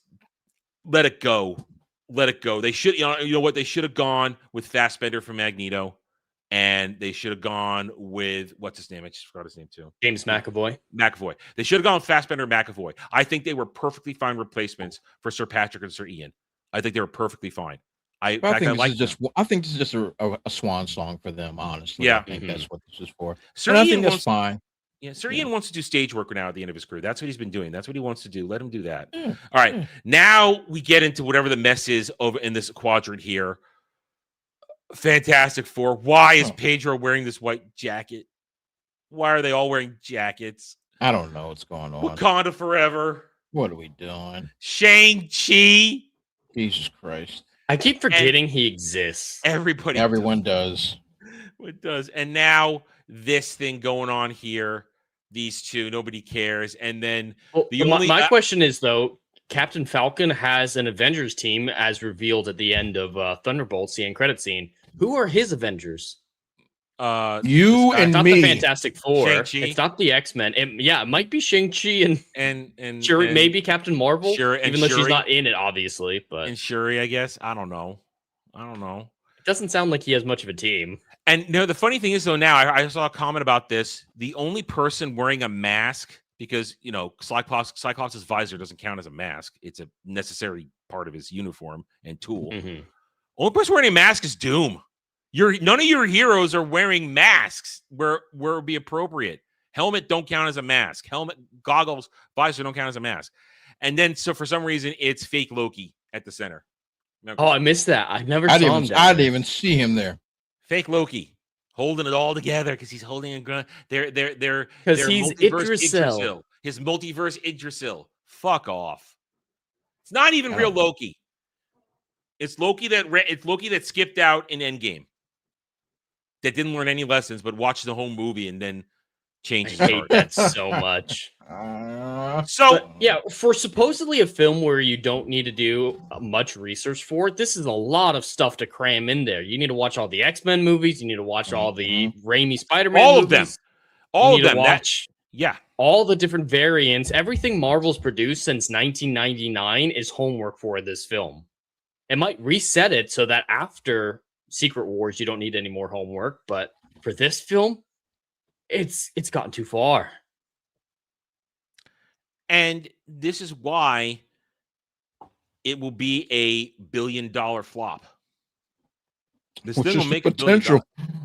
let it go. Let it go. They should, you know what? They should have gone with Fassbender for Magneto, and they should have gone with what's his name? I just forgot his name too. James McAvoy. They should have gone with Fassbender and McAvoy. I think they were perfectly fine replacements for Sir Patrick and Sir Ian. I think they were perfectly fine. I think this is just a swan song for them. Honestly, I think that's what this is for. Sir Ian, I think that's fine. Yeah, Sir Ian wants to do stage work now at the end of his career. That's what he's been doing. That's what he wants to do. Let him do that. All right. Now we get into whatever the mess is over in this quadrant here. Fantastic Four. Why is Pedro wearing this white jacket? Why are they all wearing jackets? I don't know what's going on. Wakanda forever. What are we doing? Shang-Chi. Jesus Christ. I keep forgetting he exists. Everyone does. It does. And now this thing going on here, these two, nobody cares. And then my question is, though, Captain Falcon has an Avengers team as revealed at the end of Thunderbolts, the end credit scene. Who are his Avengers? You and not me. The Fantastic Four. Shang-Chi. It's not the X-Men. It might be Shang-Chi and Shuri, maybe Captain Marvel, even though she's not in it, obviously. But and Shuri, I guess. I don't know. It doesn't sound like he has much of a team. And the funny thing is, though, now I saw a comment about this. The only person wearing a mask, because Cyclops' visor doesn't count as a mask. It's a necessary part of his uniform and tool. Only person wearing a mask is Doom. None of your heroes are wearing masks where it would be appropriate. Helmet don't count as a mask. Helmet, goggles, visor don't count as a mask. And then, so for some reason, it's fake Loki at the center. Remember? Oh, I missed that. I never saw him. I didn't even see him there. Fake Loki. holding it all together because he's holding a gun. They're because he's Idrisil. His multiverse Idrisil. Fuck off. It's not even real Loki. It's Loki that skipped out in Endgame. That didn't learn any lessons, but watched the whole movie and then changed his heart. That so much. For supposedly a film where you don't need to do much research for it, this is a lot of stuff to cram in there. You need to watch all the X-Men movies. You need to watch all the Raimi Spider-Man all movies. All of them. Watch all the different variants. Everything Marvel's produced since 1999 is homework for this film. It might reset it so that after Secret Wars, you don't need any more homework. But for this film, it's gotten too far. And this is why it will be a $1 billion flop. This thing will make potential.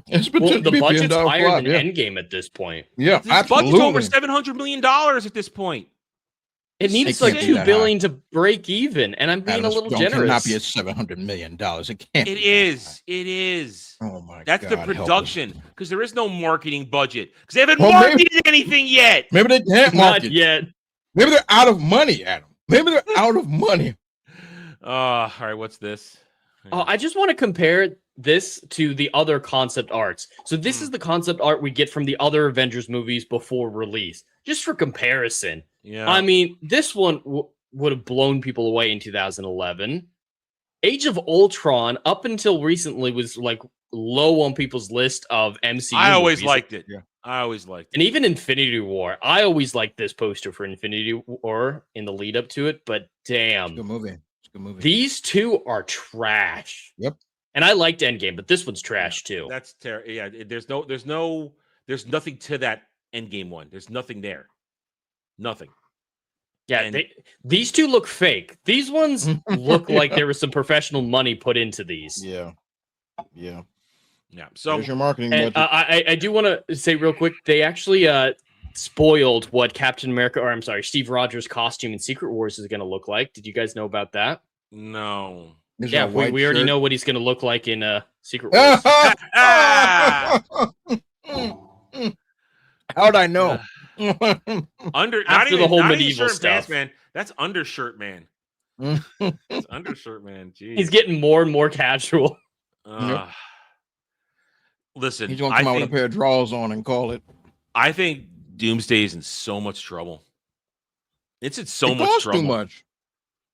It's potential. The budget's higher than Endgame at this point. Yeah, this budget's over $700 million at this point. It needs like $2 billion to break even, and I'm being a little generous. It cannot be at $700 million. It can't. It is. It is. Oh my god! That's the production, because there is no marketing budget because they haven't marketed anything yet. Maybe they can't market Not yet. Maybe they're out of money, Adam. Maybe they're out of money. All right. What's this? I just want to compare this to the other concept arts. So this is the concept art we get from the other Avengers movies before release, just for comparison. Yeah. I mean, this one would have blown people away in 2011. Age of Ultron, up until recently, was like low on people's list of MCU I always movies. liked it. Yeah. I always liked it. And even Infinity War, I always liked this poster for Infinity War in the lead up to it, but damn. It's a good movie. It's a good movie. These two are trash. Yep. And I liked Endgame, but this one's trash too. That's terrible. Yeah, there's nothing to that Endgame one. There's nothing there. Nothing. Yeah, these two look fake. These ones look like there was some professional money put into these. Yeah. So there's your marketing budget. I do want to say real quick, they actually spoiled what Steve Rogers' costume in Secret Wars is going to look like. Did you guys know about that? No. Yeah, we already know what he's going to look like in Secret Wars. How'd I know? After the whole medieval stuff, man. That's undershirt man. That's undershirt man. Jeez. He's getting more and more casual. Listen, he's gonna come out with a pair of drawers on and call it. I think Doomsday is in so much trouble. It's in so much trouble.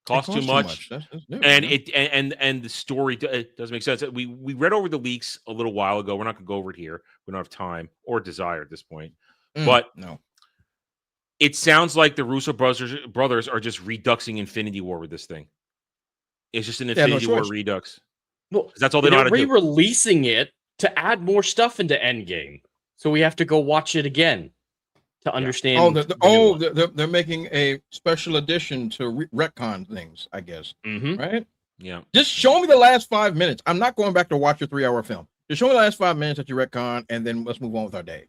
Costs too much. That's new, and the story doesn't make sense. We read over the leaks a little while ago. We're not going to go over it here. We don't have time or desire at this point. But no, it sounds like the Russo brothers are just reduxing Infinity War with this thing. It's just an Infinity War redux. Well, that's all they know how to do. They're re-releasing it to add more stuff into Endgame, so we have to go watch it again to understand. They're making a special edition to retcon things, I guess. Right? Yeah. Just show me the last 5 minutes. I'm not going back to watch your 3-hour film. Just show me the last 5 minutes that you retcon, and then let's move on with our day.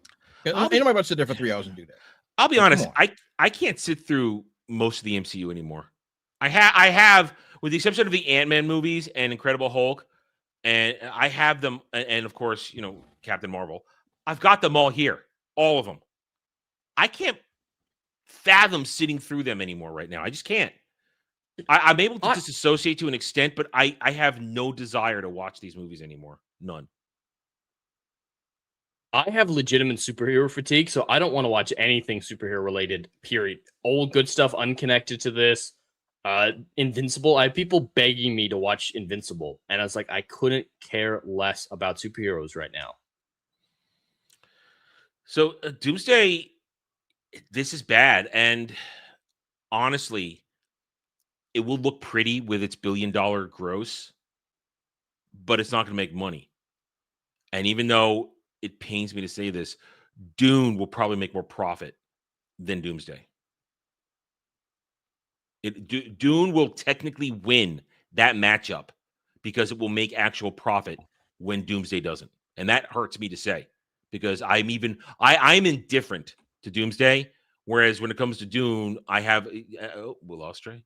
Ain't nobody about to sit there for 3 hours and do that. I'll be honest. I can't sit through most of the MCU anymore. I have, with the exception of the Ant-Man movies and Incredible Hulk, and I have them, and of course, Captain Marvel. I've got them all here, all of them. I can't fathom sitting through them anymore right now. I just can't. I'm able to disassociate to an extent, but I have no desire to watch these movies anymore. None. I have legitimate superhero fatigue, so I don't want to watch anything superhero related, period. Old good stuff unconnected to this. Invincible. I have people begging me to watch Invincible, and I was like, I couldn't care less about superheroes right now. So Doomsday, this is bad, and honestly, it will look pretty with its $1 billion gross, but it's not going to make money. And even though it pains me to say this, Dune will probably make more profit than Doomsday. Dune will technically win that matchup because it will make actual profit when Doomsday doesn't. And that hurts me to say because I'm indifferent to Doomsday. Whereas when it comes to Dune, I have Will Osprey.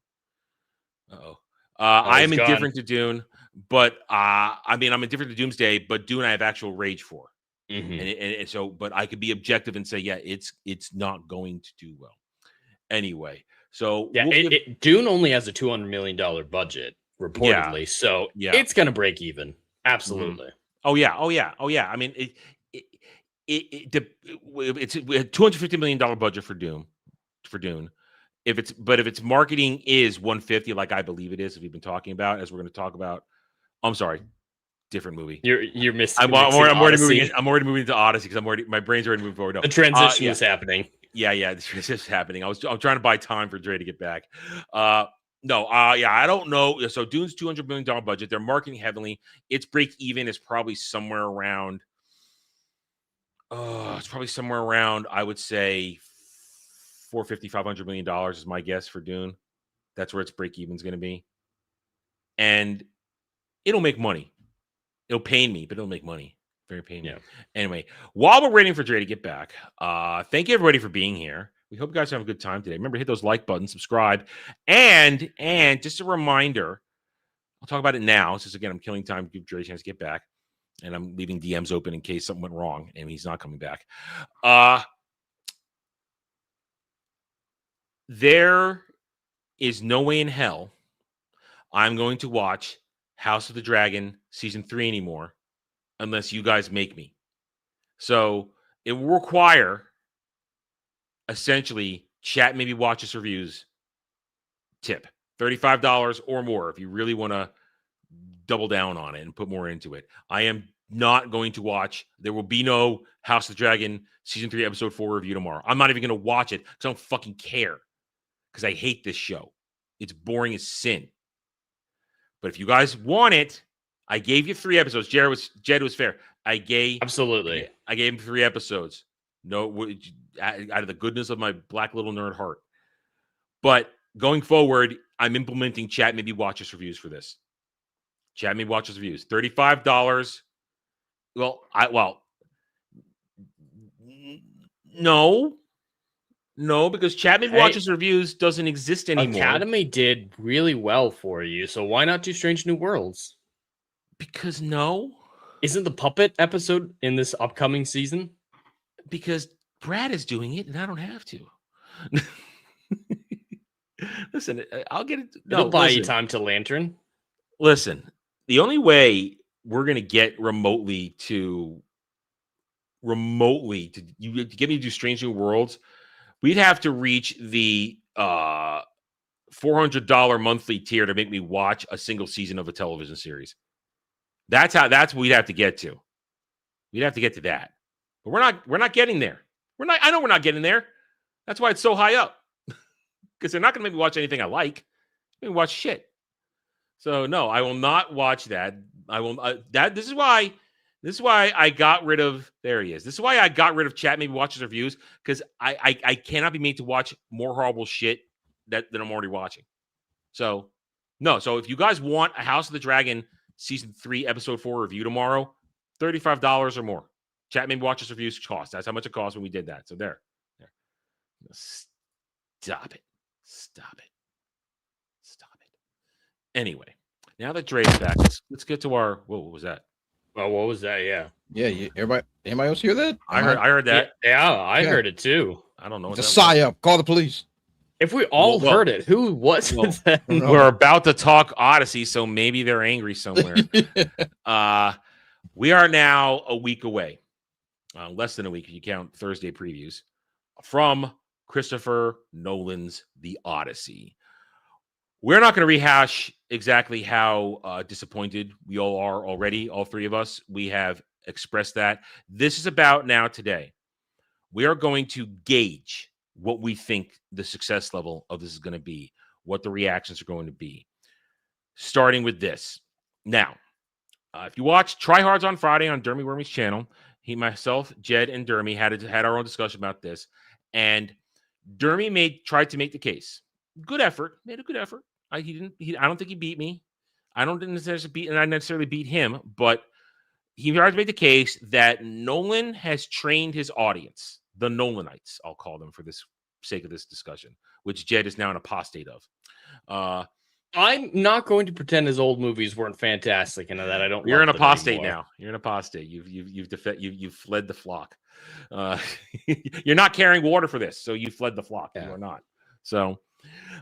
I'm indifferent to Dune, but I'm indifferent to Doomsday, but Dune I have actual rage for. And so, but I could be objective and say, yeah, it's not going to do well. Anyway, so yeah, Dune only has a $200 million budget reportedly, so it's going to break even. Absolutely. Oh yeah. I mean, it's a $250 million budget for Dune. If its marketing is 150, like I believe it is, as we've been talking about, as we're going to talk about. I'm sorry, different movie. You're missing. I'm already moving into Odyssey because my brain's already moving forward. No. The transition is happening. Yeah, this is happening. I'm trying to buy time for Dre to get back. I don't know. So Dune's $200 million budget. They're marketing heavily. Its break even is probably somewhere around. I would say $450-500 million is my guess for Dune. That's where its break even is going to be, and it'll make money. It'll pain me, but it'll make money. Very painful. Yeah. Anyway, while we're waiting for Dre to get back, thank you everybody for being here. We hope you guys have a good time today. Remember, hit those like buttons, subscribe, and just a reminder, I'll talk about it now. Since again, I'm killing time to give Dre a chance to get back, and I'm leaving DMs open in case something went wrong and he's not coming back. There is no way in hell I'm going to watch House of the Dragon season 3 anymore unless you guys make me. So it will require essentially chat, maybe watch us reviews tip $35 or more if you really want to double down on it and put more into it. I am not going to watch. There will be no House of the Dragon season 3 episode 4 review tomorrow. I'm not even going to watch it because I don't fucking care because I hate this show. It's boring as sin. But if you guys want it, I gave you 3 episodes. Jed was fair. I gave him 3 episodes. No, out of the goodness of my black little nerd heart. But going forward, I'm implementing chat, maybe watch us reviews for this. Chat, maybe watch us reviews. $35. No, because chat, maybe watch us reviews doesn't exist anymore. Academy did really well for you, so why not do Strange New Worlds? Because no. Isn't the puppet episode in this upcoming season? Because Brad is doing it and I don't have to. Listen, I'll get it. It'll buy you time to Lantern. Listen, the only way we're going to get remotely to get me to do Strange New Worlds, we'd have to reach the $400 monthly tier to make me watch a single season of a television series. That's what we'd have to get to. We'd have to get to that. But we're not getting there. I know we're not getting there. That's why it's so high up. Because they're not going to make me watch anything I like. Make me watch shit. So no, I will not watch that. I will this is why I got rid of there he is. This is why I got rid of chat, maybe watch his reviews, because I cannot be made to watch more horrible shit that I'm already watching. So no, so if you guys want a House of the Dragon season 3 episode 4 review tomorrow, $35 or more. Chat, maybe watch his reviews cost. That's how much it cost when we did that. So there. Stop it. Anyway, now that Dre's back, let's get to our. Whoa, what was that? Oh, what was that? Yeah. Everybody. Anybody else hear that? I heard that. Yeah, I heard it too. I don't know. It's a psyop. Call the police. If we all heard it, who was it then? We're about to talk Odyssey, so maybe they're angry somewhere. We are now a week away, less than a week if you count Thursday previews, from Christopher Nolan's The Odyssey. We're not going to rehash exactly how disappointed we all are already, all 3 of us. We have expressed that. This is about now today. We are going to gauge what we think the success level of this is going to be, what the reactions are going to be, starting with this. Now, if you watch Tryhards on Friday on Dermy Wormy's channel, myself, Jed, and Dermy had our own discussion about this, and Dermy tried to make the case. Made a good effort. I don't think he beat me. I don't necessarily beat him, but he tried to make the case that Nolan has trained his audience, the Nolanites, I'll call them for this sake of this discussion, which Jed is now an apostate of. I'm not going to pretend his old movies weren't fantastic and that I don't. You're love an them apostate anymore. now. You're an apostate. You've fled the flock. You're not carrying water for this, so you fled the flock. Yeah. You are not. So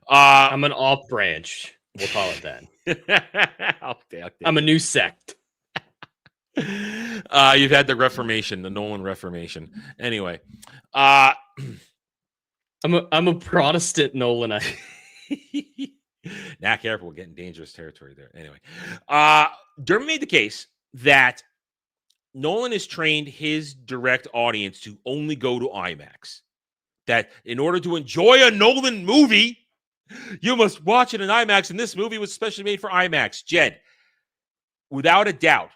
I'm an off branch. We'll call it that. I'm a new sect. You've had the Reformation, the Nolan Reformation. Anyway, I'm a Protestant Nolanite. Now, careful, we're getting dangerous territory there. Anyway, Dermot made the case that Nolan has trained his direct audience to only go to IMAX. That in order to enjoy a Nolan movie, you must watch it in IMAX. And this movie was specially made for IMAX. Jed, without a doubt,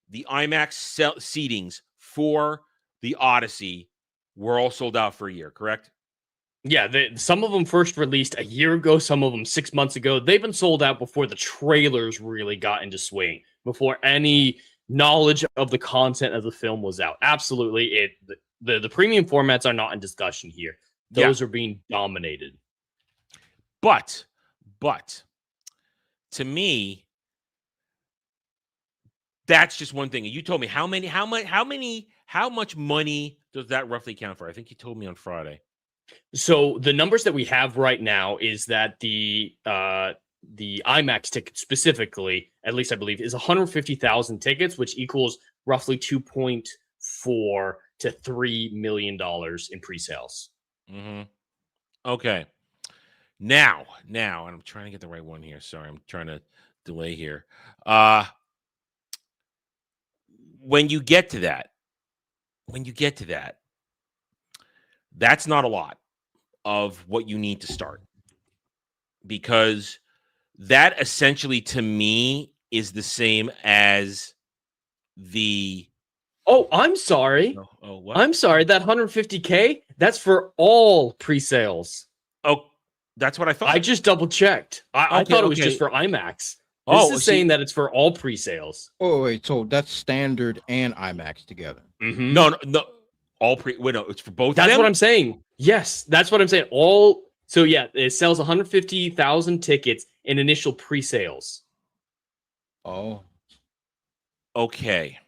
the IMAX seatings for the Odyssey were all sold out for a year, correct? Yeah, some of them first released a year ago, some of them 6 months ago. They've been sold out before the trailers really got into swing, before any knowledge of the content of the film was out. Absolutely, the premium formats are not in discussion here. Those are being dominated. But to me, that's just one thing. You told me how much money does that roughly count for? I think you told me on Friday. So the numbers that we have right now is that the IMAX ticket specifically, at least I believe, is 150,000 tickets, which equals roughly $2.4 to $3 million in pre-sales. Mm-hmm. Okay. Now, and I'm trying to get the right one here. Sorry, I'm trying to delay here. When you get to that, that's not a lot of what you need to start, because that essentially to me is the same as the. Oh, I'm sorry. Oh, what? I'm sorry. That 150K, that's for all pre-sales. Oh, that's what I thought. I just double checked. I thought it was just for IMAX. This is saying that it's for all pre-sales. Oh, wait. So that's standard and IMAX together. Mm-hmm. No. It's for both. That's what I'm saying. Yes, that's what I'm saying. So yeah, it sells 150,000 tickets in initial pre-sales. Oh, okay.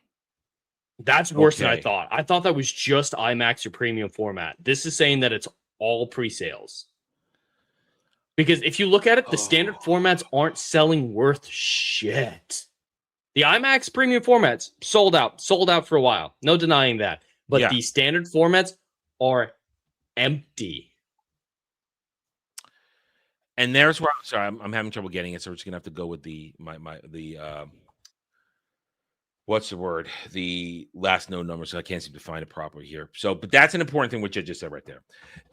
That's worse than I thought. I thought that was just IMAX or premium format. This is saying that it's all pre-sales. Because if you look at it, the standard formats aren't selling worth shit. The IMAX premium formats sold out for a while. No denying that. But the standard formats are empty. And there's where I'm having trouble getting it, so we're just gonna have to go with the what's the word? The last known number, so I can't seem to find it properly here. So, but that's an important thing, which I just said right there.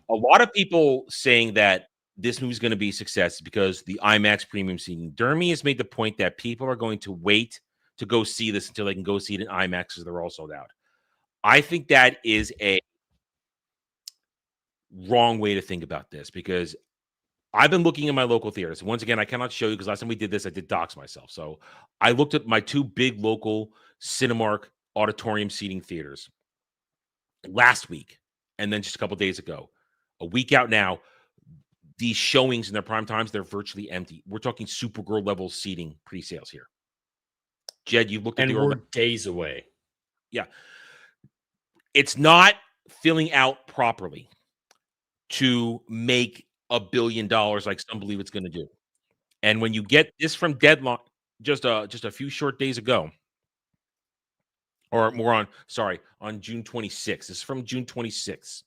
A lot of people saying that this movie's going to be a success because the IMAX premium seating. Dermy has made the point that people are going to wait to go see this until they can go see it in IMAX because they're all sold out. I think that is a wrong way to think about this, because I've been looking in my local theaters. Once again, I cannot show you because last time we did this, I did dox myself. So I looked at my two big local Cinemark auditorium seating theaters last week, and then just a couple days ago. A week out now, these showings in their prime times, they're virtually empty. We're talking Supergirl level seating pre-sales here. Jed, you looked at and we're days away. Yeah. It's not filling out properly to make $1 billion like some believe it's going to do. And when you get this from Deadline just a few short days ago, or more on June 26th. This is from June 26th.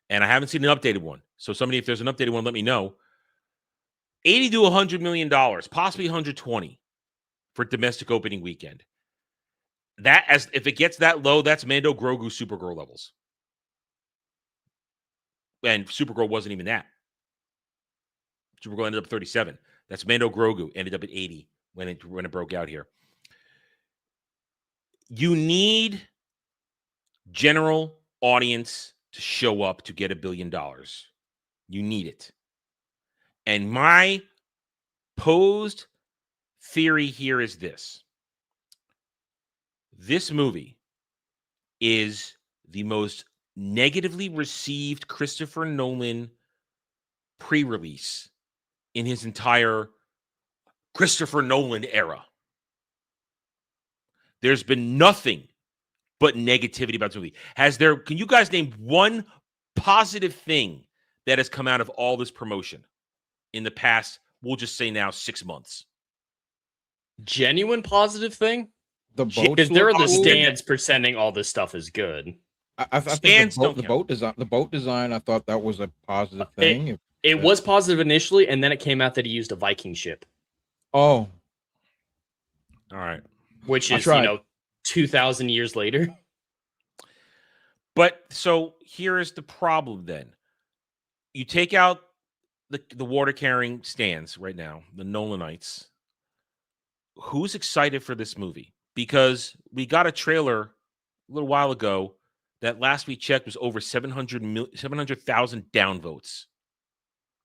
And I haven't seen an updated one. So somebody, if there's an updated one, let me know. $80 to $100 million, possibly 120 for domestic opening weekend. If it gets that low, that's Mando Grogu Supergirl levels. And Supergirl wasn't even that. Supergirl ended up 37. That's Mando Grogu ended up at 80 when it broke out here. You need general audience to show up to get $1 billion. You need it. And my posed theory here is this. This movie is the most negatively received Christopher Nolan pre-release in his entire Christopher Nolan era. There's been nothing but negativity about this movie. Can you guys name one positive thing that has come out of all this promotion in the past, we'll just say now, 6 months? Genuine positive thing? The boat. Because there are the stands pretending all this stuff is good. I think the boat design, I thought that was a positive thing. It was positive initially, and then it came out that he used a Viking ship. Oh. All right. Which is, 2,000 years later. But so here is the problem then. You take out the water carrying stands right now, the Nolanites. Who's excited for this movie? Because we got a trailer a little while ago that last we checked was over 700,000 downvotes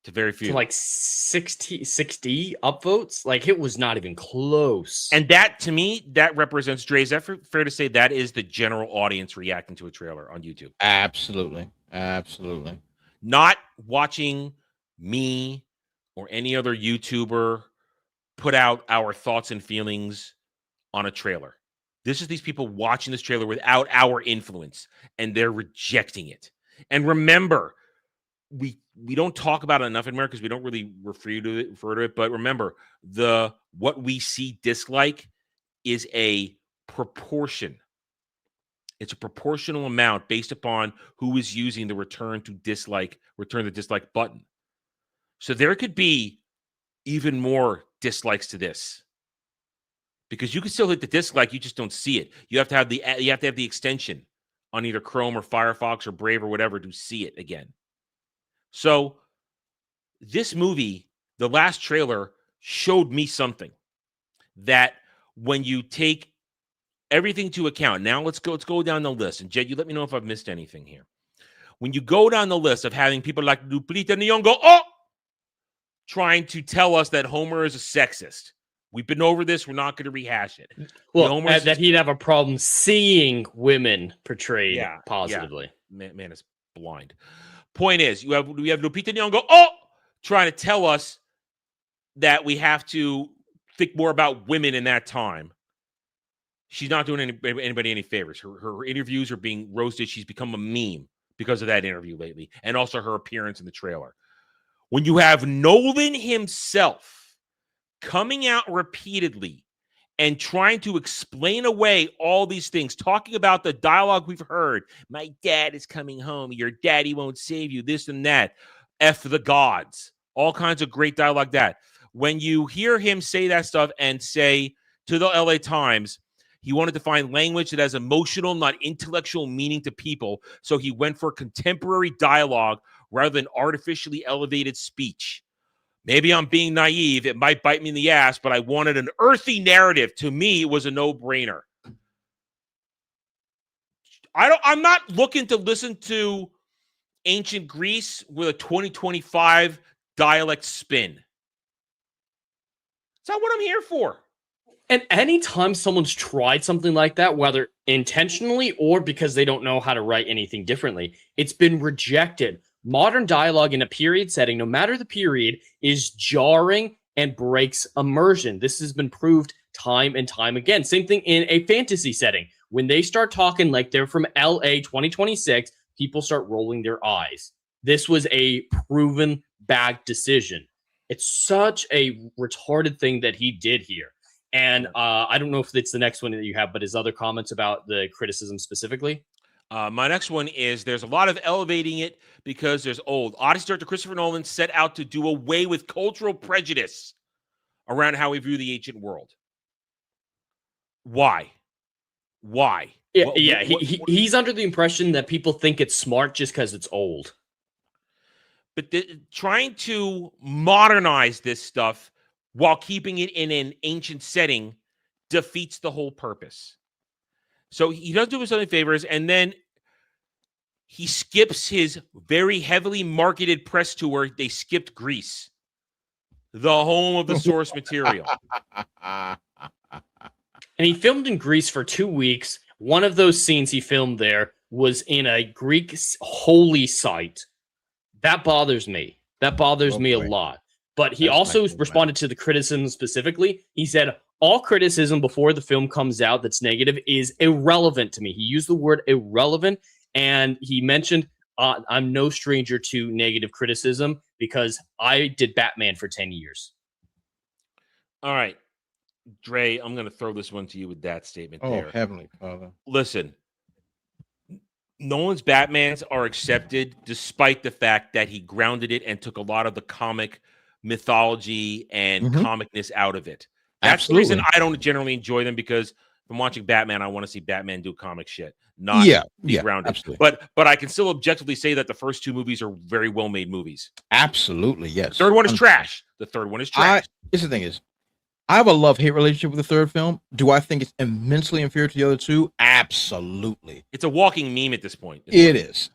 to very few. To like 60 upvotes? Like, it was not even close. And that, to me, that represents, Dre, is that fair to say that is the general audience reacting to a trailer on YouTube? Absolutely. Absolutely. Not watching me or any other YouTuber put out our thoughts and feelings on a trailer. This is these people watching this trailer without our influence, and they're rejecting it. And remember, we don't talk about it enough in America because we don't really refer to it. But remember, what we see dislike is a proportion. It's a proportional amount based upon who is using the return the dislike button. So there could be even more dislikes to this. Because you can still hit the dislike, you just don't see it. You have to have the extension on either Chrome or Firefox or Brave or whatever to see it again. So this movie, the last trailer, showed me something that when you take everything to account, now let's go down the list. And Jed, you let me know if I've missed anything here. When you go down the list of having people like Lupita Nyong'o trying to tell us that Homer is a sexist. We've been over this. We're not going to rehash it. Well, that he'd have a problem seeing women portrayed positively. Yeah. Man is blind. Point is, we have Lupita Nyong'o trying to tell us that we have to think more about women in that time. She's not doing anybody any favors. Her interviews are being roasted. She's become a meme because of that interview lately, and also her appearance in the trailer. When you have Nolan himself coming out repeatedly and trying to explain away all these things, talking about the dialogue we've heard, my dad is coming home, your daddy won't save you, this and that, F the gods, all kinds of great dialogue that. When you hear him say that stuff and say to the LA Times, he wanted to find language that has emotional, not intellectual meaning to people, so he went for contemporary dialogue rather than artificially elevated speech. Maybe I'm being naive. It might bite me in the ass, but I wanted an earthy narrative. To me, it was a no-brainer. I'm not looking to listen to ancient Greece with a 2025 dialect spin. That's not what I'm here for. And anytime someone's tried something like that, whether intentionally or because they don't know how to write anything differently, it's been rejected. Modern dialogue in a period setting, no matter the period, is jarring and breaks immersion. This has been proved time and time again. Same thing in a fantasy setting. When they start talking like they're from LA 2026, people start rolling their eyes. This was a proven bad decision. It's such a retarded thing that he did here. And I don't know if it's the next one that you have, but his other comments about the criticism specifically? My next one is there's a lot of elevating it because there's old. Odyssey director Christopher Nolan set out to do away with cultural prejudice around how we view the ancient world. Why? Yeah, he's under the impression that people think it's smart just because it's old. But trying to modernize this stuff while keeping it in an ancient setting defeats the whole purpose. So he doesn't do us any favors, and then he skips his very heavily marketed press tour. They skipped Greece, the home of the source material. And he filmed in Greece for 2 weeks. One of those scenes he filmed there was in a Greek holy site. That bothers me. That bothers me a lot. But he also responded to the criticism specifically. He said, all criticism before the film comes out that's negative is irrelevant to me. He used the word irrelevant, and he mentioned, I'm no stranger to negative criticism because I did Batman for 10 years. All right, Dre, I'm going to throw this one to you with that statement there. Oh, Heavenly Father. Listen, Nolan's Batmans are accepted despite the fact that he grounded it and took a lot of the comic mythology and comicness out of it. That's the reason I don't generally enjoy them, because if I'm watching Batman, I want to see Batman do comic shit, not be grounded. Absolutely. But I can still objectively say that the first two movies are very well made movies. Absolutely, yes. The third one is trash. The third one is trash. Here's the thing is, I have a love-hate relationship with the third film. Do I think it's immensely inferior to the other two? Absolutely. It's a walking meme at this point. It is.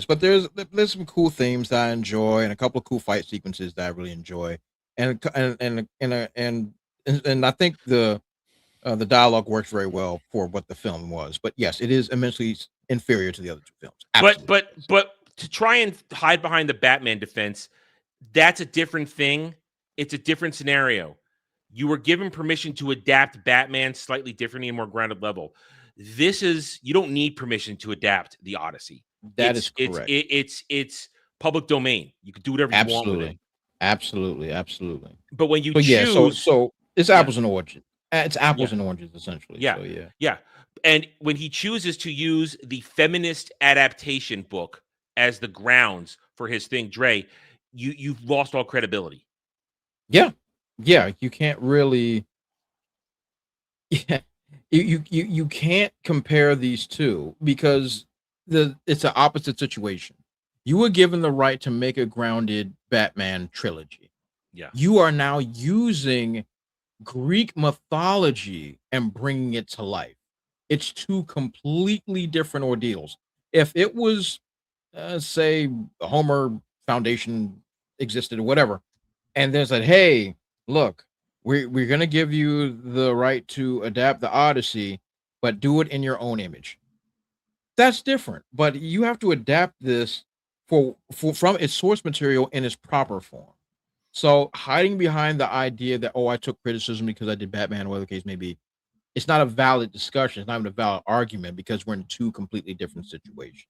But there's some cool themes that I enjoy, and a couple of cool fight sequences that I really enjoy, and I think the dialogue works very well for what the film was. But yes, it is immensely inferior to the other two films. Absolutely. But to try and hide behind the Batman defense, that's a different thing. It's a different scenario. You were given permission to adapt Batman slightly differently and more grounded level. You don't need permission to adapt the Odyssey. That is correct. It's public domain. You can do whatever you want with it. Absolutely. But when you choose, so it's apples and oranges. It's apples and oranges essentially. Yeah. So, yeah. And when he chooses to use the feminist adaptation book as the grounds for his thing, Dre, you've lost all credibility. Yeah, you can't really. Yeah, you can't compare these two because it's an opposite situation. You were given the right to make a grounded Batman trilogy. Yeah, you are now using Greek mythology and bringing it to life. It's two completely different ordeals. If it was, say, the Homer Foundation existed or whatever, and they said, "Hey, look, we're going to give you the right to adapt the Odyssey, but do it in your own image." That's different. But you have to adapt this from its source material in its proper form. So hiding behind the idea that, I took criticism because I did Batman, or whatever the case may be, it's not a valid discussion. It's not even a valid argument because we're in two completely different situations.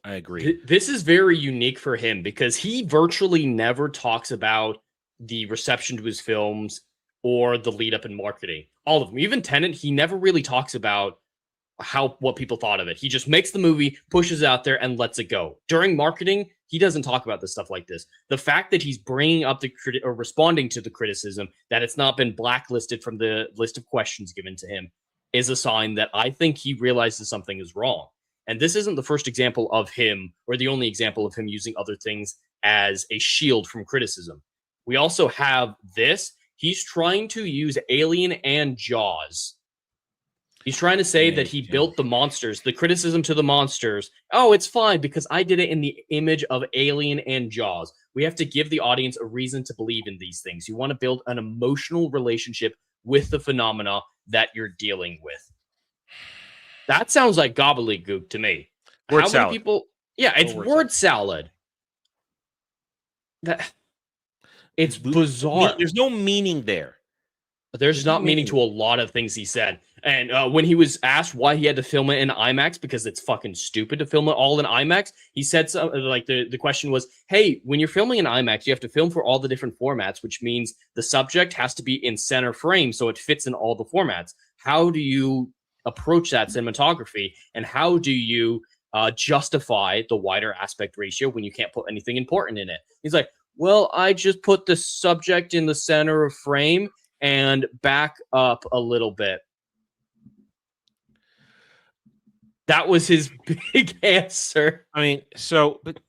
I agree. This is very unique for him because he virtually never talks about the reception to his films or the lead up in marketing. All of them. Even Tenet, he never really talks about what people thought of it. He just makes the movie, pushes it out there, and lets it go. During marketing, he doesn't talk about this stuff like this. The fact that he's bringing up or responding to the criticism, that it's not been blacklisted from the list of questions given to him, is a sign that I think he realizes something is wrong. And this isn't the first example of him, or the only example of him using other things as a shield from criticism. We also have this. He's trying to use Alien and Jaws. He's trying to say that he built the monsters, the criticism to the monsters. Oh, it's fine because I did it in the image of Alien and Jaws. We have to give the audience a reason to believe in these things. You want to build an emotional relationship with the phenomena that you're dealing with. That sounds like gobbledygook to me. Word salad. Many people? Yeah, it's word salad. It's bizarre. There's no meaning there. There's not meaning to a lot of things he said. And when he was asked why he had to film it in IMAX, because it's fucking stupid to film it all in IMAX, he said something like the question was, hey, when you're filming in IMAX, you have to film for all the different formats, which means the subject has to be in center frame so it fits in all the formats. How do you approach that cinematography? And how do you justify the wider aspect ratio when you can't put anything important in it? He's like, well, I just put the subject in the center of frame and back up a little bit. That was his big answer. I mean, but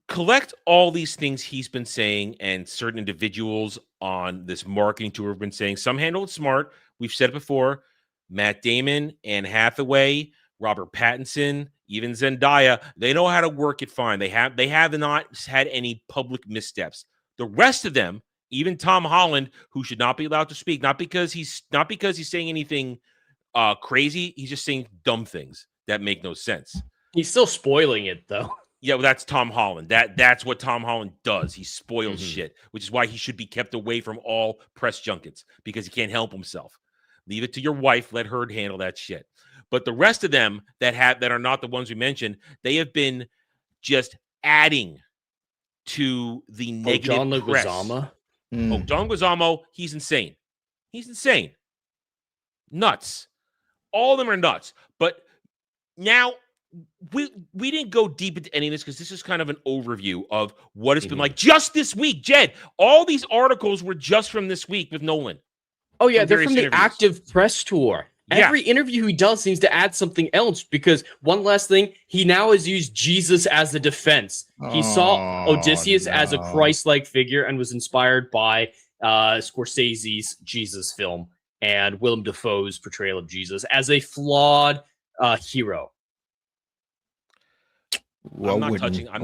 collect all these things he's been saying and certain individuals on this marketing tour have been saying. Some handle it smart. We've said it before. Matt Damon, Anne Hathaway, Robert Pattinson, even Zendaya, they know how to work it fine. They have not had any public missteps. The rest of them, even Tom Holland, who should not be allowed to speak, not because he's saying anything crazy, he's just saying dumb things that make no sense. He's still spoiling it though. Yeah, well, that's Tom Holland. That's what Tom Holland does. He spoils shit, which is why he should be kept away from all press junkets because he can't help himself. Leave it to your wife. Let her handle that shit. But the rest of them that are not the ones we mentioned, they have been just adding to the negative John press. Leguizamo. Oh, John Leguizamo, he's insane. He's insane. Nuts. All of them are nuts. But now we didn't go deep into any of this because this is kind of an overview of what it's been like just this week. Jed, all these articles were just from this week with Nolan. Oh, yeah, they're from the active press tour. Yeah. Every interview he does seems to add something else because one last thing, he now has used Jesus as a defense. He saw Odysseus as a Christ-like figure and was inspired by Scorsese's Jesus film and Willem Dafoe's portrayal of Jesus as a flawed hero. Well, I'm not touching that. I'm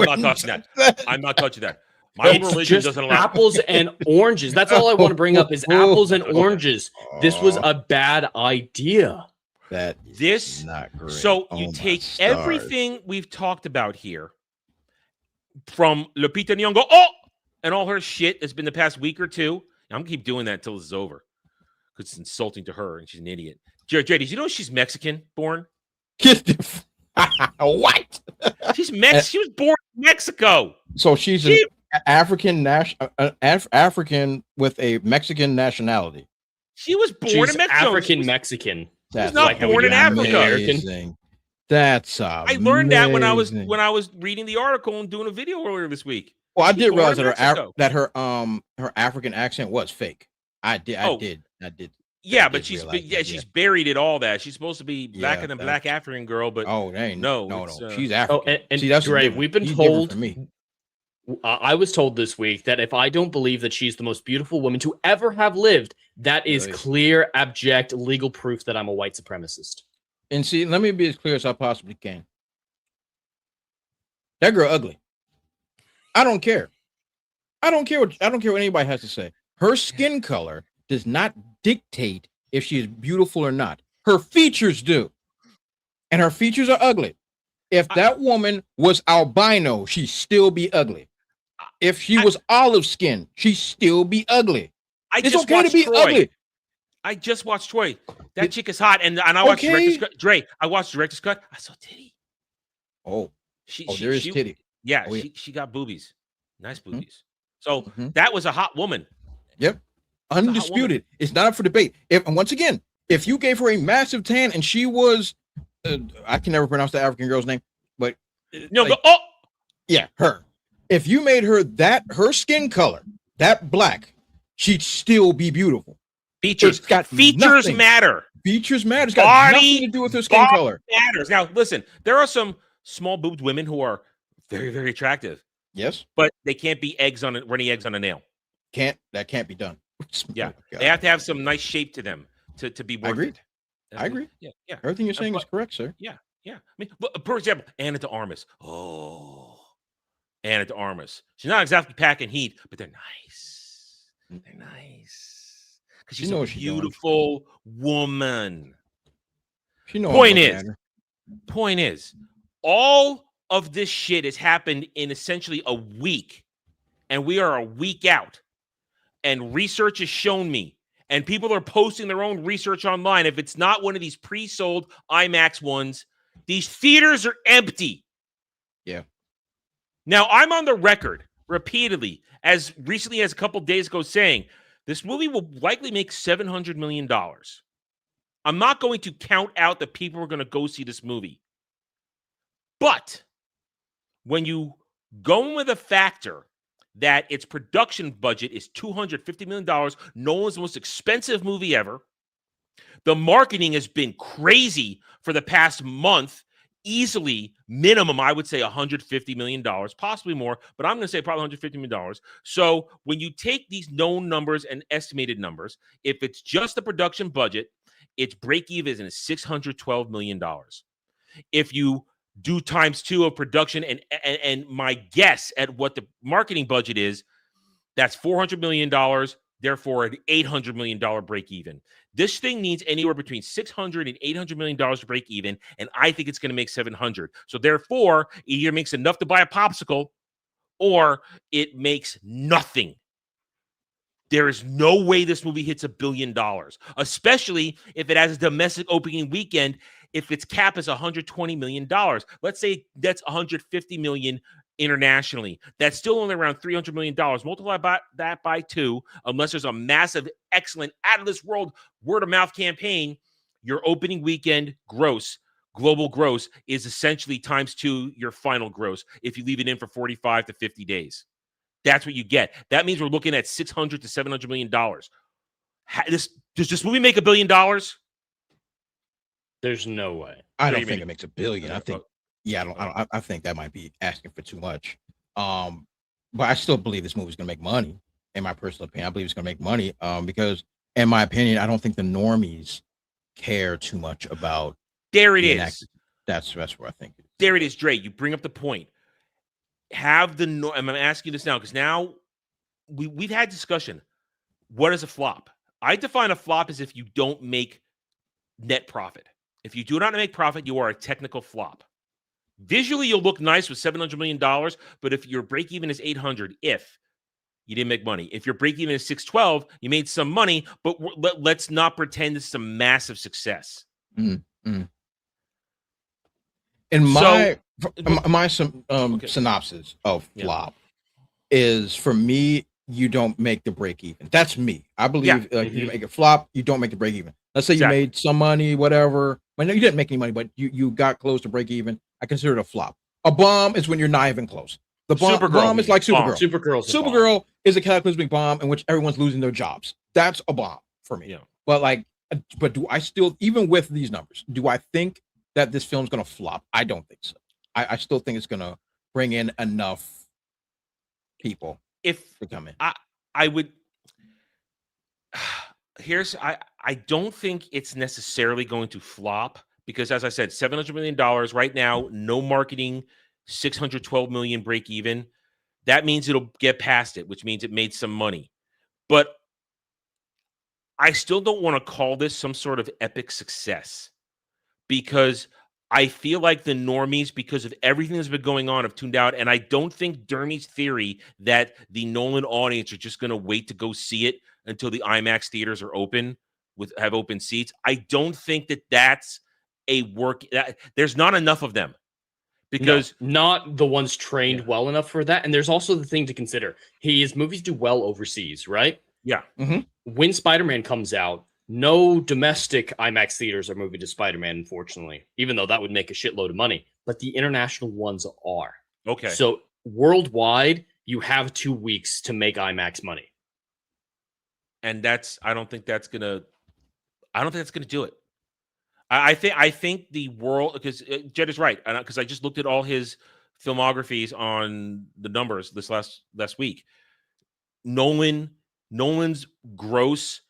not touching that. I'm not touching that. My religion doesn't allow apples and oranges. That's all I want to bring up is apples and oranges. This was a bad idea. That this not great. So you take everything we've talked about here from Lupita Nyong'o, and all her shit that's been the past week or two. I'm gonna keep doing that until this is over because it's insulting to her and she's an idiot. Jared, did you know she's Mexican born? What? She's Mexican. She was born in Mexico. So she's an African African with a Mexican nationality. She was born in Mexico. African Mexican. She's not born in Africa. That's amazing. I learned that when I was reading the article and doing a video earlier this week. Well, I did realize that her African accent was fake. I did. Yeah, but she's buried it all that. She's supposed to be back in a black African girl, but no, she's African. And see, that's Dre, we've been told. I was told this week that if I don't believe that she's the most beautiful woman to ever have lived, that is clear, abject, legal proof that I'm a white supremacist. And see, let me be as clear as I possibly can. That girl ugly. I don't care. I don't care what anybody has to say. Her skin color does not dictate if she is beautiful or not. Her features do. And her features are ugly. If that woman was albino, she'd still be ugly. If she was olive skin, she'd still be ugly. It's okay to be ugly. I just watched Troy. That chick is hot, and I watched Director's Cut. Dre, I watched Director's Cut. I saw titty. There is titty. Yeah, she got boobies. Nice boobies. So that was a hot woman. Yep. Undisputed. It's not up for debate. If you gave her a massive tan and she was I can never pronounce the African girl's name, but her. If you made her her skin color, that black, she'd still be beautiful. Features matter. Features matter. It's got nothing to do with her skin color. Matters. Now, listen, there are some small boobed women who are very, very attractive. Yes, but they can't be running eggs on a nail. That can't be done. Yeah, they have to have some nice shape to them to be worth it. I agree. Yeah. Everything you're saying is correct, sir. Yeah. I mean, for example, Anna de Armas. Anna de Armas. She's not exactly packing heat, but they're nice. They're nice because she's a beautiful woman. Point is, all of this shit has happened in essentially a week, and we are a week out. And research has shown me, and people are posting their own research online. If it's not one of these pre-sold IMAX ones, these theaters are empty. Yeah. Now, I'm on the record repeatedly, as recently as a couple days ago, saying this movie will likely make $700 million. I'm not going to count out the people who are going to go see this movie. But when you go in with a factor that its production budget is $250 million, Nolan's most expensive movie ever, the marketing has been crazy for the past month, easily minimum, I would say $150 million, possibly more, but I'm going to say probably $150 million. So when you take these known numbers and estimated numbers, if it's just the production budget, its break-even is $612 million. If you do times 2 of production and my guess at what the marketing budget is, that's $400 million therefore an $800 million break even. This thing needs anywhere between $600 and $800 million to break even, and I think it's going to make 700. So therefore, it either makes enough to buy a popsicle or it makes nothing. There is no way this movie hits $1 billion, especially if it has a domestic opening weekend. If its cap is $120 million, let's say that's $150 million internationally. That's still only around $300 million. Multiply that by 2, unless there's a massive, excellent, out of this world word of mouth campaign. Your opening weekend gross, global gross, is essentially times 2 your final gross if you leave it in for 45 to 50 days. That's what you get. That means we're looking at $600 to $700 million. Does this movie make $1 billion? There's no way. I don't think it makes $1 billion. I think, I think that might be asking for too much. But I still believe this movie is going to make money. In my personal opinion, I believe it's going to make money. Because, in my opinion, I don't think the normies care too much about. There it is. That's where I think. There it is, Dre. You bring up the point. I'm asking you this now because now we've had discussion. What is a flop? I define a flop as if you don't make net profit. If you do not make profit, you are a technical flop. Visually, you'll look nice with $700 million, but if your break even is 800, if you didn't make money. If your break even is 612, you made some money, but let's not pretend this is a massive success. Mm-hmm. In my synopsis of flop is, for me, you don't make the break even. That's me. I believe you make a flop, you don't make the break even. Let's say you made some money, whatever. Well, no, you didn't make any money, but you got close to break even. I consider it a flop. A bomb is when you're not even close. The bomb is like Supergirl. Supergirl is a cataclysmic bomb in which everyone's losing their jobs. That's a bomb for me. Yeah. But do I still, even with these numbers, do I think that this film's going to flop? I don't think so. I still think it's going to bring in enough people to come in. I would. I don't think it's necessarily going to flop because, as I said, $700 million right now, no marketing, $612 million break even. That means it'll get past it, which means it made some money. But I still don't want to call this some sort of epic success because I feel like the normies, because of everything that's been going on, have tuned out. And I don't think Dermy's theory that the Nolan audience are just going to wait to go see it until the IMAX theaters are open, have open seats. I don't think that that's a work. There's not enough of them because not the ones trained well enough for that. And there's also the thing to consider. His movies do well overseas, right? Yeah. Mm-hmm. When Spider-Man comes out, no domestic IMAX theaters are moving to Spider-Man, unfortunately, even though that would make a shitload of money. But the international ones are. Okay. So worldwide, you have 2 weeks to make IMAX money. And I don't think that's gonna do it. I think the world, because Jed is right, because I just looked at all his filmographies on the numbers this last week. Nolan's gross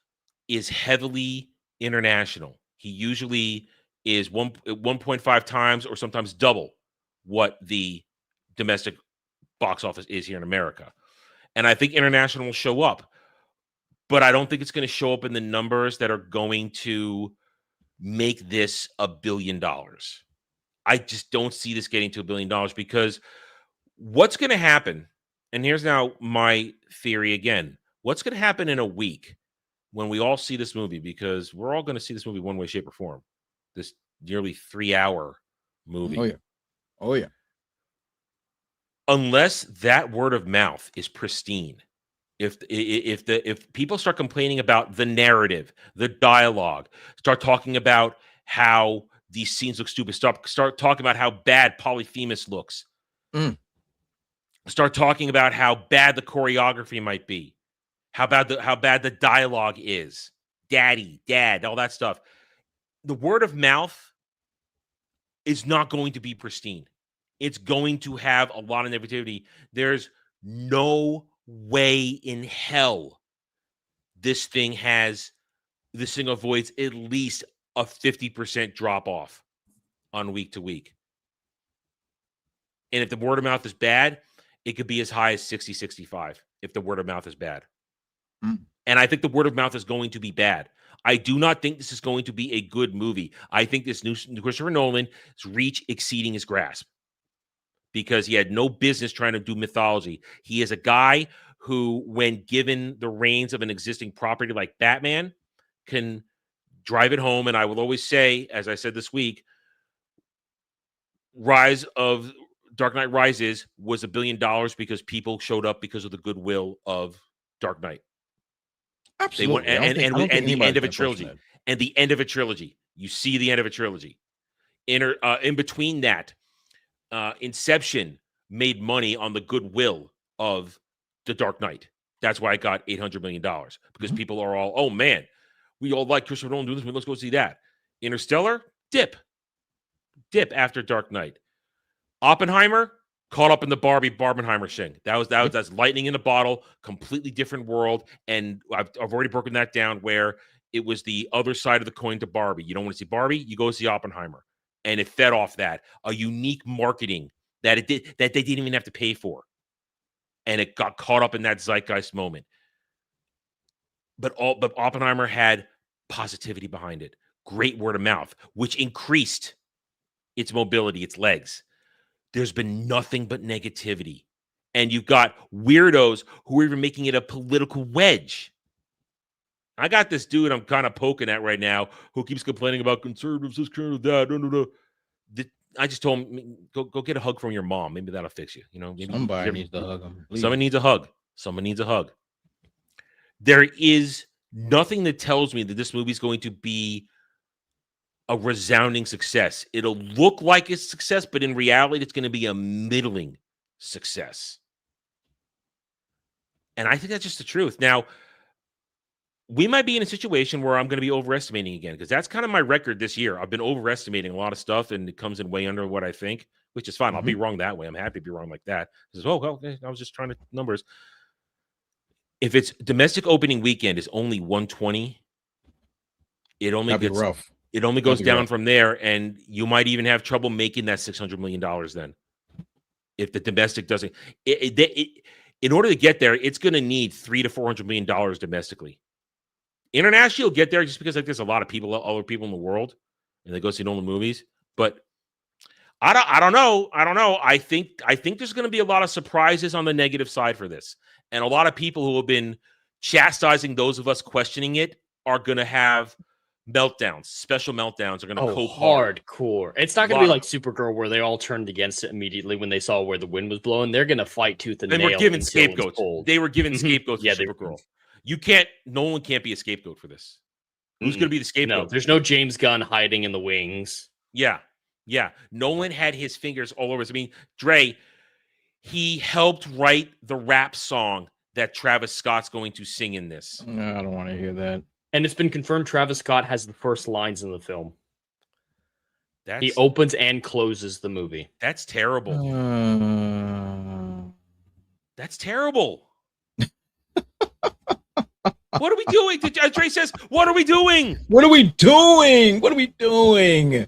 is heavily international. He usually is 1.5 times or sometimes double what the domestic box office is here in America. And I think international will show up. But I don't think it's going to show up in the numbers that are going to make this $1 billion. I just don't see this getting to $1 billion because what's going to happen, and here's now my theory again, what's going to happen in a week when we all see this movie, because we're all going to see this movie one way, shape, or form, this nearly 3-hour movie. Oh, yeah. Unless that word of mouth is pristine, if people start complaining about the narrative, the dialogue, start talking about how these scenes look stupid, start talking about how bad Polyphemus looks, start talking about how bad the choreography might be, how bad the dialogue is, dad, all that stuff. The word of mouth is not going to be pristine. It's going to have a lot of negativity. There's no way in hell this thing avoids at least a 50% drop off on week to week. And if the word of mouth is bad, it could be as high as 60, 65 if the word of mouth is bad. And I think the word of mouth is going to be bad. I do not think this is going to be a good movie. I think this new Christopher Nolan's reach exceeding his grasp because he had no business trying to do mythology. He is a guy who, when given the reins of an existing property like Batman, can drive it home. And I will always say, as I said this week, Rise of Dark Knight Rises was $1 billion because people showed up because of the goodwill of Dark Knight. Absolutely. And the end of a trilogy. And the end of a trilogy. You see the end of a trilogy. In between that, Inception made money on the goodwill of the Dark Knight. That's why it got $800 million because people are all, oh man, we all like Christopher Nolan doing this. Let's go see that. Interstellar, dip after Dark Knight. Oppenheimer, caught up in the Barbenheimer thing. That's lightning in a bottle, completely different world. And I've already broken that down where it was the other side of the coin to Barbie. You don't want to see Barbie, you go see Oppenheimer. And it fed off that. A unique marketing that they didn't even have to pay for. And it got caught up in that zeitgeist moment. But Oppenheimer had positivity behind it. Great word of mouth, which increased its mobility, its legs. There's been nothing but negativity. And you've got weirdos who are even making it a political wedge. I got this dude I'm kind of poking at right now who keeps complaining about conservatives, this kind of that. I just told him, go get a hug from your mom. Maybe that'll fix you. You know, maybe somebody needs to hug him. Someone needs a hug. Someone needs a hug. There is nothing that tells me that this movie is going to be a resounding success. It'll look like it's a success, but in reality, it's going to be a middling success. And I think that's just the truth. Now, we might be in a situation where I'm going to be overestimating again, because that's kind of my record this year. I've been overestimating a lot of stuff, and it comes in way under what I think, which is fine. I'll be wrong that way. I'm happy to be wrong like that. Okay, I was just trying to numbers. If its domestic opening weekend is only 120, it only gets rough. It only goes down from there, and you might even have trouble making that $600 million then. If the domestic doesn't, in order to get there, it's going to need $300 to $400 million domestically. International, will get there just because like there's a lot of people, other people in the world, and they go see Nolan movies. But I don't know. I think there's going to be a lot of surprises on the negative side for this, and a lot of people who have been chastising those of us questioning it are going to have meltdowns. Special meltdowns are going to go hardcore. It's not going to be like Supergirl where they all turned against it immediately when they saw where the wind was blowing. They're going to fight tooth and nail. They were given scapegoats. They were given scapegoats for Supergirl. Nolan can't be a scapegoat for this. Who's going to be the scapegoat? No, there's no James Gunn hiding in the wings. Yeah. Nolan had his fingers all over. I mean, Dre, he helped write the rap song that Travis Scott's going to sing in this. No, I don't want to hear that. And it's been confirmed Travis Scott has the first lines in the film. He opens and closes the movie. That's terrible. That's terrible. What are we doing? Trey says, what are we doing? What are we doing? What the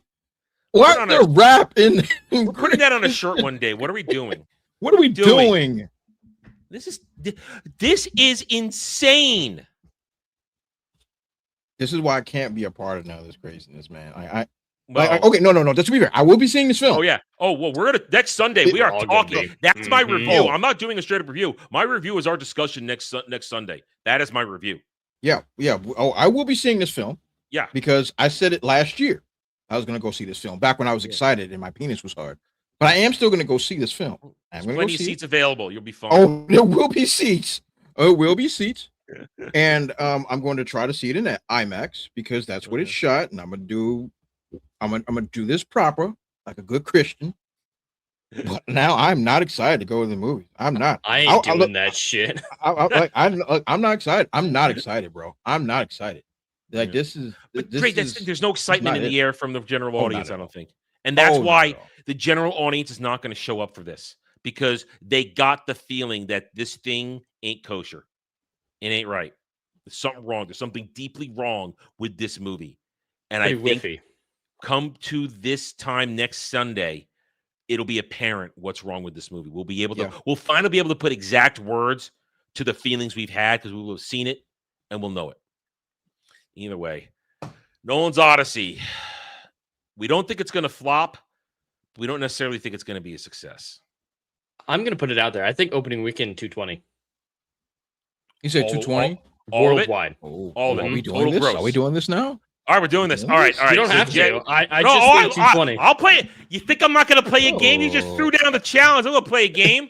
rap in? We're putting that on a shirt one day. What are we doing? What are we doing? This is insane. This is why I can't be a part of none of this craziness, man. Okay, no. Just to be fair, I will be seeing this film. Oh yeah. Oh well, we're gonna next Sunday. We are talking. That's my review. I'm not doing a straight up review. My review is our discussion next Sunday. That is my review. Yeah. Oh, I will be seeing this film. Yeah. Because I said it last year. I was gonna go see this film back when I was excited and my penis was hard. But I am still gonna go see this film. There's plenty of seats available. You'll be fine. Oh, there will be seats. And I'm going to try to see it in that IMAX because that's what it's shot, and I'm gonna do this proper, like a good Christian. But now I'm not excited to go to the movie. I'm not. I ain't doing that shit. I'm not excited. I'm not excited, bro. I'm not excited. Like this is. There's no excitement in the air from the general audience. I don't think, and that's why the general audience is not going to show up for this because they got the feeling that this thing ain't kosher. It ain't right. There's something wrong. There's something deeply wrong with this movie. And I think come to this time next Sunday, it'll be apparent what's wrong with this movie. We'll be able to, we'll finally be able to put exact words to the feelings we've had because we will have seen it and we'll know it. Either way, Nolan's Odyssey. We don't think it's going to flop. We don't necessarily think it's going to be a success. I'm going to put it out there. I think opening weekend 220. You said 220 worldwide. All of it. Are we doing this? Are we doing this now? All right, we're doing this. All right. You don't have to. I just think 220. I'll play it. You think I'm not going to play a game? You just threw down the challenge. I'm going to play a game.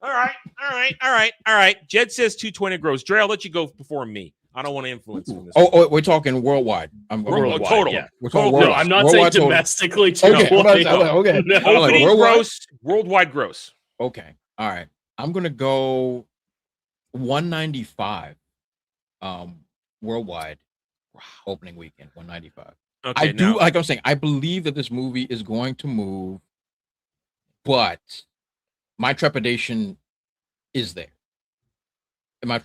All right. Jed says 220 gross. Dre, I'll let you go before me. I don't want to influence you in this. Oh, we're talking worldwide. Worldwide, total. Yeah. We're talking worldwide. No, I'm not saying domestically. Okay. Okay. No. Opening gross, worldwide gross. Okay. All right. I'm gonna go 195. Worldwide. Opening weekend 195. Okay. Like I'm saying, I believe that this movie is going to move, but my trepidation is there. I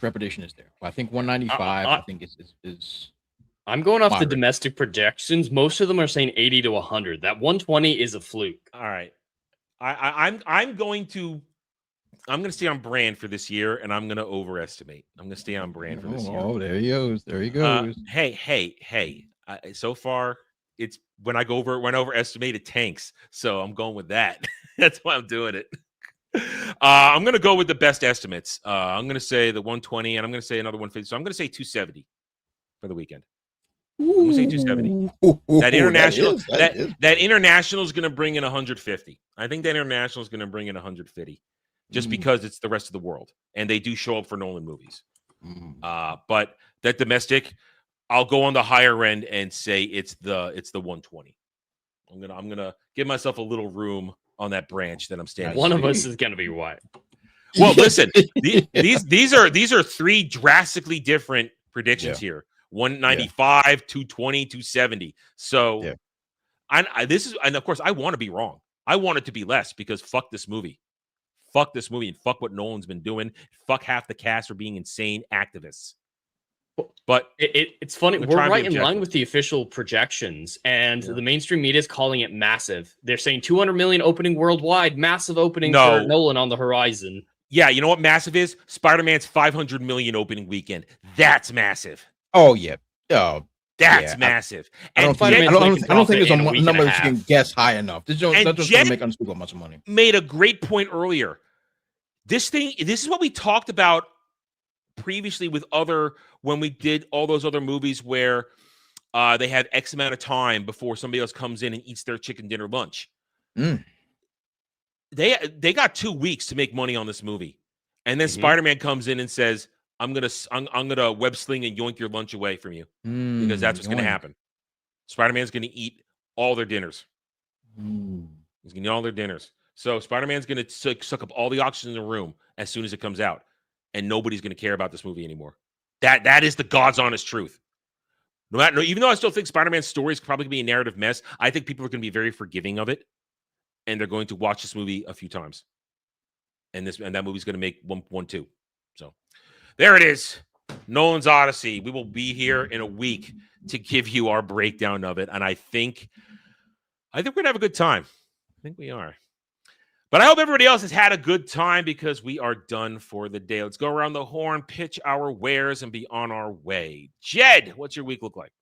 think 195. I think is. I'm going off the domestic projections. Most of them are saying 80 to 100. That 120 is a fluke. All right. I'm going to stay on brand for this year, and I'm going to overestimate. I'm going to stay on brand for this year. Oh, there he goes. There he goes. Hey. So far, it's when I overestimate, it tanks. So I'm going with that. That's why I'm doing it. I'm going to go with the best estimates. I'm going to say the 120, and I'm going to say another 150. So I'm going to say 270 for the weekend. I'm going to say 270. That international is going to bring in 150. I think that international is going to bring in 150, just because it's the rest of the world, and they do show up for Nolan movies. But that domestic, I'll go on the higher end and say it's the 120. I'm gonna give myself a little room on that branch that I'm standing. One of us is gonna be white. Well, listen, these are three drastically different predictions here. 195, 220, 270. So and of course I want to be wrong. I want it to be less because fuck this movie. Fuck this movie and fuck what Nolan's been doing. Fuck half the cast for being insane activists. But it's funny. We're right in line with the official projections, and the mainstream media is calling it massive. They're saying 200 million opening worldwide, massive opening for Nolan on the horizon. Yeah, you know what massive is? Spider-Man's 500 million opening weekend. That's massive. Oh yeah. Oh, that's massive. I don't think there's a number that you can guess high enough. That's just going to make unspeakable amounts of money. Made a great point earlier. This is what we talked about previously with when we did all those other movies where they have X amount of time before somebody else comes in and eats their chicken dinner lunch. They got 2 weeks to make money on this movie, and then Spider-Man comes in and says, I'm gonna web sling and yoink your lunch away from you because that's what's gonna happen. Spider-Man's gonna eat all their dinners. He's gonna eat all their dinners. So Spider-Man's gonna suck up all the oxygen in the room as soon as it comes out, and nobody's gonna care about this movie anymore. That is the God's honest truth. Even though I still think Spider-Man's story is probably gonna be a narrative mess, I think people are gonna be very forgiving of it, and they're going to watch this movie a few times, and that movie's gonna make 1-2. So there it is, Nolan's Odyssey. We will be here in a week to give you our breakdown of it, and I think we're gonna have a good time. I think we are. But I hope everybody else has had a good time because we are done for the day. Let's go around the horn, pitch our wares, and be on our way. Jed, what's your week look like?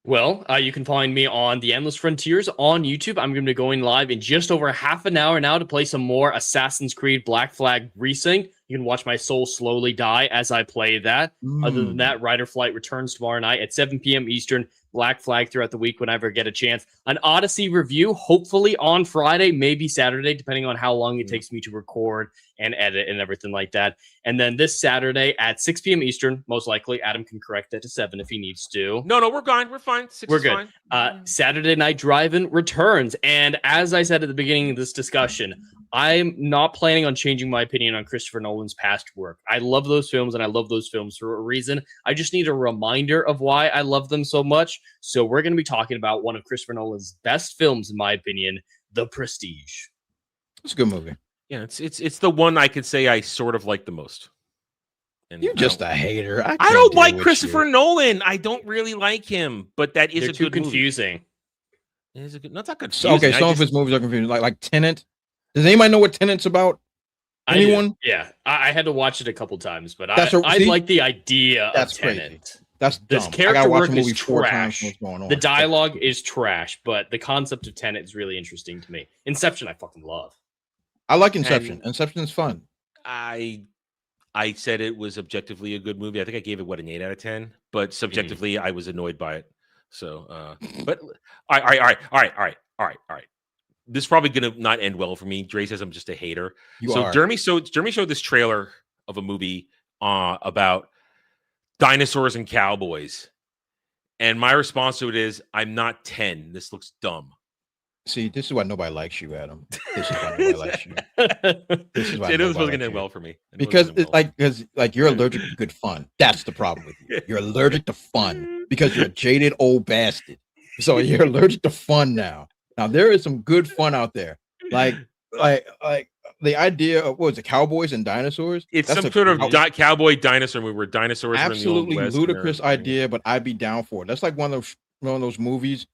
Well, you can find me on The Endless Frontiers on YouTube. I'm going to be going live in just over half an hour now to play some more Assassin's Creed Black Flag Resync. You can watch my soul slowly die as I play that. Other than that, Rider Flight returns tomorrow night at 7 p.m. Eastern. Black Flag throughout the week whenever I get a chance. An Odyssey review, hopefully on Friday, maybe Saturday, depending on how long it takes me to record and edit and everything like that. And then this Saturday at 6 p.m. Eastern, most likely, Adam can correct that to 7 if he needs to. No, we're fine. We're fine. 6 we're is good. Fine. Saturday Night Drive-In returns. And as I said at the beginning of this discussion, I'm not planning on changing my opinion on Christopher Nolan's past work. I love those films, and I love those films for a reason. I just need a reminder of why I love them so much. So we're going to be talking about one of Christopher Nolan's best films, in my opinion, The Prestige. It's a good movie. Yeah, it's the one I could say I sort of like the most. And you're just a hater. I don't like Christopher Nolan. I don't really like him, but that is They're a too good confusing. Movie. It is a good. Not confusing. Okay, some of his movies are confusing, like Tenet. Does anybody know what Tenet's about? Anyone? I had to watch it a couple times, but I see, like the idea that's of Tenet. crazy. That's dumb. This character work is trash. The dialogue is trash, but the concept of Tenet is really interesting to me. Inception, I fucking love. I like Inception. And Inception is fun. I said it was objectively a good movie. I think I gave it an 8 out of 10, but subjectively I was annoyed by it. So, but all right. This is probably gonna not end well for me. Dre says I'm just a hater. Jeremy showed this trailer of a movie about dinosaurs and cowboys, and my response to it is, I'm not 10. This looks dumb. See, this is why nobody likes you, Adam. This is why nobody likes you. This is why it was going to end well for me. Because you're allergic to good fun. That's the problem with you. You're allergic to fun because you're a jaded old bastard. So you're allergic to fun now. Now there is some good fun out there. Like the idea of what was it, cowboys and dinosaurs? It's some sort of cowboy dinosaur movie where dinosaurs absolutely are in the Old West ludicrous idea, but I'd be down for it. That's like one of those movies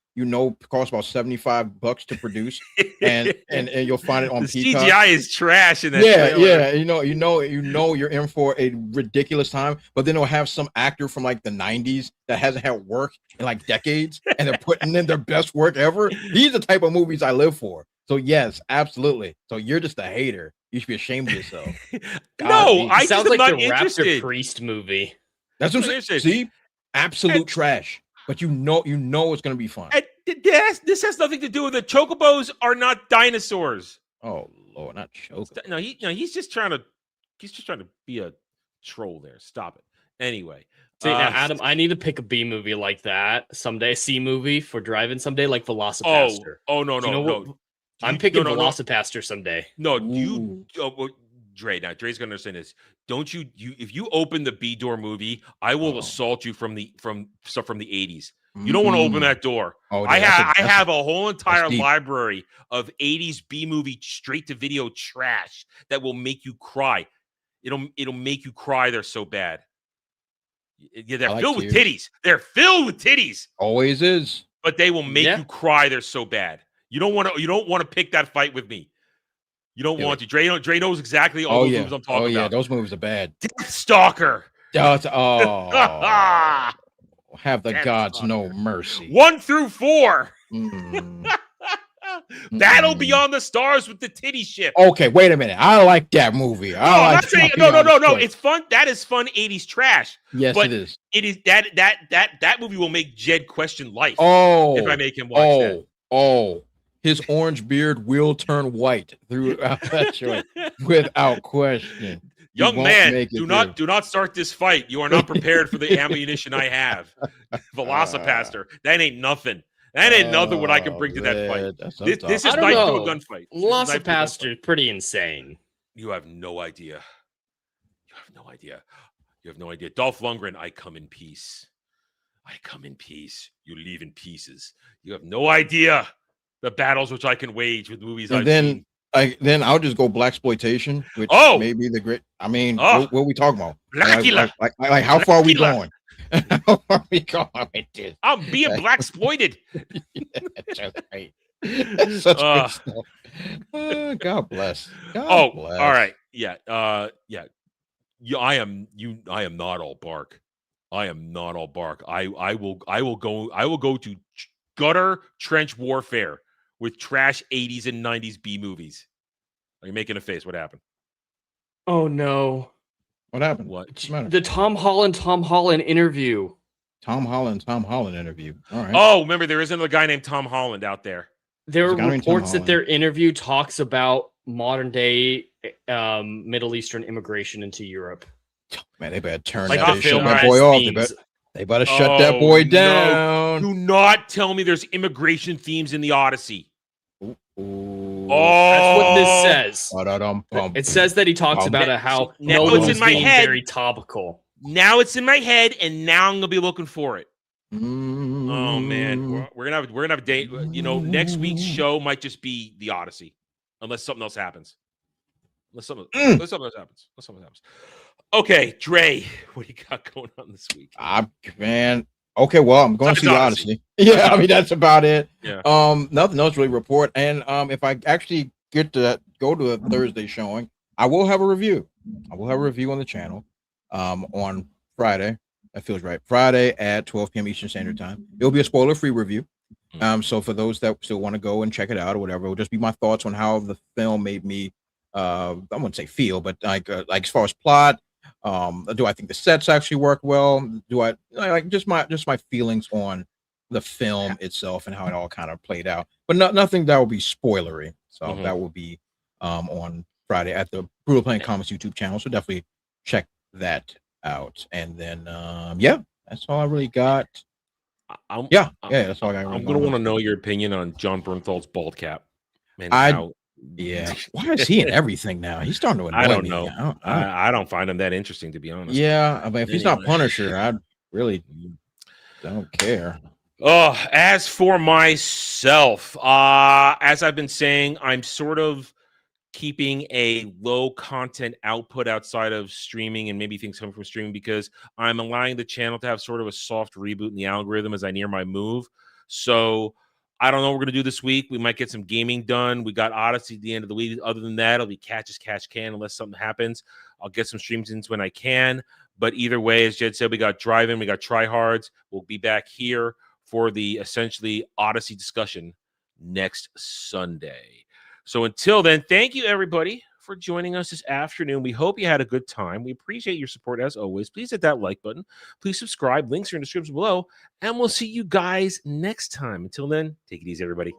costs about $75 to produce, and you'll find it on Peacock. CGI is trash in that. Yeah. You're in for a ridiculous time, but then they'll have some actor from like the 90s that hasn't had work in like decades, and they're putting in their best work ever. These are the type of movies I live for. So yes, absolutely. So you're just a hater. You should be ashamed of yourself. No, I sounds like the Raptor Priest movie. That's what I'm saying. See, absolute trash. But you know it's going to be fun. This has nothing to do with it. Chocobos are not dinosaurs. Oh Lord, not chocobos. No, he's just trying to be a troll there. Stop it. Anyway, now, Adam, I need to pick a B movie like that someday. A C movie for driving someday, like Velocipaster. No. I'm picking Velocipaster someday. No, Dre. Now Dre's gonna understand this. Don't you if you open the B door movie, I will assault you from stuff from the 80s. You don't want to open that door. I have a whole entire library of 80s B movie straight to video trash that will make you cry. It'll make you cry. They're so bad. Yeah, they're filled with titties. They're filled with titties. Always is. But they will make you cry. They're so bad. You don't want to pick that fight with me. You don't want to. Dre knows exactly all the movies I'm talking about. Oh, yeah, those movies are bad. Deathstalker. Have the gods no mercy. 1 through 4. Battle Beyond the Stars with the titty ship. Okay, wait a minute. I like that movie. No. It's fun. That is fun 80s trash. Yes, but it is. It is that movie will make Jed question life. If I make him watch that. His orange beard will turn white throughout that show, without question. Young man, do not start this fight. You are not prepared for the ammunition I have. Velocipaster. That ain't nothing. That ain't nothing what I can bring to that fight. This is knife to a gunfight. Velocipaster is pretty insane. You have no idea. You have no idea. Dolph Lundgren, I come in peace. You leave in pieces. You have no idea the battles which I can wage with movies I've seen. Then I'll just go blaxploitation, which may be the great. I mean, what are we talking about? Like how far are we going? How far are we going with this? I'm being blaxploited. That's right. That's such good stuff. God bless. God bless. All right. Yeah. I am not all bark. I am not all bark. I will go to gutter trench warfare with trash 80s and 90s B movies. Are you making a face? What happened? Oh no. What happened? What? The Tom Holland interview. Tom Holland interview. All right. Oh, remember there is another guy named Tom Holland out there. There are reports that their interview talks about modern day Middle Eastern immigration into Europe. Man, they better turn that boy off. They better shut that boy down. No. Do not tell me there's immigration themes in the Odyssey. Ooh. That's what this says. It says that he talks about how it's in my head. Very topical. Now it's in my head, and now I'm gonna be looking for it. Oh man, we're gonna have a date. Next week's show might just be the Odyssey, unless something else happens. Unless something else happens. Okay, Dre, what do you got going on this week? Man. Okay, well, I'm going to see Odyssey. Yeah, I mean that's about it. Yeah. Nothing else really report. And if I actually get to go to a Thursday showing, I will have a review. I will have a review on the channel on Friday. That feels right. Friday at 12 p.m. Eastern Standard Time. It'll be a spoiler-free review. So for those that still want to go and check it out or whatever, it'll just be my thoughts on how the film made me I wouldn't say feel, but like as far as plot, do I think the sets actually work well? Do I like just my feelings on the film itself and how it all kind of played out? But nothing that will be spoilery. So that will be on Friday at the Brutal Playing Comics YouTube channel. So definitely check that out. And then yeah, that's all I really got. That's all I got. I'm gonna want to know your opinion on John Bernthal's bald cap. Man, why is he in everything now? He's starting to annoy me. I don't know. I don't find him that interesting, to be honest. Yeah, I mean, if he's not Punisher, I really don't care. Oh, as for myself, as I've been saying, I'm sort of keeping a low content output outside of streaming and maybe things coming from streaming because I'm allowing the channel to have sort of a soft reboot in the algorithm as I near my move. So I don't know what we're going to do this week. We might get some gaming done. We got Odyssey at the end of the week. Other than that, it'll be catch as catch can unless something happens. I'll get some streams in when I can. But either way, as Jed said, we got Drive-In, we got Tryhards. We'll be back here for the essentially Odyssey discussion next Sunday. So until then, thank you, everybody, for joining us this afternoon. We hope you had a good time. We appreciate your support as always. Please hit that like button. Please subscribe. Links are in the description below. And we'll see you guys next time. Until then, take it easy, everybody.